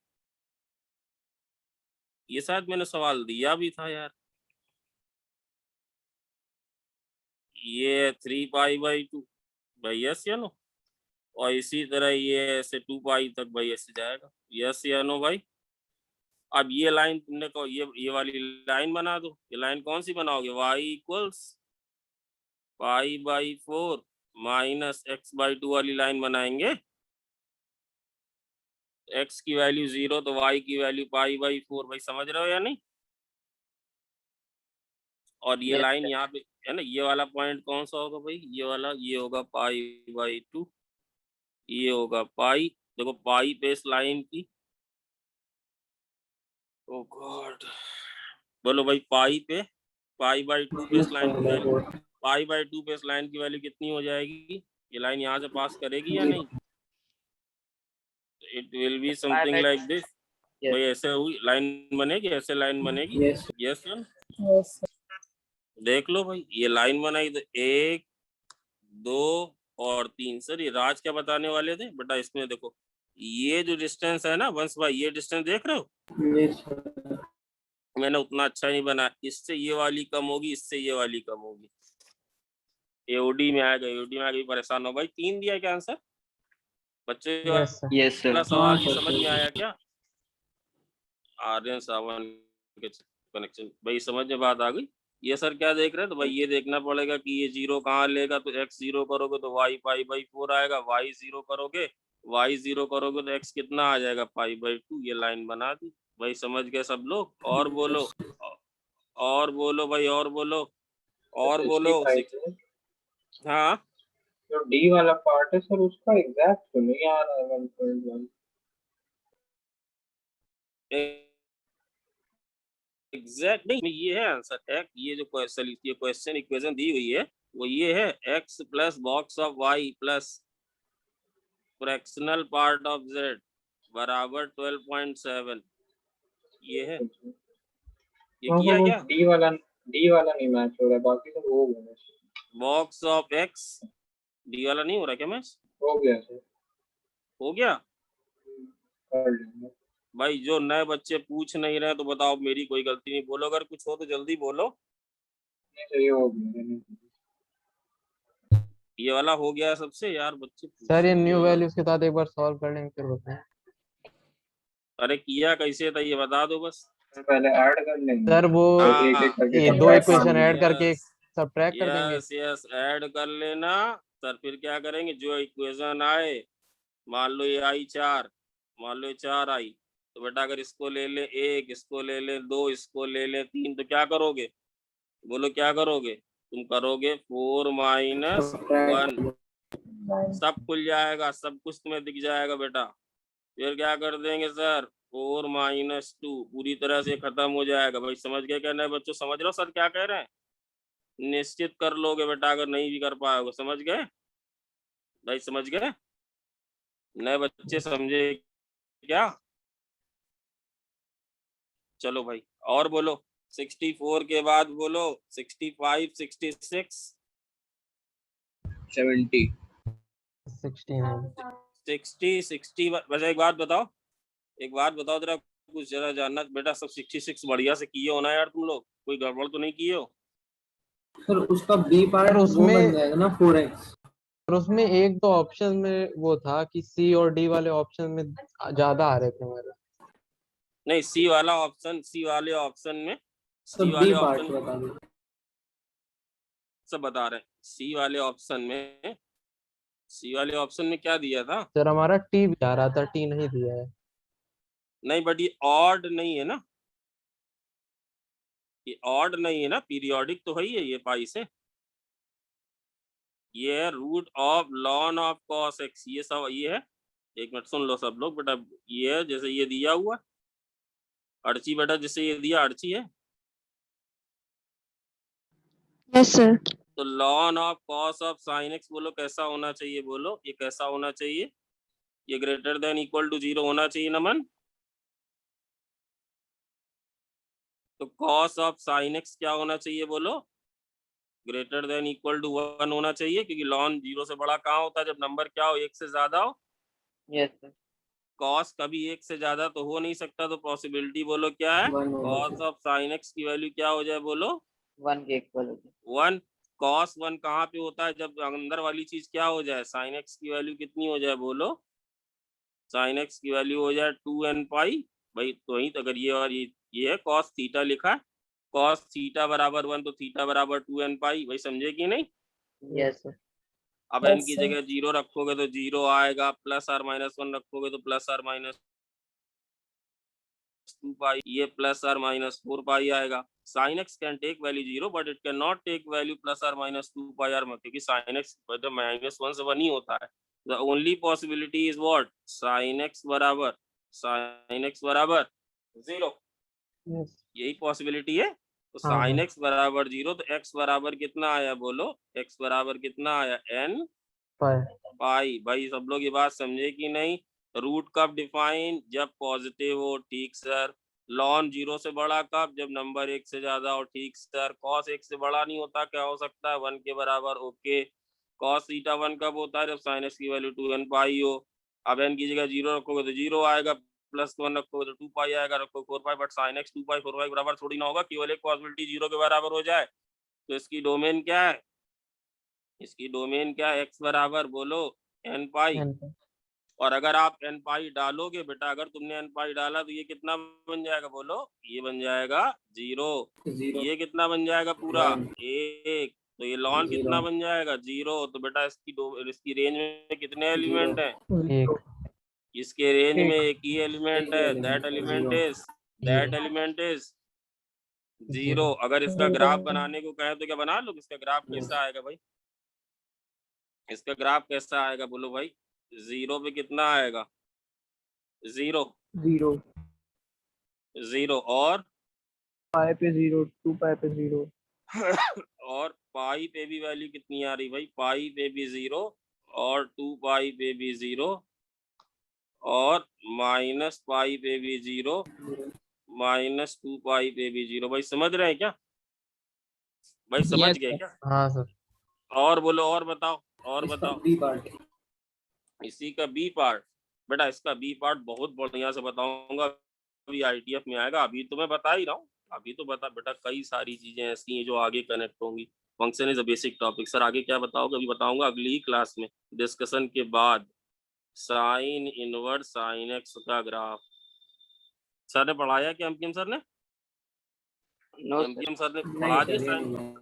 ये शायद मैंने सवाल दिया भी था यार। ये 3 पाई बाई 2 भाई, यस या नो? और इसी तरह ये ऐसे 2 पाई तक भाई ऐसे जाएगा। यस या नो भाई? अब ये लाइन तुमने को ये वाली लाइन बना दो। ये लाइन कौन सी बनाओगे? y equals pi by 4 minus x by 2 वाली लाइन बनाएंगे। x की वैल्यू 0 तो y की वैल्यू पाई बाई 4। भाई समझ रहे हो या नहीं? और ये यस लाइन यहाँ पे है ना, ये वाला पॉइंट कौन सा होगा भाई? ये वाला, ये होगा पाई बाई 2, ये होगा पाई। देखो पाई पे इस लाइन की, ओ गॉड, बोलो भाई पाई पे, पाई बाई 2 पे इस लाइन की वैल्यू, पाई बाई 2 पे इस लाइन की वैल्यू कितनी हो जाएगी? ये लाइन यहाँ से पास करेगी या नहीं? It will be something like this. भाई ऐसे हुई लाइन बनेगी, ऐसे लाइन बनेगी। Yes yes sir? Yes. देख लो भाई, ये लाइन बनाई तो 1 2 और 3। सर ये राज क्या बताने वाले थे बेटा? इसमें देखो ये जो डिस्टेंस है ना वंश भाई, ये डिस्टेंस देख रहे हो? यस मैंने उतना अच्छा नहीं बना। इससे ये वाली कम होगी, इससे ये वाली कम होगी। एओडी में आएगा, एओडी में आगे परेशान हो भाई। 3 दिया क्या आंसर बच्चे? यस सर यस सर वाला सवाल ये हाँ, समझ सर, में आया क्या? आर्यन सावन के कनेक्शन भाई समझ में बात आ गई। ये सर क्या देख रहे हैं? तो भाई ये देखना पड़ेगा कि ये 0 कहाँ लेगा। तो x 0 करोगे तो y पाई बाई 4 आएगा। y 0 करोगे, y 0 करोगे तो x कितना आ जाएगा? Pi by 2। ये लाइन बना दी भाई। समझ गए सब लोग? और बोलो, और बोलो भाई, और बोलो, और बोलो। 65 है। हाँ जो डी वाला पार्ट है सर, उसका एग्जैक्ट तो नहीं आ रहा है 1.1। एग्जैक्ट नहीं, ये है आंसर। एक्स, ये जो क्वेश्चन इक्वेशन दी हुई है वो ये है, x plus box of y plus fractional part of z बराबर 12.7। ये है। ये हाँ किया क्या? डी वाला नहीं मैच हो रहा, बाकी सब हो गया। बॉक्स ऑफ x, डी वाला नहीं हो रहा क्या मैच? हो गया सर, हो गया कर लेंगे। भाई। जो नए बच्चे पूछ नहीं रहे तो बताओ मेरी कोई गलती नहीं। बोलो अगर कुछ हो तो जल्दी बोलो। नहीं सर, ये हो गया। ये वाला हो गया सबसे यार, बच्चे सर ये पूछ न्यू रहे वैल्यूज के साथ एक बार सॉल्व कर लेंगे फिर बताएं। अरे किया कैसे था ये बता दो बस। सर पहले ऐड कर लेंगे, सर वो तो एक एक करके ये दो सब्ट्रैक्ट इक्वेशन कर ऐड लेंगे। करके सब्ट्रैक्ट कर देंगे। यस यस ऐड कर लेना। सर फिर क्या करेंगे? जो इक्वेशन आए, मान लो ये आई 4, मान लो ये 4 आई, तो बेटा अगर इसको ले ले 1, इसको ले ले 2, इसको ले ले 3, तो क्या करोगे? बोलो क्या करोगे? तुम करोगे 4 माइनस 1, सब खुल जाएगा, सब कुछ तुम्हें दिख जाएगा बेटा। फिर क्या कर देंगे सर? 4 माइनस 2, पूरी तरह से खत्म हो जाएगा। भाई समझ गए क्या नए बच्चों? समझ रहे हो सर क्या कह रहे हैं? निश्चित कर लोगे बेटा, अगर नहीं भी कर पाओगे। समझ गए भाई? समझ गए नए बच्चे? समझे क्या? चलो भाई और बोलो। 64 के बाद बोलो 65, 66, 70 69 60 वैसे एक बात बताओ जरा, कुछ जरा जानना बेटा, सब 66 बढ़िया से किए हो ना यार तुम लोग, कोई गड़बड़ तो नहीं किए हो? सर उसका बी पार्ट सर, वो उसमें- बन जाएगा ना 4x। और उसमें एक दो ऑप्शन में वो था कि सी और डी वाले ऑप्शन में ज्यादा आ रहे थे हमारे। नहीं, सी वाले ऑप्शन में सर सी बी वाले पार्ट ऑप्शन बता दीजिए। सब बता रहे हैं। सी वाले ऑप्शन में क्या दिया था? सर हमारा टी भी आ रहा था, टी नहीं दिया है। नहीं, बट ये ऑड नहीं है ना, ये ऑड नहीं है ना, पीरियोडिक तो है ही है ये पाई से। ये है root of ln of cos X, ये सब ये है। एक मिनट सुन लो सब लोग बेटा, ये है जैसे ये दिया हुआ अर्ची बेटा, जैसे ये दिया अर्ची है, यस सर। तो lawn of cos of sine x बोलो कैसा होना चाहिए, बोलो ये कैसा होना चाहिए? ये ग्रेटर देन इक्वल टू 0 होना चाहिए ना मन। तो कॉस ऑफ साइन एक्स क्या होना चाहिए बोलो? ग्रेटर देन इक्वल टू 1 होना चाहिए, क्योंकि लॉन 0 से बड़ा कहाँ होता है? जब नंबर क्या हो, 1 से ज्यादा हो। Yes sir. कॉस कभी 1 से ज्यादा तो हो नहीं सकता, तो पॉसिबिलिटी बोलो क्या है? 1 होगा कॉस ऑफ साइन एक्स की वैल्यू क्या हो जाए बोलो? 1 के इक्वल हो जाए। 1। कॉस 1 कहाँ पे होता है? जब अंदर वाली चीज क्या हो जाए, साइन एक्स की वैल्यू कितनी हो जाए बोलो? साइन एक्स की वैल्यू हो जाए 2n पाई भाई। तो वही तो, अगर ये और ये है कॉस थीटा लिखा है, कॉस थीटा बराबर 1 तो थीटा बराबर 2n पाई, भाई समझे कि नहीं? Yes sir. अब n की जगह 0 रखोगे तो 0 आएगा, प्लस और माइनस 1 रखोगे तो प्लस और माइनस 2 पाई, ये प्लस और माइनस 4 पाई आएगा। Sine X can take value 0 but it can not take value plus और माइनस 2 पाई आर, क्योंकि साइन एक्स माइनस 1 से 1 ही होता है। The only possibility is what? Sine X बराबर 0, यस। यही पॉसिबिलिटी है। तो हाँ, साइन हाँ। एक्स बराबर 0, तो एक्स बराबर कितना आया बोलो? एक्स बराबर कितना आया? n पाए। पाई। भाई सब लोग ये बात समझे कि नहीं? रूट कब डिफाइन? जब पॉजिटिव हो, ठीक सर। लॉन 0 से बड़ा कब? जब नंबर 1 से ज्यादा हो, ठीक सर। कॉस 1 से बड़ा नहीं होता, क्या हो सकता है? 1 के बराबर, ओके। कॉस थीटा 1 कब होता है? जब साइन एक्स की वैल्यू 2n पाई हो। अब n की जगह 0 रखोगे तो 0 आएगा, प्लस 1 रखोगे तो 2 पाई आएगा, रखो 4 पाई, बट साइन एक्स 2 पाई 4 पाई बराबर थोड़ी ना होगा, केवल एक पॉसिबिलिटी 0 के बराबर हो जाए। तो इसकी डोमेन क्या है? इसकी डोमेन क्या है? एक्स बराबर बोलो n पाई। और अगर आप n पाई डालोगे बेटा, अगर तुमने n पाई डाला तो ये कितना बन जाएगा बोलो? ये बन जाएगा 0। 0 ये कितना बन जाएगा पूरा? 1 1। तो ये लॉन कितना 0 बन जाएगा? 0। तो बेटा इसकी रेंज में कितने 0 एलिमेंट हैं? एक। इसके रेंज में एक। एक ही एलिमेंट एक ही है, element है, 0। That element is 0। अगर इसका ग्राफ बनाने को कहे तो क्या बना लो? इसका ग्राफ कैसा आएगा भाई? इसका ग्राफ कैसा आएगा बोलो भाई? 0 पे कितना आएगा? 0 0 और पाई पे 0 2 पाई पे 0 और पाई पे भी वैल्यू कितनी आ रही भाई? पाई पे भी 0 और 2 पाई पे भी 0 और माइनस पाई पे भी 0 माइनस 2 पाई पे भी 0। भाई समझ रहे हैं क्या? भाई समझ Yes, गए sir. क्या? हाँ सर। और बोलो, और बताओ, और इसका बताओ। बी पार्ट इसी का बी पार्ट बेटा, इसका बी पार्ट बहुत बढ़िया से बताऊंगा, अभी आईटीएफ में आएगा। अभी तो मैं बता ही रहा हूँ, अभी तो बता बेटा, कई सारी चीजें ऐसी हैं जो आगे कनेक्ट होंगी। Function is a basic topic. Sir आगे क्या बताओगे? अभी बताऊंगा अगली ही क्लास में, डिस्कशन के बाद। साइन इनवर्स साइन एक्स का ग्राफ सर ने पढ़ाया क्या? एमकेएम सर ने नो सर। एमकेएम सर ने नहीं पढ़ा सर दिया ये साइन? नहीं है।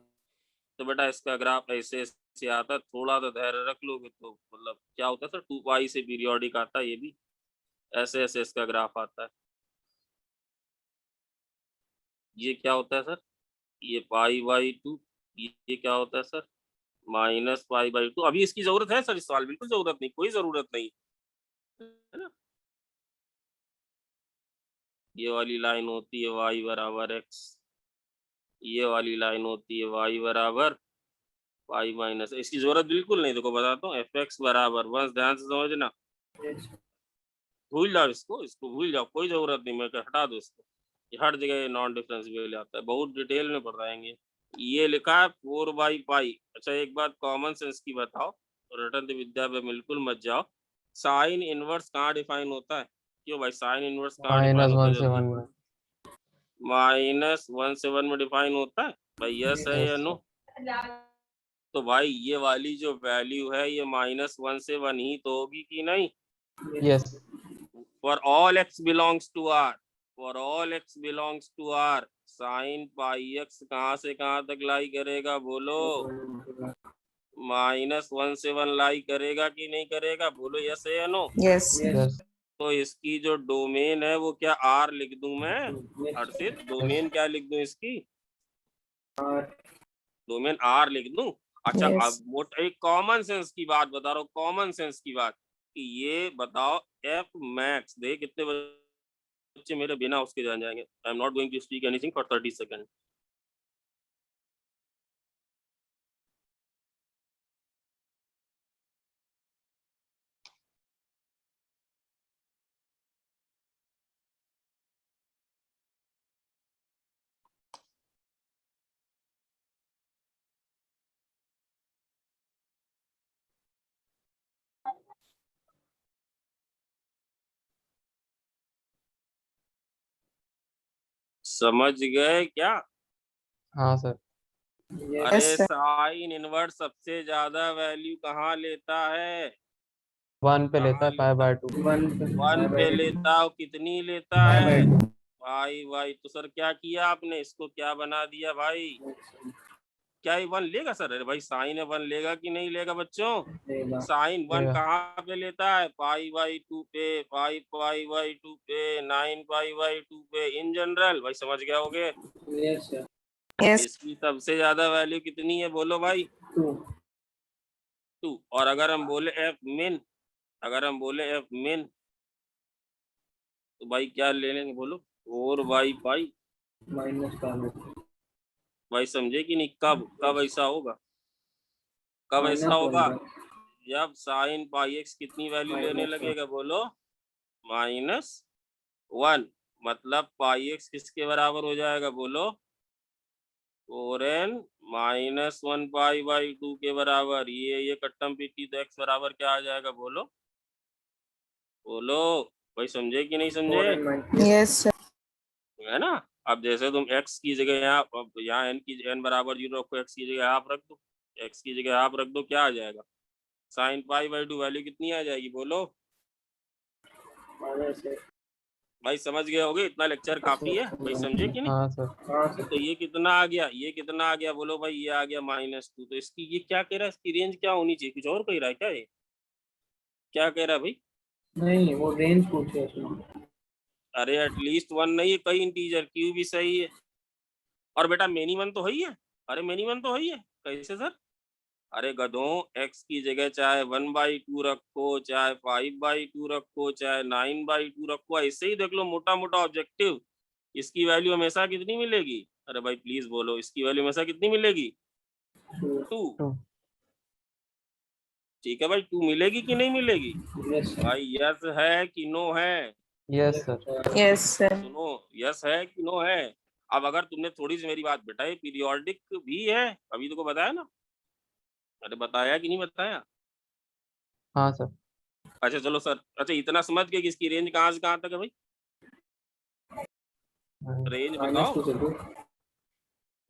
तो बेटा इसका ग्राफ ऐसे ऐसे आता है, थोड़ा तो धैर्य रख लोगे तो मतलब क्या होता है सर, 2 पाई से पीरियोडिक आता है, ये भी ऐसे ऐसे इसका ग्राफ आता है। ये क्या होता है सर? ये π/2। ये क्या होता है सर? -π/2। अभी इसकी जरूरत है सर? इस सवाल बिल्कुल जरूरत नहीं, कोई जरूरत नहीं है ना। ये वाली लाइन होती है y बराबर x, ये वाली लाइन होती है y बराबर π-, इसकी जरूरत बिल्कुल नहीं। देखो बताता हूँ, fx बराबर, बस ध्यान से समझना, भूल जाओ इसको भूल जाओ, कोई जरूरत नहीं, मैं हटा दो इसको। ये हर जगह नॉन डिफरेंशिएबल आता है, बहुत डिटेल में पढ़ाएंगे। ये लिखा है 4/π। अच्छा एक बात कॉमन सेंस की बताओ, रटन विद्या पे बिल्कुल मत जाओ। साइन इनवर्स कहाँ डिफाइन होता है? क्यों भाई साइन इनवर्स कहाँ डिफाइन -1 होता है? से 1 में। -1 से 1 में डिफाइन होता है भाई, यस है या नो? तो भाई ये वाली जो वैल्यू है ये -1 से 1 ही तो होगी कि नहीं? Yes. For all x belongs to r, for all x belongs to r, sine pi x कहाँ से कहाँ तक लाई करेगा बोलो? -1 से 1 लाई करेगा कि नहीं करेगा? बोलो यस है या नो? Yes. यस। तो इसकी जो डोमेन है वो क्या r लिख दूं मैं? हर्षित डोमेन क्या लिख दूं इसकी? डोमेन r लिख दूं? अच्छा Yes. अब मोट एक कॉमन सेंस की बात बता रहा हूँ, कॉमन सेंस की बात, कि ये बताओ f मैक्स दे कितने बच्चे मेरे बिना उसके जान जाएंगे? I am not going to speak anything for 30 second. समझ गए क्या? हाँ सर। अरे sir. साइन इनवर्स सबसे ज्यादा वैल्यू कहाँ लेता है? 1 पे लेता है π/2। 1 पे लेता हो, कितनी लेता है? भाई तो सर क्या किया आपने, इसको क्या बना दिया भाई? क्या ये 1 लेगा सर? अरे भाई साइन 1 लेगा कि नहीं लेगा बच्चों? साइन 1 लेगा। कहाँ पे लेता है? π/2 पे, 5π/2 पे, 9π/2 पे, इन जनरल। भाई समझ गए होगे? Yes. इसकी सबसे ज्यादा वैल्यू कितनी है बोलो भाई? 2। और अगर हम बोले एफ मिन, अगर हम बोले एफ मिन तो भाई क्या ले लेंगे बोलो? 4/π। भाई समझे कि नहीं? कब ऐसा होगा? कब ऐसा होगा? जब साइन पाई एक्स कितनी वैल्यू लेने लगेगा बोलो? -1। मतलब पाई एक्स किसके बराबर हो जाएगा बोलो? 4n -1π/2 के बराबर। ये कट्टम पीटी तो x बराबर क्या आ जाएगा बोलो? बोलो भाई समझे कि नहीं समझे? Yes, sir. है ना? अब जैसे तुम x की जगह यहाँ n बराबर 0 रखो, x की जगह हाफ रख दो, x की जगह हाफ रख दो, क्या आ जाएगा? साइन π/2 वैल्यू कितनी आ जाएगी बोलो? भाई समझ गए होगे? इतना लेक्चर काफी है भाई, समझे कि नहीं? हाँ सर। तो ये कितना आ गया? ये कितना आ गया बोलो भाई? ये आ गया -2। तो इसकी ये क्या कह रहा है? इसकी रेंज क्या होनी चाहिए? कुछ और कह रहा है क्या? ये क्या कह रहा है भाई? नहीं, वो रेंज पूछे उसने। अरे एटलीस्ट 1 नहीं है, कई इंटीजर, क्यू भी सही है। और बेटा मेनी 1 तो है ही है। अरे मेनी 1 तो है ही है। कैसे सर? अरे गधों, x की जगह चाहे 1/2 रखो, चाहे 5/2 रखो, चाहे 9/2 रखो, ऐसे ही देख लो मोटा मोटा ऑब्जेक्टिव। इसकी वैल्यू हमेशा कितनी मिलेगी? अरे भाई प्लीज बोलो, इसकी वैल्यू हमेशा कितनी मिलेगी? 2। 2। ठीक है भाई, 2 मिलेगी कि नहीं मिलेगी? यस भाई यस है कि नो है? Yes sir. Yes, sir. सुनो, यस है कि नो है? अब अगर तुमने थोड़ी सी मेरी बात बेटा, पीरियोडिक भी है, अभी तो को बताया ना? अरे बताया कि नहीं बताया? हाँ सर। अच्छा चलो सर, अच्छा इतना समझ गए कि इसकी रेंज कहाँ से कहाँ तक है भाई? रेंज बताओ,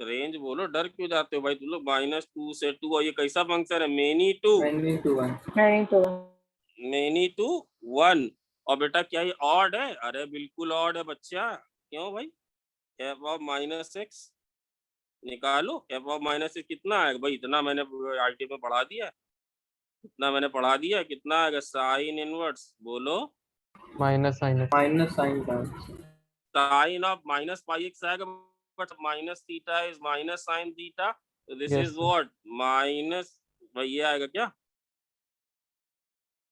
रेंज बोलो, डर क्यों जाते हो भाई तुम लोग? -2 से 2, और ये कैसा फंक्शन है? Many to 1। और बेटा क्या ये ऑड है? अरे बिल्कुल ऑड है बच्चा। क्यों भाई? f(-x) निकालो। f(-x) कितना आएगा भाई? इतना मैंने आईटी में पढ़ा दिया, इतना मैंने पढ़ा दिया। कितना आएगा? साइन इनवर्स बोलो, minus sine sine of -πx आएगा, but minus theta is minus sine theta, this Yes, is sir. What minus. भाई ये आएगा क्या?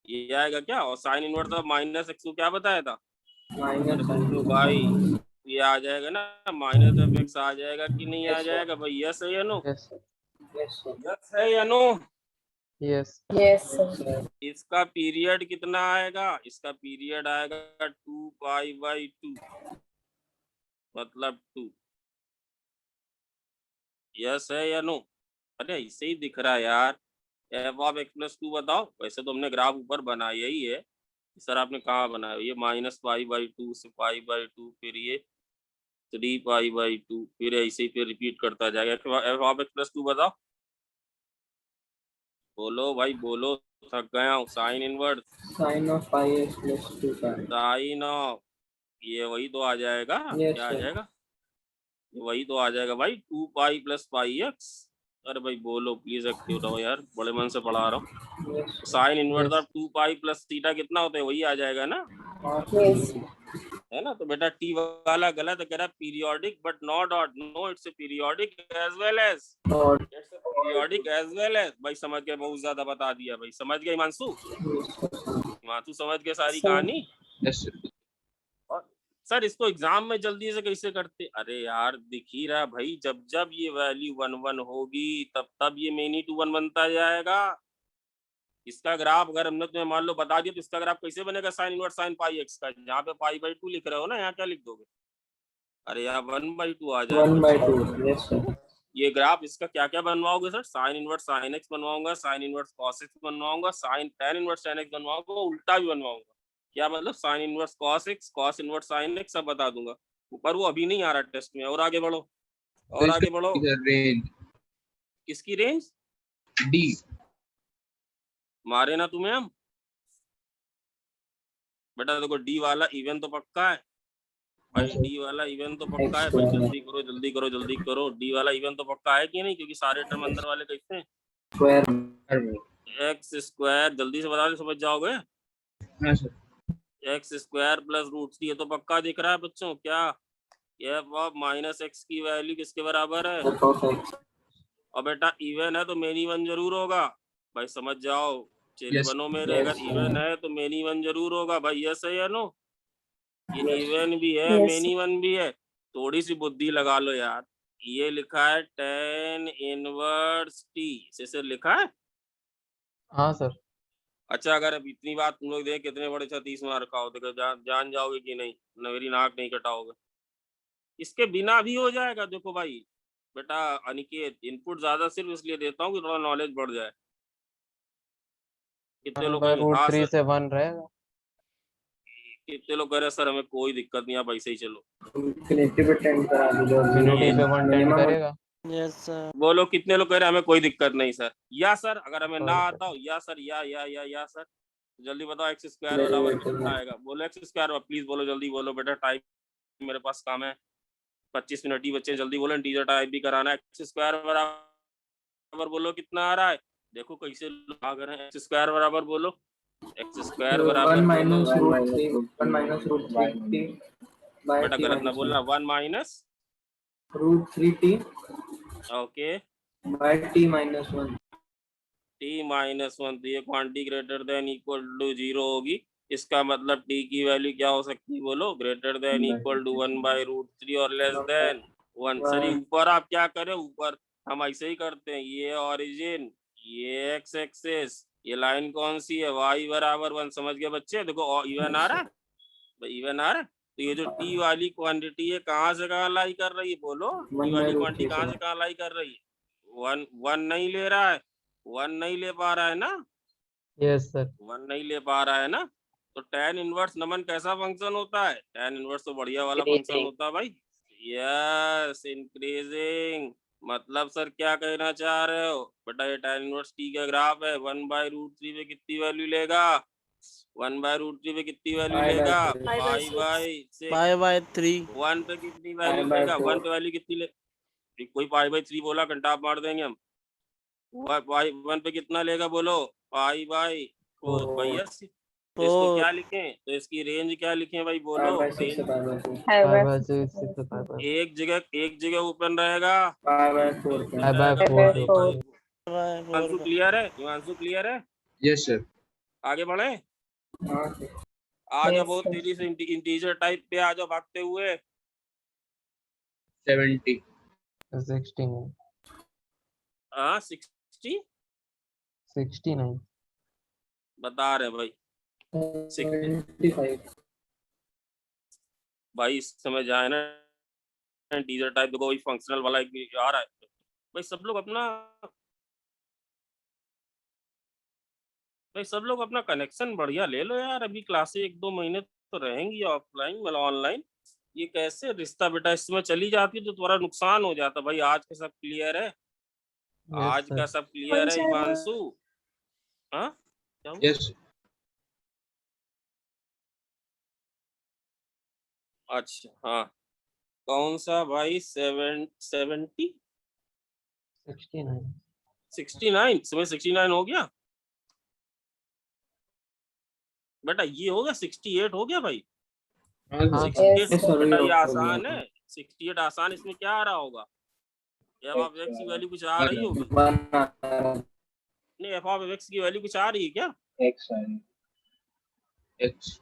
ये आएगा क्या? और साइन इनवर्स ऑफ -x को क्या बताया था? बोलो भाई, ये आ जाएगा ना, -f(x) आ जाएगा कि नहीं आ जाएगा भाई? यस है या नो? Yes sir. यस है या नो? यस। Yes, sir. इसका पीरियड कितना आएगा? इसका पीरियड आएगा 2π/2, मतलब 2। यस है या नो? अरे ऐसे ही दिख रहा है यार, एफ ऑफ एक्स प्लस 2 बताओ। वैसे तो हमने ग्राफ ऊपर बनाया ही है सर, आपने कहाँ बनाया? ये -π/2 से π/2, फिर ये 3π/2, फिर ऐसे ही फिर रिपीट करता जाएगा। एफ ऑफ एक्स प्लस 2 बताओ, बोलो भाई बोलो, थक गया हूँ। Sign inverse sign of pi x plus 2 का साइन ऑफ, ये वही तो आ जाएगा। Yes, क्या आ sir. जाएगा? ये वही तो आ जाएगा भाई, 2π + πx। अरे भाई बोलो प्लीज, एक्टिव रहो यार, बड़े मन से पढ़ा रहा हूँ। Yes sine inverse Yes. Of 2π + theta कितना होता है? वही आ जाएगा ना, Yes. है ना? तो बेटा टी वाला गलत है, कह रहा periodic but not dot. No, it's a periodic as well as, और it's a periodic as well as. भाई समझ गए, बहुत ज्यादा बता दिया भाई। समझ गए हिमांशु? हिमांशु समझ गए सारी Sir. कहानी? Yes sir. और सर इसको एग्जाम में जल्दी से कैसे करते? अरे यार दिख ही रहा भाई, जब जब ये वैल्यू 1 1 होगी तब तब ये मेनी टू 1 बनता जाएगा। इसका ग्राफ अगर हमने तुम्हें मान लो बता दिया तो इसका ग्राफ कैसे बनेगा? Sign inverse sine pi x का। यहाँ पे π/2 लिख रहे हो ना, यहाँ क्या लिख दोगे? अरे यार 1/2 आ जाएगा। 1/2 यस सर। ये ग्राफ इसका क्या क्या बनवाओगे sir? Sine inverse sine X बनवाऊंगा, साइन इनवर्स कॉस एक्स बनवाऊंगा, sine tan inverse tan X बनवाऊंगा, उल्टा भी बनवाऊंगा। क्या मतलब? Sine inverse cos X, cos inverse sine X, सब बता दूंगा। पर वो अभी नहीं आ रहा टेस्ट में। और आगे बढ़ो, और आगे बढ़ो। रेंज किसकी रेंज? डी। मारे ना तुम्हें हम बेटा। देखो डी वाला इवन तो पक्का है भाई, डी वाला इवन तो पक्का है भाई। जल्दी करो जल्दी करो जल्दी करो, डी वाला इवन तो पक्का है कि नहीं? क्योंकि सारे टर्म अंदर वाले कैसे हैं? स्क्वायर एक्स स्क्वायर, जल्दी से बता दो, समझ जाओगे। हाँ सर। एक्स स्क्वायर प्लस √3, ये तो पक्का दिख रहा है बच्चों। क्या एफ ऑफ -x की वैल्यू किसके बराबर है? एफ ऑफ एक्स और बेटा इवन है तो मेनी वन जरूर होगा भाई, समझ जाओ। चेले Yes. बनो मेरे, Yes, अगर sir. इवन है तो मेनी वन जरूर होगा भाई। यस है या नो? ये Yes. इवन भी है, Yes. मेनी वन भी है। थोड़ी सी बुद्धि लगा लो यार। ये लिखा है tan इनवर्स t, इसे लिखा है। हाँ सर। अच्छा अगर अब इतनी बात तुम लोग देख कितने बड़े 30 मार्क का हो, देखो जान जाओगे कि नहीं? मेरी नाक नहीं कटाओगे। इसके बिना भी हो जाएगा। देखो भाई बेटा अनिकेत, इनपुट ज्यादा सिर्फ इसलिए देता हूँ कि थोड़ा नॉलेज बढ़ जाए। कितने लोग कहेंगे हाँ √3 सर, से 1 रहेगा। कितने लोग कह रहे हैं सर हमें कोई दिक्कत नहीं, आप ऐसे ही चलो। इन्फिनिटी पे 10 करा दीजिए और इन्फिनिटी पे 1 टेंड मिनिमम करेगा। बोलो कितने लोग कह रहे हैं हमें कोई दिक्कत नहीं सर? या सर अगर हमें ना Sorry, आता हो, या सर या सर जल्दी बताओ एक्स स्क्वायर नहीं, बराबर नहीं, कितना नहीं। आएगा? बोलो एक्स स्क्वायर, प्लीज बोलो जल्दी बोलो बेटा, टाइम मेरे पास काम है, 25 मिनट ही बच्चे, जल्दी बोलो। इंटीजर टाइप भी कराना है। एक्स स्क्वायर बराबर बोलो कितना आ रहा है? देखो कैसे लोग आ गए हैं। एक्स स्क्वायर बराबर बोलो, एक्स स्क्वायर 1 बराबर बोलो। -√3 1 - बेटा गलत ना बोलना, 1 minus √3t okay bye t - 1 t-1, तो ये quantity greater than equal to 0 होगी। इसका मतलब t की वैल्यू क्या हो सकती है? बोलो ग्रेटर देन इक्वल टू 1/√3 और लेस देन 1। सर ऊपर आप क्या करें? ऊपर हम ऐसे ही करते हैं। ये ओरिजिन, ये x एक्सिस, ये लाइन कौन सी है? y बराबर 1। समझ गए बच्चे? देखो इवन आ रहा है भाई, इवन आ रहा है। तो ये जो t वाली क्वांटिटी है कहाँ से कहाँ लाई कर रही है? बोलो t वाली क्वांटिटी कहाँ से कहाँ लाई कर रही है? 1 नहीं ले रहा है, 1 नहीं ले पा रहा है ना, यस सर। 1 नहीं ले पा रहा है ना। तो tan इनवर्स नमन कैसा फंक्शन होता है? tan इनवर्स तो बढ़िया वाला फंक्शन Increasing. होता है भाई। Yes increasing. मतलब सर क्या कहना चाह रहे हो बेटा? ये tan इनवर्स t का ग्राफ है, 1/√3 पे कितनी वैल्यू लेगा? 1/√3 पे कितनी वैल्यू Pi by लेगा? three. π/3। 1 पे कितनी वैल्यू by लेगा? 1 4. पे वैल्यू कितनी ले? कोई π/3 बोला कंटाप मार देंगे हम। 1 पे कितना लेगा? बोलो π/4 भाई। यस, तो इसको क्या लिखें? तो इसकी रेंज क्या लिखें भाई? बोलो pi/6 रेंज से pi/4 5/6 एक जगह ओपन रहेगा, pi/4 पे pi/4 हिमांशु क्लियर है? हिमांशु क्लियर है? Yes sir. आगे बढ़े, हाँ आ जाओ Yes, बहुत sir. तेजी से इंटीजर टाइप पे आ जाओ भागते हुए। 70। 69 हाँ 60 69 बता रहे भाई। 25 भाई इस समय जाए ना इंटीजर टाइप, देखो वही फंक्शनल वाला एक आ रहा है भाई। सब लोग अपना भाई सब लोग अपना कनेक्शन बढ़िया ले लो यार, अभी क्लासें 1-2 महीने तो रहेंगी ऑफलाइन मतलब ऑनलाइन। ये कैसे रिश्ता बेटा इसमें चली जाती है तो तुम्हारा नुकसान हो जाता भाई। आज का सब क्लियर है, यस आज का सर। सब क्लियर है हिमांशु? हाँ क्या हुआ? यस अच्छा हाँ, कौन सा भाई? 70 69। 69 इसमें 69 हो गया बेटा, ये हो गया 68 हो गया भाई। हाँ हाँ सर। सर। 68 Yes, sir, बेटा ये ये हो आसान गया। है, 68 आसान। इसमें क्या आ रहा होगा? एफ ऑफ एक्स की वैल्यू कुछ आ रही होगी? वन नहीं, एफ ऑफ एक्स की वैल्यू कुछ आ रही है क्या? एक्स आ रही एक्स।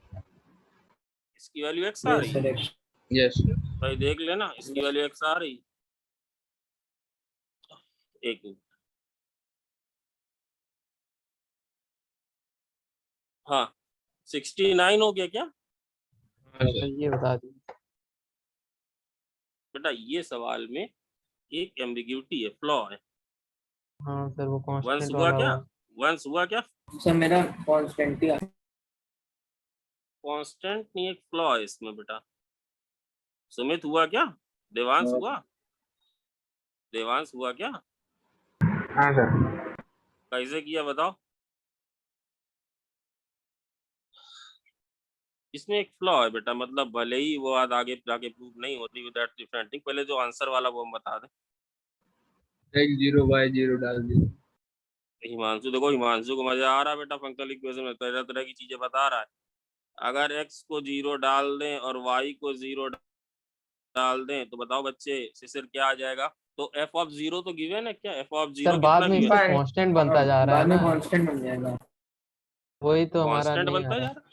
इसकी वैल्यू एक्स आ रही है यस सर। भाई, देख लेना इसकी वैल्यू एक्स आ रही। एक मिनट, हाँ 69 हो गया क्या हाँ सर सर। ये बता दीजिए। बेटा? ये सवाल में एक एम्बिग्यूटी है, फ्लॉ है। हाँ सर वो वंस कांस्टेंट हुआ वाला क्या? हुआ। वंस हुआ क्या? सर मेरा कांस्टेंट ही कांस्टेंट नहीं, एक फ्लॉ है इसमें बेटा। सुमित हुआ क्या? देवांश हुआ? देवांश हुआ क्या? हाँ सर। कैसे किया बताओ? इसमें एक फ्लॉ है बेटा, मतलब भले ही वो आज आगे जाके प्रूव नहीं होती, विद दैट डिफरेंट थिंग। पहले जो आंसर वाला वो हम बता दें। x0 y0 डाल दिया। हिमांशु देखो, हिमांशु को मजा आ रहा है बेटा फंक्शनल इक्वेशन में, तरह तरह की चीजें बता रहा है। अगर x को 0 डाल दें और y को 0 डाल दें तो बताओ बच्चे सिर क्या आ जाएगा? तो f ऑफ 0 तो गिवन है क्या? f ऑफ 0 सर बाद कितना में गिवन इससे है? कांस्टेंट बनता जा रहा है बाद में ना, कांस्टेंट बन जाएगा। वही तो हमारा कांस्टेंट नहीं आ बनता है रहा। यार।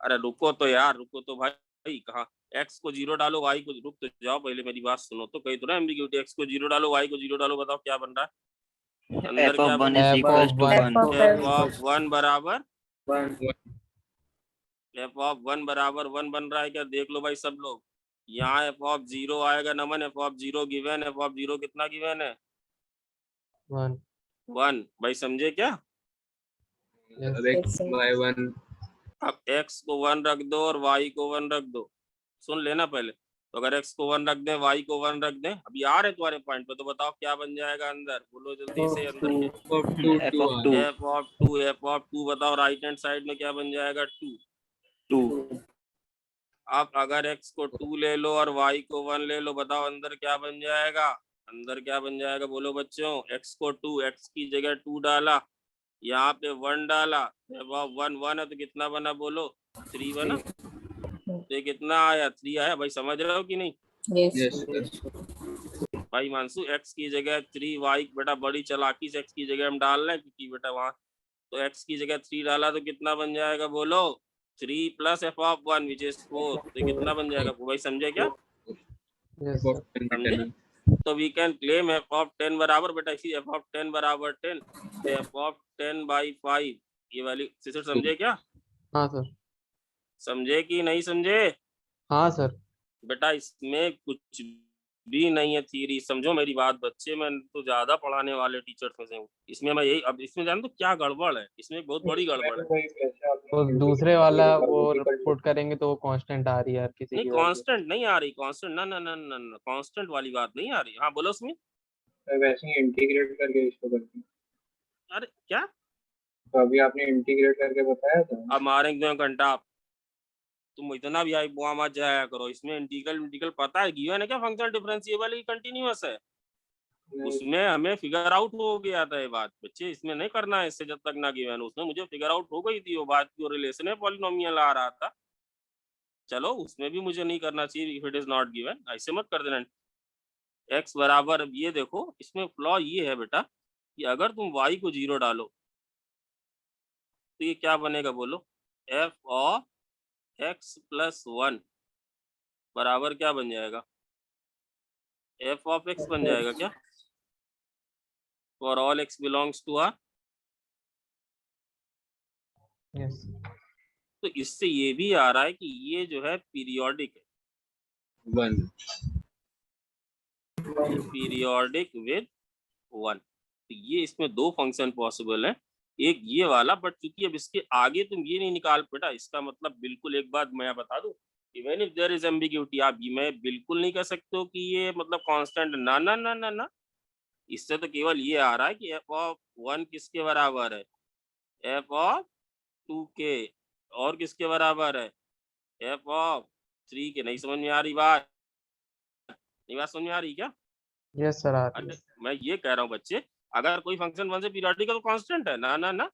अरे रुको तो यार, रुको तो भाई कहाँ? x को 0 डालो, y को, रुक तो जाओ पहले मेरी बात सुनो तो। कही तो ना एम्बिग्यूटी, x को 0 डालो, y को 0 डालो, बताओ क्या बन रहा है अंदर? f क्या of 1 बन is रहा F equals of to one. 1. है? f ऑफ 1 बराबर, वन f ऑफ 1 बराबर 1 बन रहा है क्या? देख लो भाई सब लोग, यहाँ f ऑफ 0 आएगा नमन। f of 0 given, f of 0 कितना गिवन है? 1। 1 भाई, समझे क्या? अब x y1 अब x को 1 रख दो और y को 1 रख दो। सुन लेना पहले, तो अगर x को 1 रख दें, y को 1 रख दें, अभी आ रहे तुम्हारे पॉइंट पे, तो बताओ क्या बन जाएगा अंदर? बोलो जल्दी से अंदर के। of 2 f 2 of आ 2 f ऑफ 2, f ऑफ 2 बताओ राइट हैंड साइड में क्या बन जाएगा? 2। 2. अब अगर x को 2 ले लो और y को 1 ले लो, बताओ अंदर क्या बन जाएगा? अंदर क्या बन जाएगा बोलो बच्चों? x को 2, x की जगह 2 डाला, यहाँ पे 1 डाला, जब 1 है तो कितना बना बोलो? 3 बना। तो ये कितना आया? 3 आया भाई, समझ रहे हो कि नहीं? यस भाई मानसू, x की जगह 3, y बेटा बड़ी चालाकी से x की जगह हम डाल रहे हैं क्योंकि बेटा वहाँ, तो x की जगह 3 डाला तो कितना बन जाएगा बोलो? 3 plus f of 1 which is 4। तो ये कितना बन जाएगा भाई, समझे क्या? Yes of sir. 10 समझे? 10 तो we can claim f of 10 बराबर बेटा, इसी f ऑफ 10 बराबर 10, तो f ऑफ 10 बाई 5 ये वाली सिस्टर, समझे क्या? हाँ सर। समझे कि नहीं समझे? हाँ सर। बेटा इसमें कुछ भी नहीं है थ्योरी, समझो मेरी बात बच्चे। मैं तो ज्यादा पढ़ाने वाले टीचर्स में से हूँ। इसमें मैं यही, अब इसमें जान तो क्या गड़बड़ है, इसमें एक बहुत बड़ी गड़बड़ है। तो दूसरे वाला वो पुट करेंगे तो वो कांस्टेंट आ रही है यार किसी नहीं की वैल्यू। कांस्टेंट नहीं आ रही, कांस्टेंट ना ना ना ना ना, कांस्टेंट वाली बात नहीं आ रही। हाँ बोलो उसमें। वैसे ही इंटीग्रेट करके इसको करके, अरे क्या तो अभी आपने इंटीग्रेट करके बताया था। अब मारेंगे 2 घंटा आप, तुम इतना भी आई बुआ मत जाया करो। इसमें इंटीग्रल पता है गिवन है क्या? फंक्शन डिफरेंशिएबल ही कंटिन्यूअस है, उसमें हमें फिगर आउट हो गया था ये बात बच्चे। इसमें नहीं करना है इससे जब तक ना गिवन, उसमें मुझे फिगर आउट हो गई थी वो बात की, रिलेशन है पॉलिनोमियल आ रहा था। चलो उसमें भी मुझे नहीं करना चाहिए if it is not given, ऐसे मत कर देना। x बराबर, अब ये देखो इसमें फ्लॉ ये है बेटा कि अगर तुम y को 0 डालो तो ये क्या बनेगा बोलो? f ऑफ x प्लस 1 बराबर क्या बन जाएगा? f ऑफ x बन जाएगा क्या? For all x belongs to r। Yes. तो इससे ये भी आ रहा है कि ये जो है पीरियोडिक है, 1 पीरियोडिक विद 1। तो ये इसमें 2 फंक्शन पॉसिबल है एक ये वाला, बट चूंकि अब इसके आगे तुम ये नहीं निकाल बेटा, इसका मतलब बिल्कुल एक बात मैं बता दूं, even if there is ambiguity, आप मैं बिल्कुल नहीं कह सकते हो कि ये मतलब कांस्टेंट, ना ना ना ना ना, इससे तो केवल ये आ रहा है कि एफ ऑफ 1 किसके बराबर है, एफ ऑफ 2 के, और किसके बराबर है, एफ ऑफ 3 के। नहीं समझ में आ रही बात, नहीं बात समझ में आ रही क्या? यस सर, आ रही है। मैं ये कह रहा हूँ बच्चे, अगर कोई फंक्शन 1 से पीरियोडिक है तो कांस्टेंट है, ना ना ना।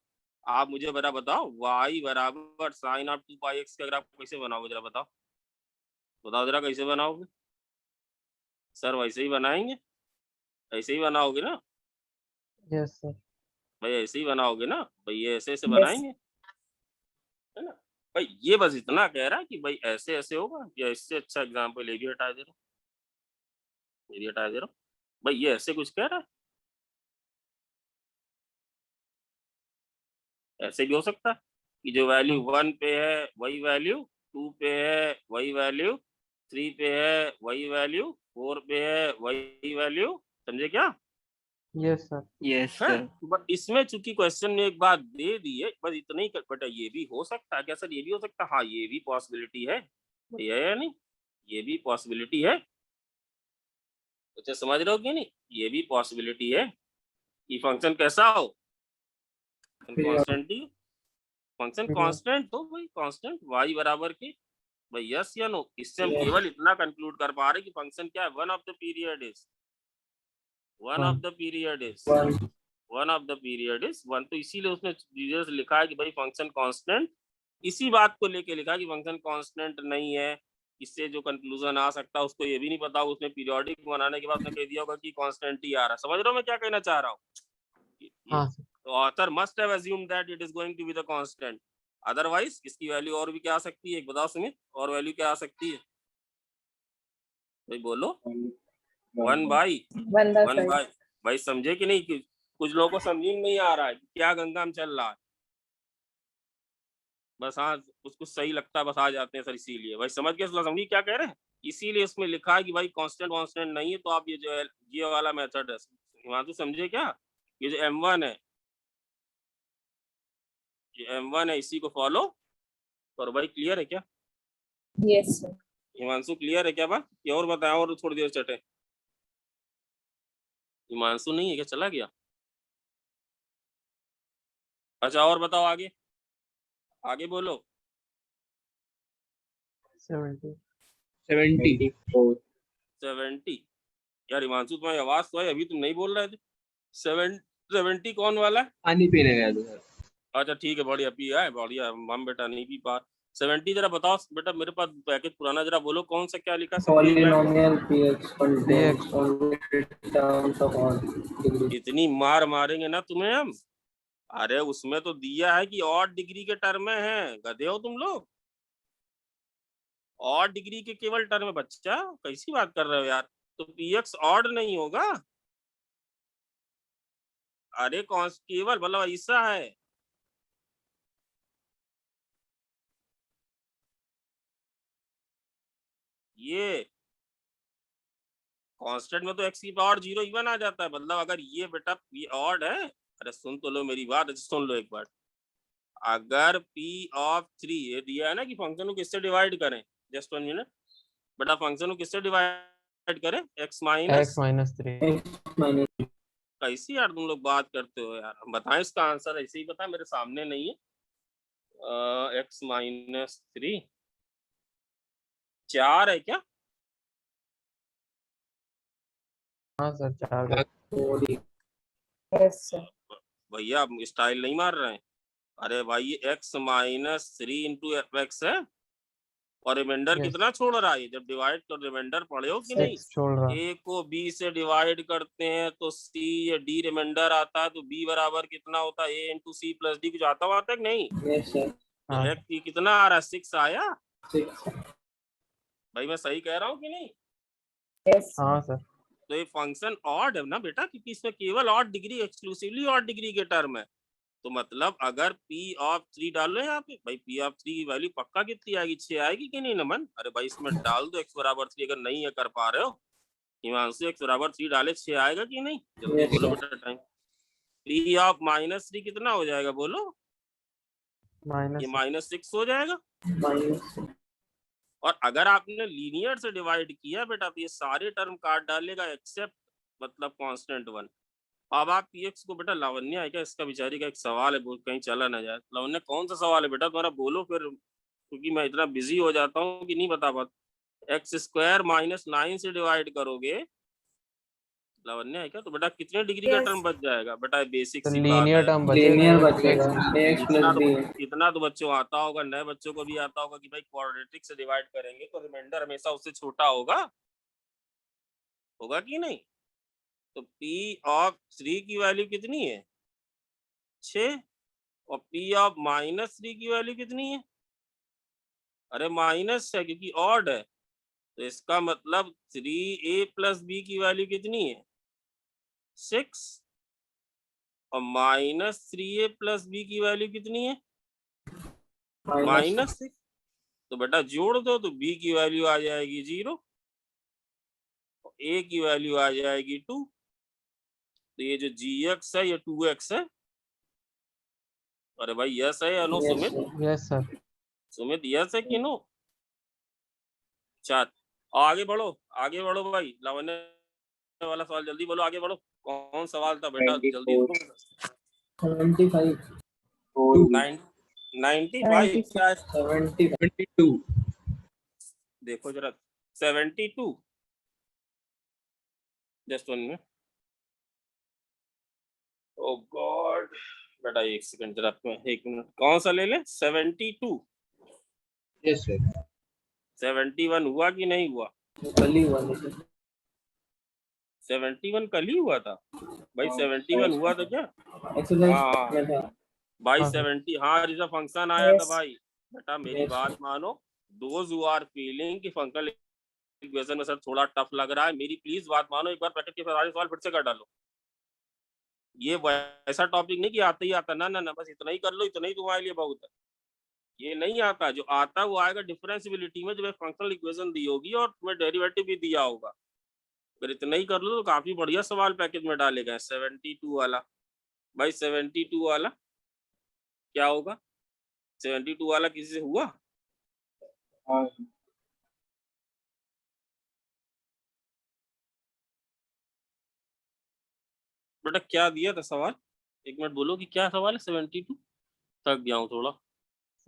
आप मुझे जरा बताओ, y बराबर साइन ऑफ 2 पाई एक्स का ग्राफ कैसे बनाओगे, जरा बताओ, बताओ जरा कैसे बनाओगे? सर वैसे ही बनाएंगे, ऐसे ही बनाओगे ना यस सर। भाई, ऐसे ही बनाओगे ना भाई, ये ऐसे ऐसे Yes. बनाएंगे, है ना भाई? ये बस इतना कह रहा है कि भाई ऐसे ऐसे होगा, या इससे अच्छा एग्जाम्पल ये भी हटा दे रहा हूँ, ये भी हटा दे रहा हूँ भाई, ये ऐसे कुछ कह रहा है, ऐसे भी हो सकता है कि जो वैल्यू 1 पे है वही वैल्यू 2 पे है, वही वैल्यू 3 पे है, वही वैल्यू 4 पे है, वही वैल्यू, समझे क्या? Yes sir. Yes, है? sir. बट इसमें चूंकि क्वेश्चन में एक बात दे दी है, बस इतना ही बेटा, ये भी हो सकता है क्या सर, ये भी हो सकता है, हाँ ये भी पॉसिबिलिटी है, ये है या नहीं, ये भी पॉसिबिलिटी है, अच्छा समझ रहे हो कि नहीं, ये भी पॉसिबिलिटी है कि फंक्शन कैसा हो, कांस्टेंट ही, फंक्शन कांस्टेंट हो भाई, कांस्टेंट y बराबर के, भाई यस या नो। इससे हम केवल इतना कंक्लूड कर पा रहे कि फंक्शन क्या है, one of the period is, one of the period is, one of the period is one. तो इसीलिए उसने डिटेल्स लिखा है कि भाई फंक्शन कांस्टेंट, इसी बात को लेके लिखा कि फंक्शन कांस्टेंट नहीं है। इससे जो कंक्लूजन आ सकता है उसको ये भी नहीं पता, उसने पीरियोडिक बनाने के बाद उसने कह दिया होगा कि कांस्टेंट ही आ रहा है। समझ रहे हो मैं क्या कहना चाह रहा हूँ? हाँ सर। तो author must have assumed that it is going to be the constant, otherwise इसकी वैल्यू और भी क्या आ सकती है, एक बताओ सुमित, और वैल्यू क्या आ सकती है भाई, बोलो। 1 बाई 1 बाई, भाई समझे कि नहीं? कि कुछ लोगों को समझ में नहीं आ रहा है कि क्या गंगा में चल रहा है, बस हाँ उसको सही लगता है बस आ जाते हैं सर, इसीलिए भाई समझ के समझिए क्या कह रहे हैं। इसीलिए उसमें लिखा है कि भाई कांस्टेंट कांस्टेंट नहीं है, तो आप ये जो है ये वाला मेथड है, हिमांशु समझे क्या, ये जो M1 है, ये M1 है, इसी को फॉलो करो भाई। क्लियर है क्या Yes, sir. हिमांशु, क्लियर है क्या बात? ये और बताएं, और थोड़ी देर चटे। हिमांशु नहीं है क्या, चला गया? अच्छा और बताओ, आगे आगे बोलो। 70। 70 70 यार हिमांशु, तुम्हारी आवाज तो है, अभी तुम नहीं बोल रहे थे। 70 कौन वाला है? पानी पीने गया था सर। अच्छा ठीक है, बढ़िया पिया है, बढ़िया। हम बेटा नहीं पी पा। 70 जरा बताओ बेटा, मेरे पास पैकेज पुराना, जरा बोलो कौन सा क्या लिखा है? Polynomial px contains only terms of odd degree. इतनी मार मारेंगे ना तुम्हें हम। अरे उसमें तो दिया है कि और डिग्री के टर्म में है, गधे हो तुम लोग, और डिग्री के केवल टर्म में। बच्चा कैसी बात कर रहे हो यार, तो px ऑड नहीं होगा? अरे कौन केवल मतलब ऐसा है, ये कांस्टेंट में तो x की पावर 0 इवन आ जाता है। मतलब अगर ये बेटा p ऑड है, अरे सुन तो लो मेरी बात, सुन लो एक बार। अगर p ऑफ 3 ये दिया है ना कि फंक्शन को किससे डिवाइड करें, जस्ट 1 मिनट बेटा, फंक्शन को किससे डिवाइड करें, x माइनस 3। कैसी यार तुम लोग बात करते हो यार, हम बताएं इसका आंसर, ऐसे ही बता, मेरे सामने नहीं है। x माइनस 3 4 है क्या? हाँ सर, 4। Yes, sir. भैया आप स्टाइल नहीं मार रहे हैं। अरे भाई ये x minus 3 into F x है, और रिमाइंडर Yes. कितना छोड़ रहा है? जब डिवाइड कर रिमाइंडर पढ़े हो कि नहीं? छोड़ रहा। a को b से डिवाइड करते हैं तो c या d रिमाइंडर आता है, तो b बराबर कितना होता है, a into C plus D. कुछ आता हुआ है कि नहीं? Yes, sir. तो हाँ। x की कितना आ रहा है, 6 आया 6. भाई, मैं सही कह रहा हूँ कि नहीं? Yes, sir. हाँ सर। तो ये फंक्शन ऑड है ना बेटा, क्योंकि इसमें केवल odd degree, exclusively odd degree के टर्म है। तो मतलब अगर p ऑफ 3 डालो यहाँ पे, भाई p ऑफ 3 की वैल्यू पक्का कितनी आएगी, 6 आएगी कि नहीं नमन? अरे भाई इसमें डाल दो x बराबर 3, अगर नहीं है कर पा रहे हो हिमांशु, x बराबर 3 डाले 6 आएगा कि नहीं? जल्दी Yes, बोलो sir. बेटा टाइम। पी ऑफ -3 कितना हो जाएगा बोलो? ये माइनस -6 हो जाएगा। माइनस और अगर आपने लीनियर से डिवाइड किया बेटा तो ये सारे टर्म काट डालेगा एक्सेप्ट मतलब कांस्टेंट 1। अब आप पीएक्स को बेटा, लावण्य है क्या इसका बेचारी का एक सवाल है, कहीं चला ना जाए। लावण्य कौन सा सवाल है बेटा तुम्हारा, बोलो फिर, क्योंकि मैं इतना बिजी हो जाता हूँ कि नहीं बता पाता। x² -9 से डिवाइड करोगे, लावण्य है क्या, तो बेटा कितने डिग्री का Yes. टर्म बच जाएगा बेटा? बेसिक तो सी बात लीनियर है। टर्म लीनियर बचेगा बचेगा ax इतना प्लस तो b। इतना तो बच्चों आता होगा, नए बच्चों को भी आता होगा कि भाई क्वाड्रेटिक से डिवाइड करेंगे तो रिमाइंडर हमेशा उससे छोटा होगा कि नहीं? तो P ऑफ 3 की वैल्यू कितनी है? 6। और P ऑफ -3 की वैल्यू कितनी है? अरे माइनस है क्योंकि ऑड है, तो इसका मतलब 3a प्लस b की वैल्यू कितनी है? 6। और -3a प्लस b की वैल्यू कितनी है? -6। तो बेटा जोड़ दो तो b की वैल्यू आ जाएगी 0, a की वैल्यू आ जाएगी 2। तो ये जो gx है ये 2x है। अरे भाई यस है या no Sumit? Yes sir. Sumit yes है कि नो? चार। आगे बढ़ो भाई, लावण्य वाला सवाल जल्दी बोलो, आगे बढ़ो। कौन सवाल था बेटा? जल्दी 75 95 क्या है? 70 22 देखो जरा, 72। Just 1 minute. ओ गॉड बेटा, एक सेकंड जरा, 1 मिनट। कौन सा ले ले? 72। यस सर 71 हुआ कि नहीं हुआ? कल ही हुआ था। 71 कल ही हुआ था भाई। 71 हुआ था क्या? एक्सरसाइज हाँ में था। भाई हाँ। 70। हाँ रिजर्व फंक्शन आया था Yes. भाई। बेटा मेरी Yes. बात मानो, दोज हु आर फीलिंग कि फंक्शनल इक्वेशन में सर थोड़ा टफ लग रहा है, मेरी प्लीज बात मानो, एक बार ब्रैकेट के सारे सवाल फिर से कर डालो। ये वैसा टॉपिक नहीं कि आता ही आता, ना ना ना, बस इतना ही कर लो, इतना ही तुम्हारे लिए बहुत है। ये नहीं आता, जो आता है वो आएगा डिफरेंशियबिलिटी में, जब फंक्शनल इक्वेशन दी होगी और तुम्हें डेरिवेटिव भी दिया होगा। अगर इतना ही कर लो तो काफी बढ़िया सवाल पैकेज में डालेगा। 72 वाला भाई, 72 वाला क्या होगा? 72 वाला किसी से हुआ? हाँ बेटा क्या दिया था सवाल? एक मिनट बोलो कि क्या सवाल है? 72 थक गया हूँ थोड़ा।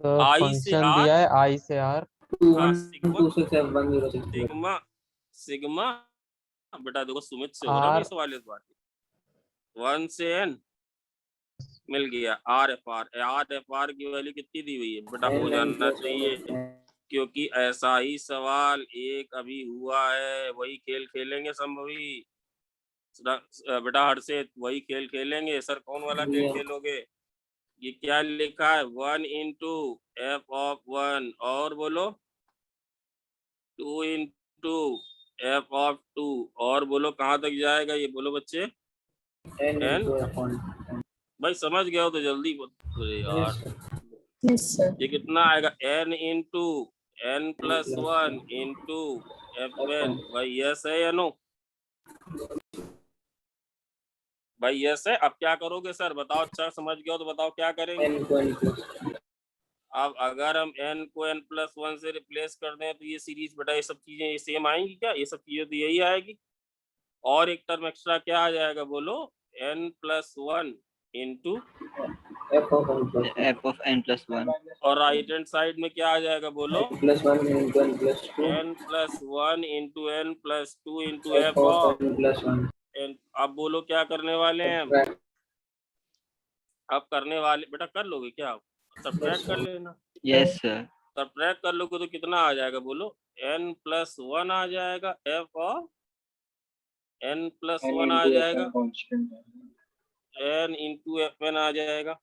सर I से फंक्शन R, दिया है आई से आर। 2126 F1063 sigma sigma. बेटा देखो सुमित से हो रहा है भाई सवाल इस बार। 1 से n मिल गया। आर एफ आर की वैल्यू कितनी दी हुई है बेटा? हो जाना चाहिए, क्योंकि ऐसा ही सवाल एक अभी हुआ है। वही खेल खेलेंगे संभवी बेटा, हर से वही खेल खेलेंगे। सर कौन वाला खेल खेलोगे? ये क्या लिखा है? 1 इंटू एफ ऑफ 1, और बोलो 2 इंटू एफ ऑफ 2, और बोलो कहाँ तक जाएगा ये बोलो बच्चे? n। भाई समझ गए हो तो जल्दी अरे यार Yes, sir. ये कितना आएगा? n into n plus 1 into F N. भाई यस है या नो? भाई यस है। अब क्या करोगे सर बताओ? अच्छा समझ गए हो तो बताओ क्या करेंगे? अब अगर हम n को n+1 से रिप्लेस कर दें तो ये सीरीज बेटा, ये सब चीजें ये सेम आएंगी क्या? ये सब चीजें तो यही आएगी। और एक टर्म एक्स्ट्रा क्या आ जाएगा बोलो? n+1 into f of n+1 और राइट हैंड साइड में क्या आ जाएगा बोलो? n+1 into n+2 n+1 into n+2 into f F of of n+1 n। अब बोलो क्या करने वाले हैं हम? अब करने वाले बेटा, कर लोगे क्या आप? सब्ट्रैक्ट कर लेना। yes sir सब्ट्रैक्ट कर लोगे तो कितना आ जाएगा बोलो? n+1 आ जाएगा, f ऑफ n+1 आ जाएगा, कांस्टेंट n इंटू fn आ जाएगा,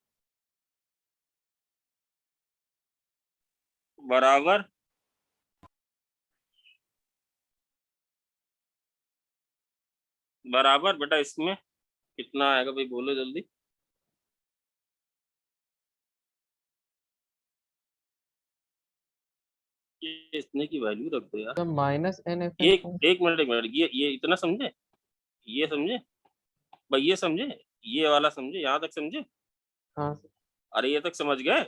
बराबर बराबर। बेटा इसमें कितना आएगा भाई बोलो जल्दी? ये इतने की वैल्यू रख दो यार। माइनस एन एफ एक मिनट, ये इतना समझे? ये समझे भाई? ये समझे? ये वाला समझे, यहाँ तक समझे? हाँ अरे ये तक समझ गए,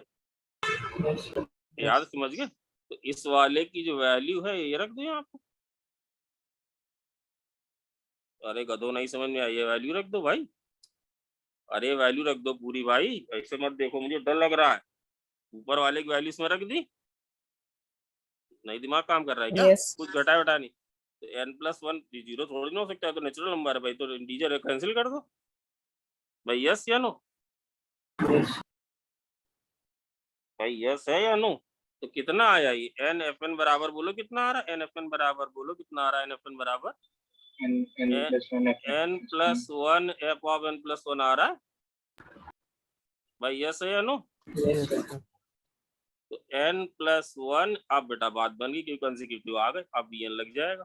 याद समझ गए? तो इस वाले की जो वैल्यू है ये रख दो यहाँ पे। अरे गधो नहीं समझ में आई, ये वैल्यू रख दो भाई। अरे वैल्यू रख दो पूरी भाई, ऐसे मत देखो, मुझे डर लग रहा है। ऊपर वाले की वैल्यू इसमें रख दी, नहीं दिमाग काम कर रहा है क्या? Yes. कुछ घटा वटा नहीं। तो n+1 जीरो थोड़ी ना हो सकता है, तो नेचुरल नंबर है भाई, तो इंटीजर कैंसिल कर दो भाई। यस या नो भाई, यस है या नो? तो कितना आया ये n fn बराबर, बोलो कितना आ रहा है? n fn बराबर बोलो कितना आ रहा है? n fn बराबर n+1 f ऑफ n+1 आ रहा है भाई। यस है या नो? तो n+1, अब बेटा बात बन गई क्योंकि कंसेक्यूटिव आ गए, अब ये लग जाएगा।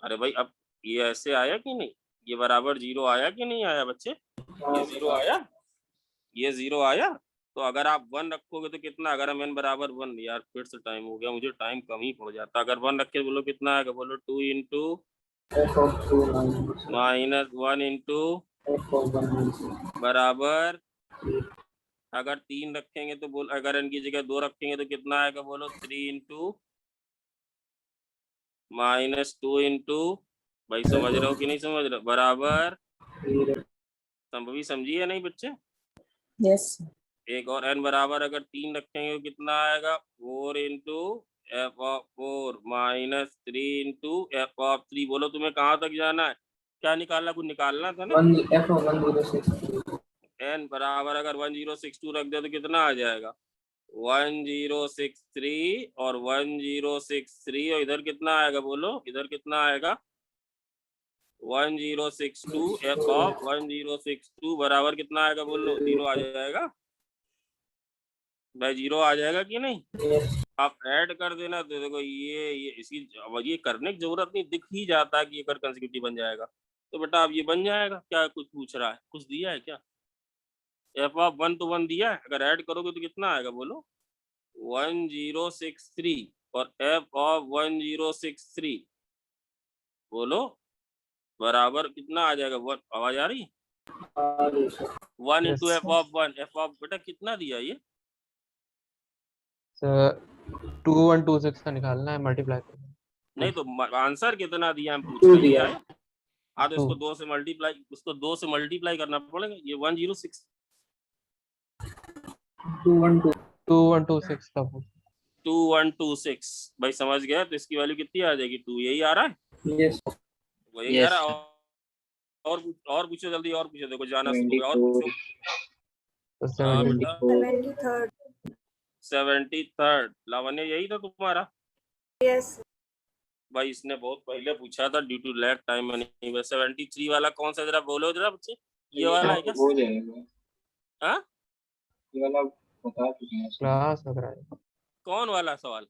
अरे भाई अब ये ऐसे आया कि नहीं? ये बराबर 0 आया कि नहीं आया बच्चे? ये 0 आया, ये 0 आया। तो अगर आप 1 रखोगे तो कितना? अगर हम n बराबर 1, यार फिर से टाइम हो गया, मुझे टाइम कम ही पड़ जाता। अगर 1 रख के बोलो कितना आएगा? बोलो 2 इंटू -1 इंटू बराबर, अगर 3 रखेंगे तो बोल, अगर n की जगह 2 रखेंगे तो कितना आएगा? बोलो 3 इंटू -2 इंटू, भाई समझ रहे हो कि नहीं समझ रहे हो? बराबर, संभवी समझिए नहीं बच्चे? Yes. एक और n बराबर अगर 3 रखेंगे तो कितना आएगा? 4 into F of 4 -3 into F of 3। बोलो तुम्हें कहाँ तक जाना है? क्या निकालना? कुछ निकालना था ना? n बराबर अगर 1062 रख दे तो कितना आ जाएगा? 1063 और 1063, और इधर कितना आएगा? बोलो इधर कितना आएगा? 1062 एफ ऑफ 1062 बराबर कितना आएगा? बोलो 0 आ जाएगा भाई, 0 आ जाएगा कि नहीं? आप ऐड कर देना तो देखो ये इसकी, अब ये करने की जरूरत नहीं, दिख ही जाता है कि ये कर कंसेक्यूटिव बन जाएगा। तो बेटा अब ये बन जाएगा। क्या कुछ पूछ रहा है? कुछ दिया है क्या? एफ ऑफ 1 तो 1 दिया है, अगर ऐड करोगे तो कितना आएगा? बोलो 1063 और एफ ऑफ 1063 बोलो बराबर कितना आ जाएगा? 1, आवाज आ रही? 1 into F of 1, F of बेटा कितना दिया ये? 2126 का निकालना है, मल्टीप्लाई करना। नहीं तो आंसर कितना दिया हम पूछ रहे हैं? हाँ तो इसको 2 से मल्टीप्लाई, उसको 2 से मल्टीप्लाई करना पड़ेगा। ये 106 2126 का पूछ। 2126 भाई समझ गया। तो इसकी वैल्यू कितनी आ जाएगी? 2 यही आ रहा है। वही आ रहा है। और पूछो जल्दी, और पूछो, देखो जाना शुरू, और पूछो। 73rd लावण्य, यही था तुम्हारा? Yes. भाई इसने बहुत पहले पूछा था, ड्यू टू लैक टाइम नहीं। 73 वाला कौन सा, जरा बोलो जरा बच्चे। ये वाला है क्या? हो जाएगा। हाँ ये वाला बता चुके हैं। क्लास लग रहा है। कौन वाला सवाल?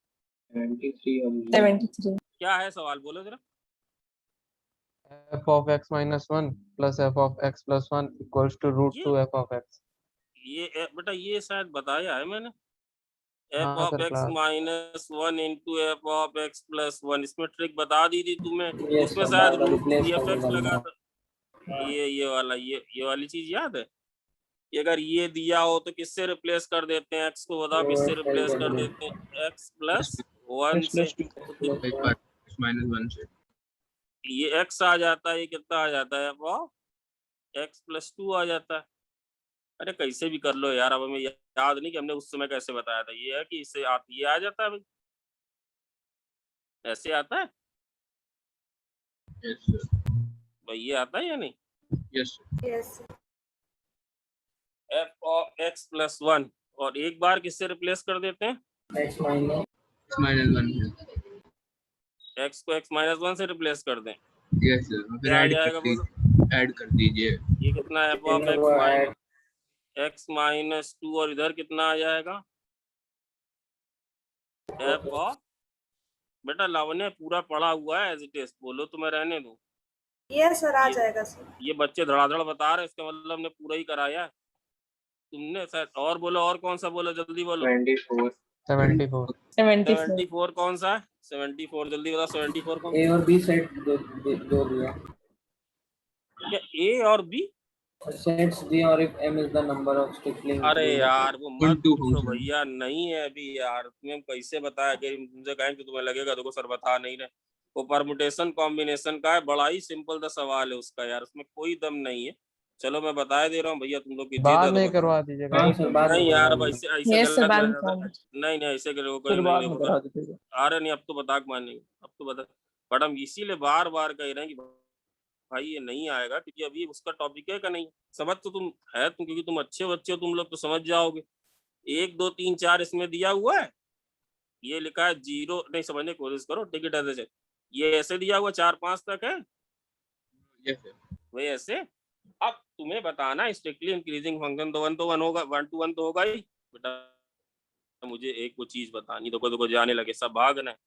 73. क्या है सवाल? बोलो जरा। f of x minus 1 plus f of x plus 1 equals to root 2 f of x। ये बेटा ये शायद बताया है मैंने। f हाँ of sir, x class. -1 into F of x plus 1, इसमें ट्रिक बता दी थी तुम्हें। Yes, उसमें sir, शायद बार-बार replace dfx करके लगा करना। था। ये वाला, ये वाली चीज याद है? कि अगर ये दिया हो तो किससे रिप्लेस कर देते हैं? x को बताओ किससे रिप्लेस कर देते हैं? x प्लस 1 से। -1 से ये x आ जाता है, ये कितना आ जाता है? f x प्लस 2 आ जाता है। अरे कैसे भी कर लो यार, अब हमें याद नहीं कि हमने उस समय कैसे बताया था। ये है कि इससे ये आ जाता है भाई, ऐसे आता है यस सर, भाई, ये आता है या नहीं? Yes Yes. f of x plus 1, और एक बार किससे रिप्लेस कर देते हैं? X minus -1 है। x को x -1 से रिप्लेस कर दें, यस सर, फिर क्या आ ऐड जाएगा? कर बोलो दीजिए, ऐड कर दीजिए। ये कितना है? f ऑफ x -2, और इधर कितना आ जाएगा? f ऑफ, बेटा लावण्य पूरा पढ़ा हुआ है एज इट इज, बोलो तो मैं रहने दूं। Yes sir, आ जाएगा सर. ये बच्चे धड़ाधड़ बता रहे, इसका मतलब हमने पूरा ही कराया है तुमने शायद। और बोलो, और कौन सा बोलो, जल्दी बोलो। 24 74। 74. 74 कौन सा है? 74 जल्दी बताओ। 74 कौन सा? A और B सेट दो दिया। क्या A और B? Sets G or if M is the number of strictly अरे increasing. यार वो मत Onto पूछो function. भैया, नहीं है अभी यार। तुम्हें कैसे बताया कि तुमसे कहें कि तुम्हें लगेगा देखो सर बता नहीं रहे। वो परमुटेशन कॉम्बिनेशन का है, बड़ा ही सिंपल सा सवाल है उसका यार, उसमें कोई दम नहीं है। चलो मैं बता दे रहा हूँ भैया, तुम लोग की जिद बाद है में तो बता। करवा दीजिएगा। हाँ सर बाद में नहीं यार, अब करवा ऐसे ऐसे Yes, sir, गलत बाद हो में जाता है। करवा नहीं नहीं ऐसे करो, फिर बाद नहीं में होगा। करा दीजिएगा। अरे नहीं, अब तो बता मानेंगे, अब तो बता। बट हम इसीलिए बार बार कह रहे हैं कि भाई ये नहीं आएगा, क्योंकि अभी उसका टॉपिक है का नहीं समझ तो तुम है तुम, क्योंकि तुम अच्छे बच्चे हो, तुम लोग तो समझ जाओगे। 1 2 3 4 इसमें दिया हुआ है, ये लिखा है 0, नहीं समझने की कोशिश करो, टिकट ऐसे ये ऐसे दिया हुआ 4 5 तक है Yes, sir. वही ऐसे। अब तुम्हें बताना स्ट्रिक्टली इंक्रीजिंग फंक्शन तो 1 तो 1 होगा, 1 to 1 तो होगा ही बेटा। मुझे एक वो चीज बतानी, देखो जाने लगे सब भागना है।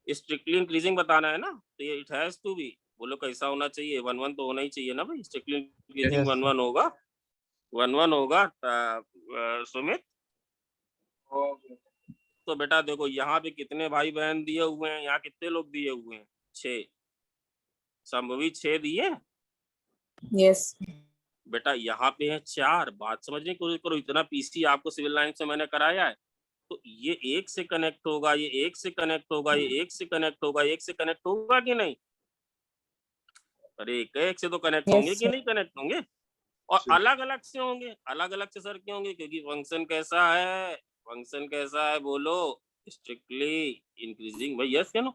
स्ट्रिक्टली इंक्रीजिंग बताना है ना, तो ये इट हैज टू बी, बोलो कैसा होना चाहिए, 1 1 तो होना ही चाहिए ना भाई। स्ट्रिक्टली इंक्रीजिंग Yes, 1 1 होगा, 1 1 होगा। सुमित तो बेटा देखो यहाँ पे कितने भाई बहन दिए हुए हैं, यहाँ कितने लोग दिए हुए हैं, 6। संभवी 6 दिए Yes. बेटा, यहाँ पे है 4। बात समझने की कोशिश करो, इतना पीसी आपको सिविल लाइन से मैंने कराया है, तो ये एक से कनेक्ट होगा, ये एक से कनेक्ट होगा, ये एक से कनेक्ट होगा, एक से कनेक्ट होगा कि नहीं? अरे एक से तो कनेक्ट होंगे Yes, कि sir. नहीं कनेक्ट होंगे? और अलग अलग से होंगे, अलग अलग से सर क्यों होंगे? क्योंकि फंक्शन कैसा है, फंक्शन कैसा है बोलो, स्ट्रिक्टली इंक्रीजिंग। भाई यस क्या नो?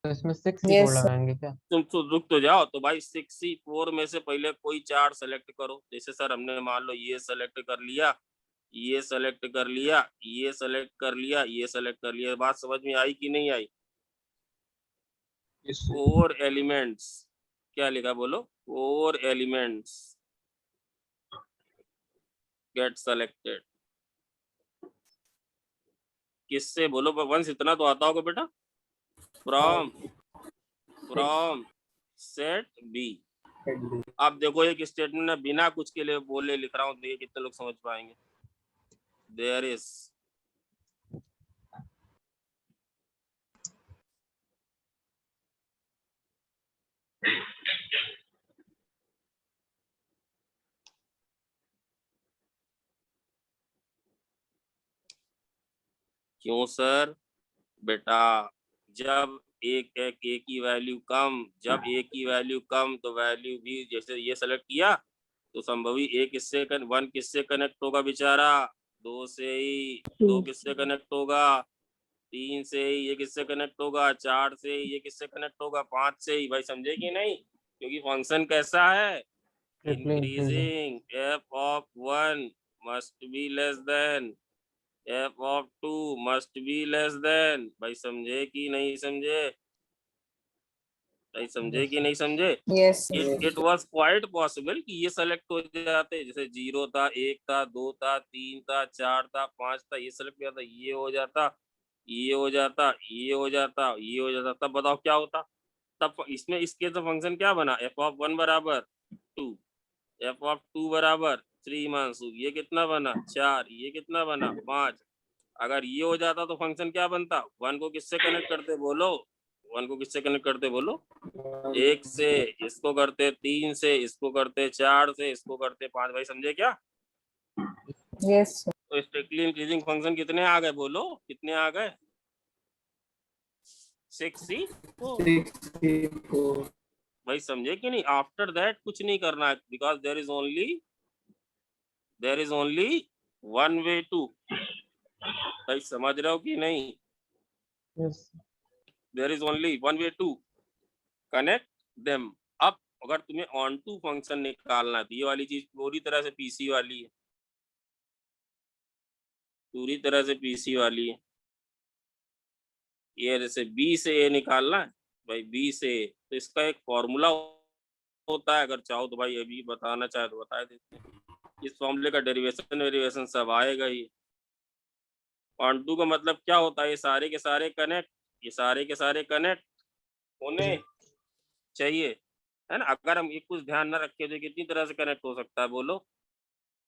तो इसमें 6 ही Yes, कोड sir. लगाएंगे क्या? तुम तो रुक तो जाओ। तो भाई 64 में से पहले कोई 4 सेलेक्ट करो। जैसे सर हमने मान लो ये सेलेक्ट कर लिया, ये सेलेक्ट कर लिया, ये सेलेक्ट कर लिया, ये सेलेक्ट कर लिया। बात समझ में आई कि नहीं आई? Yes, sir. 4 एलिमेंट्स, क्या लिखा बोलो? 4 एलिमेंट्स गेट सेलेक्टेड। किससे बोलो? वंस इतना तो आता होगा बेटा, फ्रॉम सेट बी। अब देखो एक स्टेटमेंट है, बिना कुछ के लिए बोले लिख रहा हूँ, तो ये कितने लोग समझ पाएंगे? देयर इज क्यों सर? बेटा जब एक एक ए की वैल्यू कम, जब ए की वैल्यू कम तो वैल्यू भी, जैसे ये सेलेक्ट किया तो संभवी ए किससे 1 किससे कनेक्ट होगा बेचारा? 2 से ही। 2 किससे कनेक्ट होगा? 3 से ही। ये किससे कनेक्ट होगा? 4 से ही। ये किससे कनेक्ट होगा? 5 से ही। भाई समझे कि नहीं? क्योंकि फंक्शन कैसा है, Strictly increasing. Increasing. f of 1 must be less than f of 2 must be less than। भाई समझे कि नहीं समझे? भाई समझे कि नहीं समझे? Yes, sir. It was quite possible कि ये सेलेक्ट हो जाते, जैसे 0 था, 1 था, 2 था, 3 था, 4 था, 5 था, ये सेलेक्ट किया था, ये हो जाता, ये हो जाता, ये हो जाता, ये हो जाता, तब बताओ क्या होता? तब इसमें इसके तो फंक्शन क्या बना? f of 1 बराबर 2, f of 2 बराबर 3 मानसू, ये कितना बना? 4, ये कितना बना? 5। अगर ये हो जाता तो फंक्शन क्या बनता? 1 को किससे कनेक्ट करते बोलो? 1 को किससे कनेक्ट करते बोलो? 1 से। इसको करते 3 से, इसको करते 4 से, इसको करते 5। भाई समझे क्या? Yes, sir. तो स्ट्रिक्टली इंक्रीजिंग फंक्शन कितने आ गए बोलो? कितने आ गए? 64। 64. भाई समझे कि नहीं? आफ्टर दैट कुछ नहीं करना है, because there is only one way to. भाई समझ रहे हो कि नहीं? Yes. There is only one way to connect them. अब अगर तुम्हें ऑन टू फंक्शन निकालना है तो ये वाली चीज पूरी तरह से पीसी वाली है, पूरी तरह से पीसी वाली है। ये जैसे बी से ए निकालना है भाई, बी से ए, तो इसका एक फॉर्मूला होता है। अगर चाहो तो भाई अभी बताना चाहे तो बता देते हैं। इस फॉर्मूले का डेरिवेशन वेरिएशन सब आएगा ही। ऑन टू का मतलब क्या होता है? ये सारे के सारे कनेक्ट, ये सारे के सारे कनेक्ट होने चाहिए, है ना? अगर हम एक कुछ ध्यान न रखें तो कितनी तरह से कनेक्ट हो सकता है बोलो?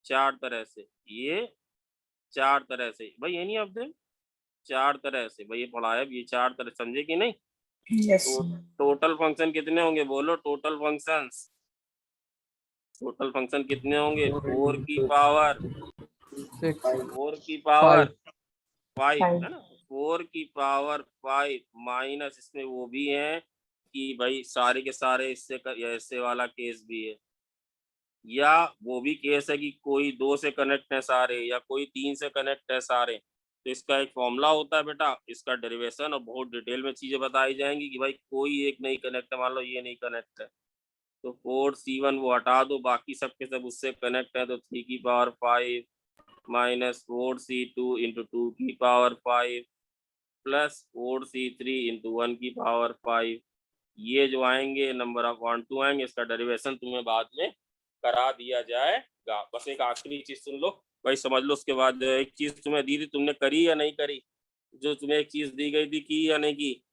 4 तरह से। ये 4 तरह से भाई, एनी ऑफ देम 4 तरह से। भाई ये पढ़ा है, ये 4 तरह, समझे कि नहीं? Yes, तो sir. टोटल फंक्शन कितने होंगे बोलो? टोटल फंक्शंस टोटल फंक्शन कितने होंगे 4 की पावर 6 4 की पावर 5 5 है ना 4 की पावर 5 माइनस इसमें वो भी है कि भाई सारे के सारे इससे वाला केस भी है, या वो भी केस है कि कोई 2 से कनेक्ट है सारे या कोई 3 से कनेक्ट है सारे। तो इसका एक फॉर्मूला होता है बेटा, इसका डेरिवेशन और बहुत डिटेल में चीजें बताई जाएंगी कि भाई कोई एक नहीं कनेक्ट है, मान लो ये नहीं कनेक्ट है तो 4C1 वो हटा दो, बाकी सब के सब उससे कनेक्ट है, तो 3 की पावर 5 माइनस 4C2 इंटू 2 की पावर 5 प्लस 4C3 इंटू 1 की पावर 5। ये जो आएंगे नंबर ऑफ 1 2 आएंगे, इसका डेरिवेशन तुम्हें बाद में करा दिया जाएगा। बस एक आखिरी चीज सुन लो भाई, समझ लो। उसके बाद एक चीज तुम्हें दी थी, तुमने करी या नहीं करी? जो तुम्हें एक चीज दी गई थी, की या नहीं की?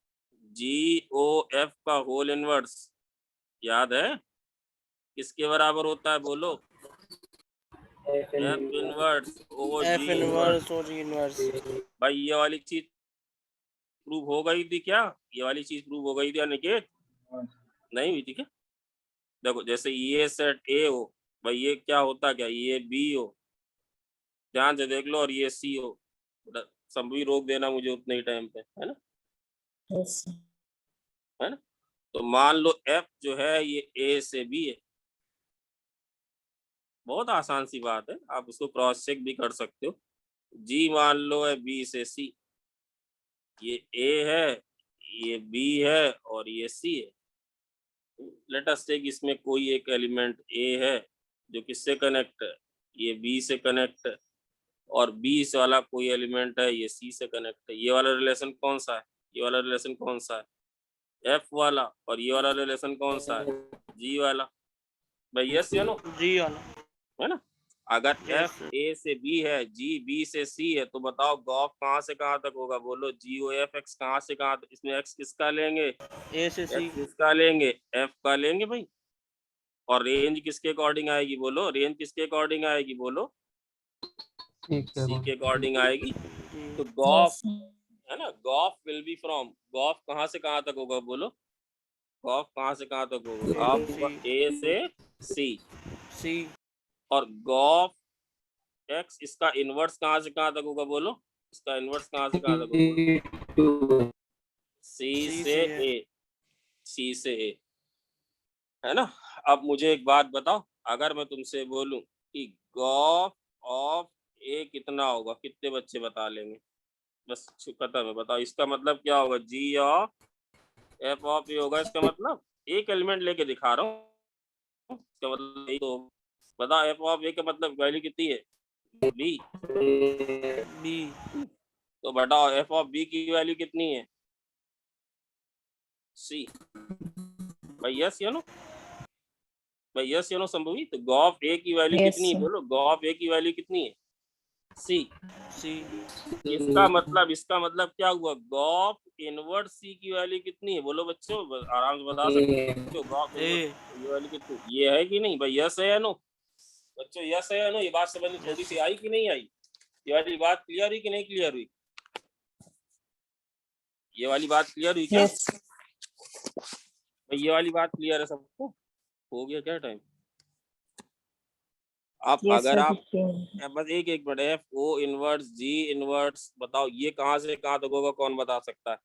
GOF का होल इनवर्स याद है किसके बराबर होता है? बोलो। F inverse O F G inverse और इनवर्स। भाई ये वाली चीज प्रूव हो गई थी क्या? ये वाली चीज प्रूव हो गई थी अनिकेत? नहीं हुई थी क्या? देखो जैसे ये सेट ए हो भाई, ये क्या होता, क्या ये बी हो, ध्यान से देख लो, और ये सी हो। संभवी रोक देना मुझे उतने ही टाइम पे, है ना? yes है ना? तो मान लो एफ जो है ये ए से बी है, बहुत आसान सी बात है, आप उसको क्रॉस चेक भी कर सकते हो। जी मान लो है बी से सी, ये ए है, ये बी है और ये सी है। लेट अस टेक इसमें कोई एक एलिमेंट ए है जो किससे कनेक्ट है, ये बी से कनेक्ट है, और बी से वाला कोई एलिमेंट है ये सी से कनेक्ट है। ये वाला रिलेशन कौन सा है? ये वाला रिलेशन कौन सा है? एफ वाला। और ये वाला रिलेशन कौन सा है? जी वाला। भाई यस या नो? जी वाला। है ना? अगर Yes, एफ sir. ए से बी है, जी बी से सी है, तो बताओ गॉफ कहाँ से कहाँ तक होगा? बोलो। GOF एक्स कहाँ से कहाँ तक? इसमें एक्स किसका लेंगे? ए से सी। एक्स किसका लेंगे? एफ का लेंगे भाई। और रेंज किसके अकॉर्डिंग आएगी? बोलो। रेंज किसके अकॉर्डिंग आएगी? बोलो। सी के अकॉर्डिंग आएगी। तो गॉफ yes है ना, G O F will be from, G O F कहाँ से कहाँ तक होगा? बोलो। गॉफ कहाँ से कहाँ तक होगा? गॉफ होगा ए से सी। सी। और गॉफ एक्स इसका इनवर्स कहाँ से कहाँ तक होगा? बोलो। इसका इनवर्स कहाँ से कहाँ तक होगा? सी C से से है। ए, सी से ए, है ना? अब मुझे एक बात बताओ, अगर मैं तुमसे बोलूं कि गॉफ ऑफ ए कितना होगा, कितने बच्चे बता लेंगे? बस खत्म है, बताओ। इसका मतलब क्या होगा? जी ऑफ एफ ऑफ ए होगा। इसका मतलब एक एलिमेंट लेके दिखा रहा हूँ, इसका मतलब यही तो। बताओ एफ ऑफ ए का मतलब वैल्यू कितनी है? बी। बी। तो बताओ एफ ऑफ बी की वैल्यू कितनी है? सी। भाई यस या नो? भाई यस या नो संभवी? तो गॉफ ए की वैल्यू Yes, कितनी है? sir. बोलो। गॉफ ए की वैल्यू कितनी है? सी। सी। इसका मतलब क्या हुआ? गॉफ इनवर्स सी की वैल्यू कितनी है? बोलो बच्चों, आराम से बता सकते हो। गॉफ ए। की वैल्यू कितनी? ये है कि नहीं? भाई यस है या नो? बच्चों यस है या नो? ये बात समझ में थोड़ी सी आई कि नहीं आई? ये वाली बात क्लियर हुई कि नहीं क्लियर हुई? ये वाली बात क्लियर हुई क्या? yes भाई ये वाली बात क्लियर है सबको? हो गया क्या टाइम? आप yes अगर sir, आप 15 बस एक minute, F O inverse G inverse बताओ ये कहाँ से कहाँ तक होगा? कौन बता सकता है?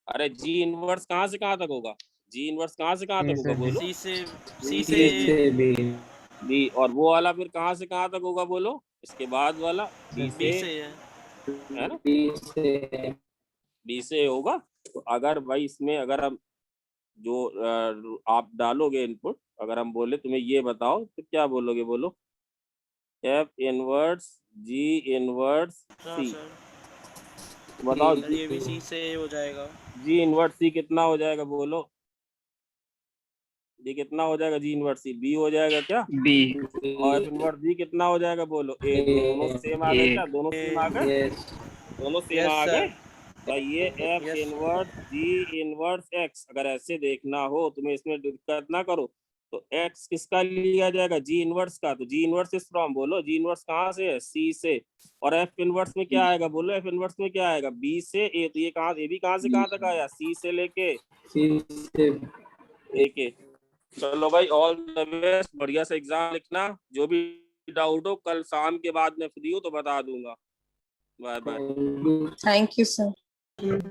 अरे जी इनवर्स कहाँ से कहाँ तक होगा? जी इनवर्स कहाँ से कहाँ तक होगा? बोलो। सी से ए। बी। और वो वाला फिर कहाँ से कहाँ तक होगा? बोलो। इसके बाद वाला बी बी से, से है। है ना? बी से होगा। तो अगर भाई इसमें अगर हम जो आप डालोगे इनपुट, अगर हम बोले तुम्हें ये बताओ, तो क्या बोलोगे? बोलो। एफ इनवर्स जी इनवर्स हाँ सी। सर। बताओ सर ये भी सी से ए हो जाएगा। जी इनवर्स सी कितना हो जाएगा? बोलो। जी कितना हो जाएगा? जी इनवर्स सी बी हो जाएगा क्या? बी। और एफ इनवर्स जी कितना हो जाएगा? बोलो। ए। तो दोनों सेम आ गए क्या? दोनों सेम आ गए? दोनों सेम यस आ गए? सर। भाई ये F Yes. Inverse G inverse x अगर ऐसे देखना हो, तुम्हें इसमें दिक्कत ना करो, तो एक्स किसका लिया जाएगा? जी इनवर्स का। तो जी इनवर्स इज फ्रॉम, बोलो। जी इनवर्स कहाँ से है? सी से। और एफ इनवर्स में क्या आएगा? बोलो। एफ इनवर्स में क्या आएगा? बी से ए। तो ये कहाँ, ये भी कहाँ से कहाँ तक आया? सी से लेके ए के। चलो भाई, ऑल द बेस्ट, बढ़िया से एग्जाम लिखना। जो भी डाउट हो कल शाम के बाद में फ्री हो तो बता दूंगा। Bye bye. Thank you, sir.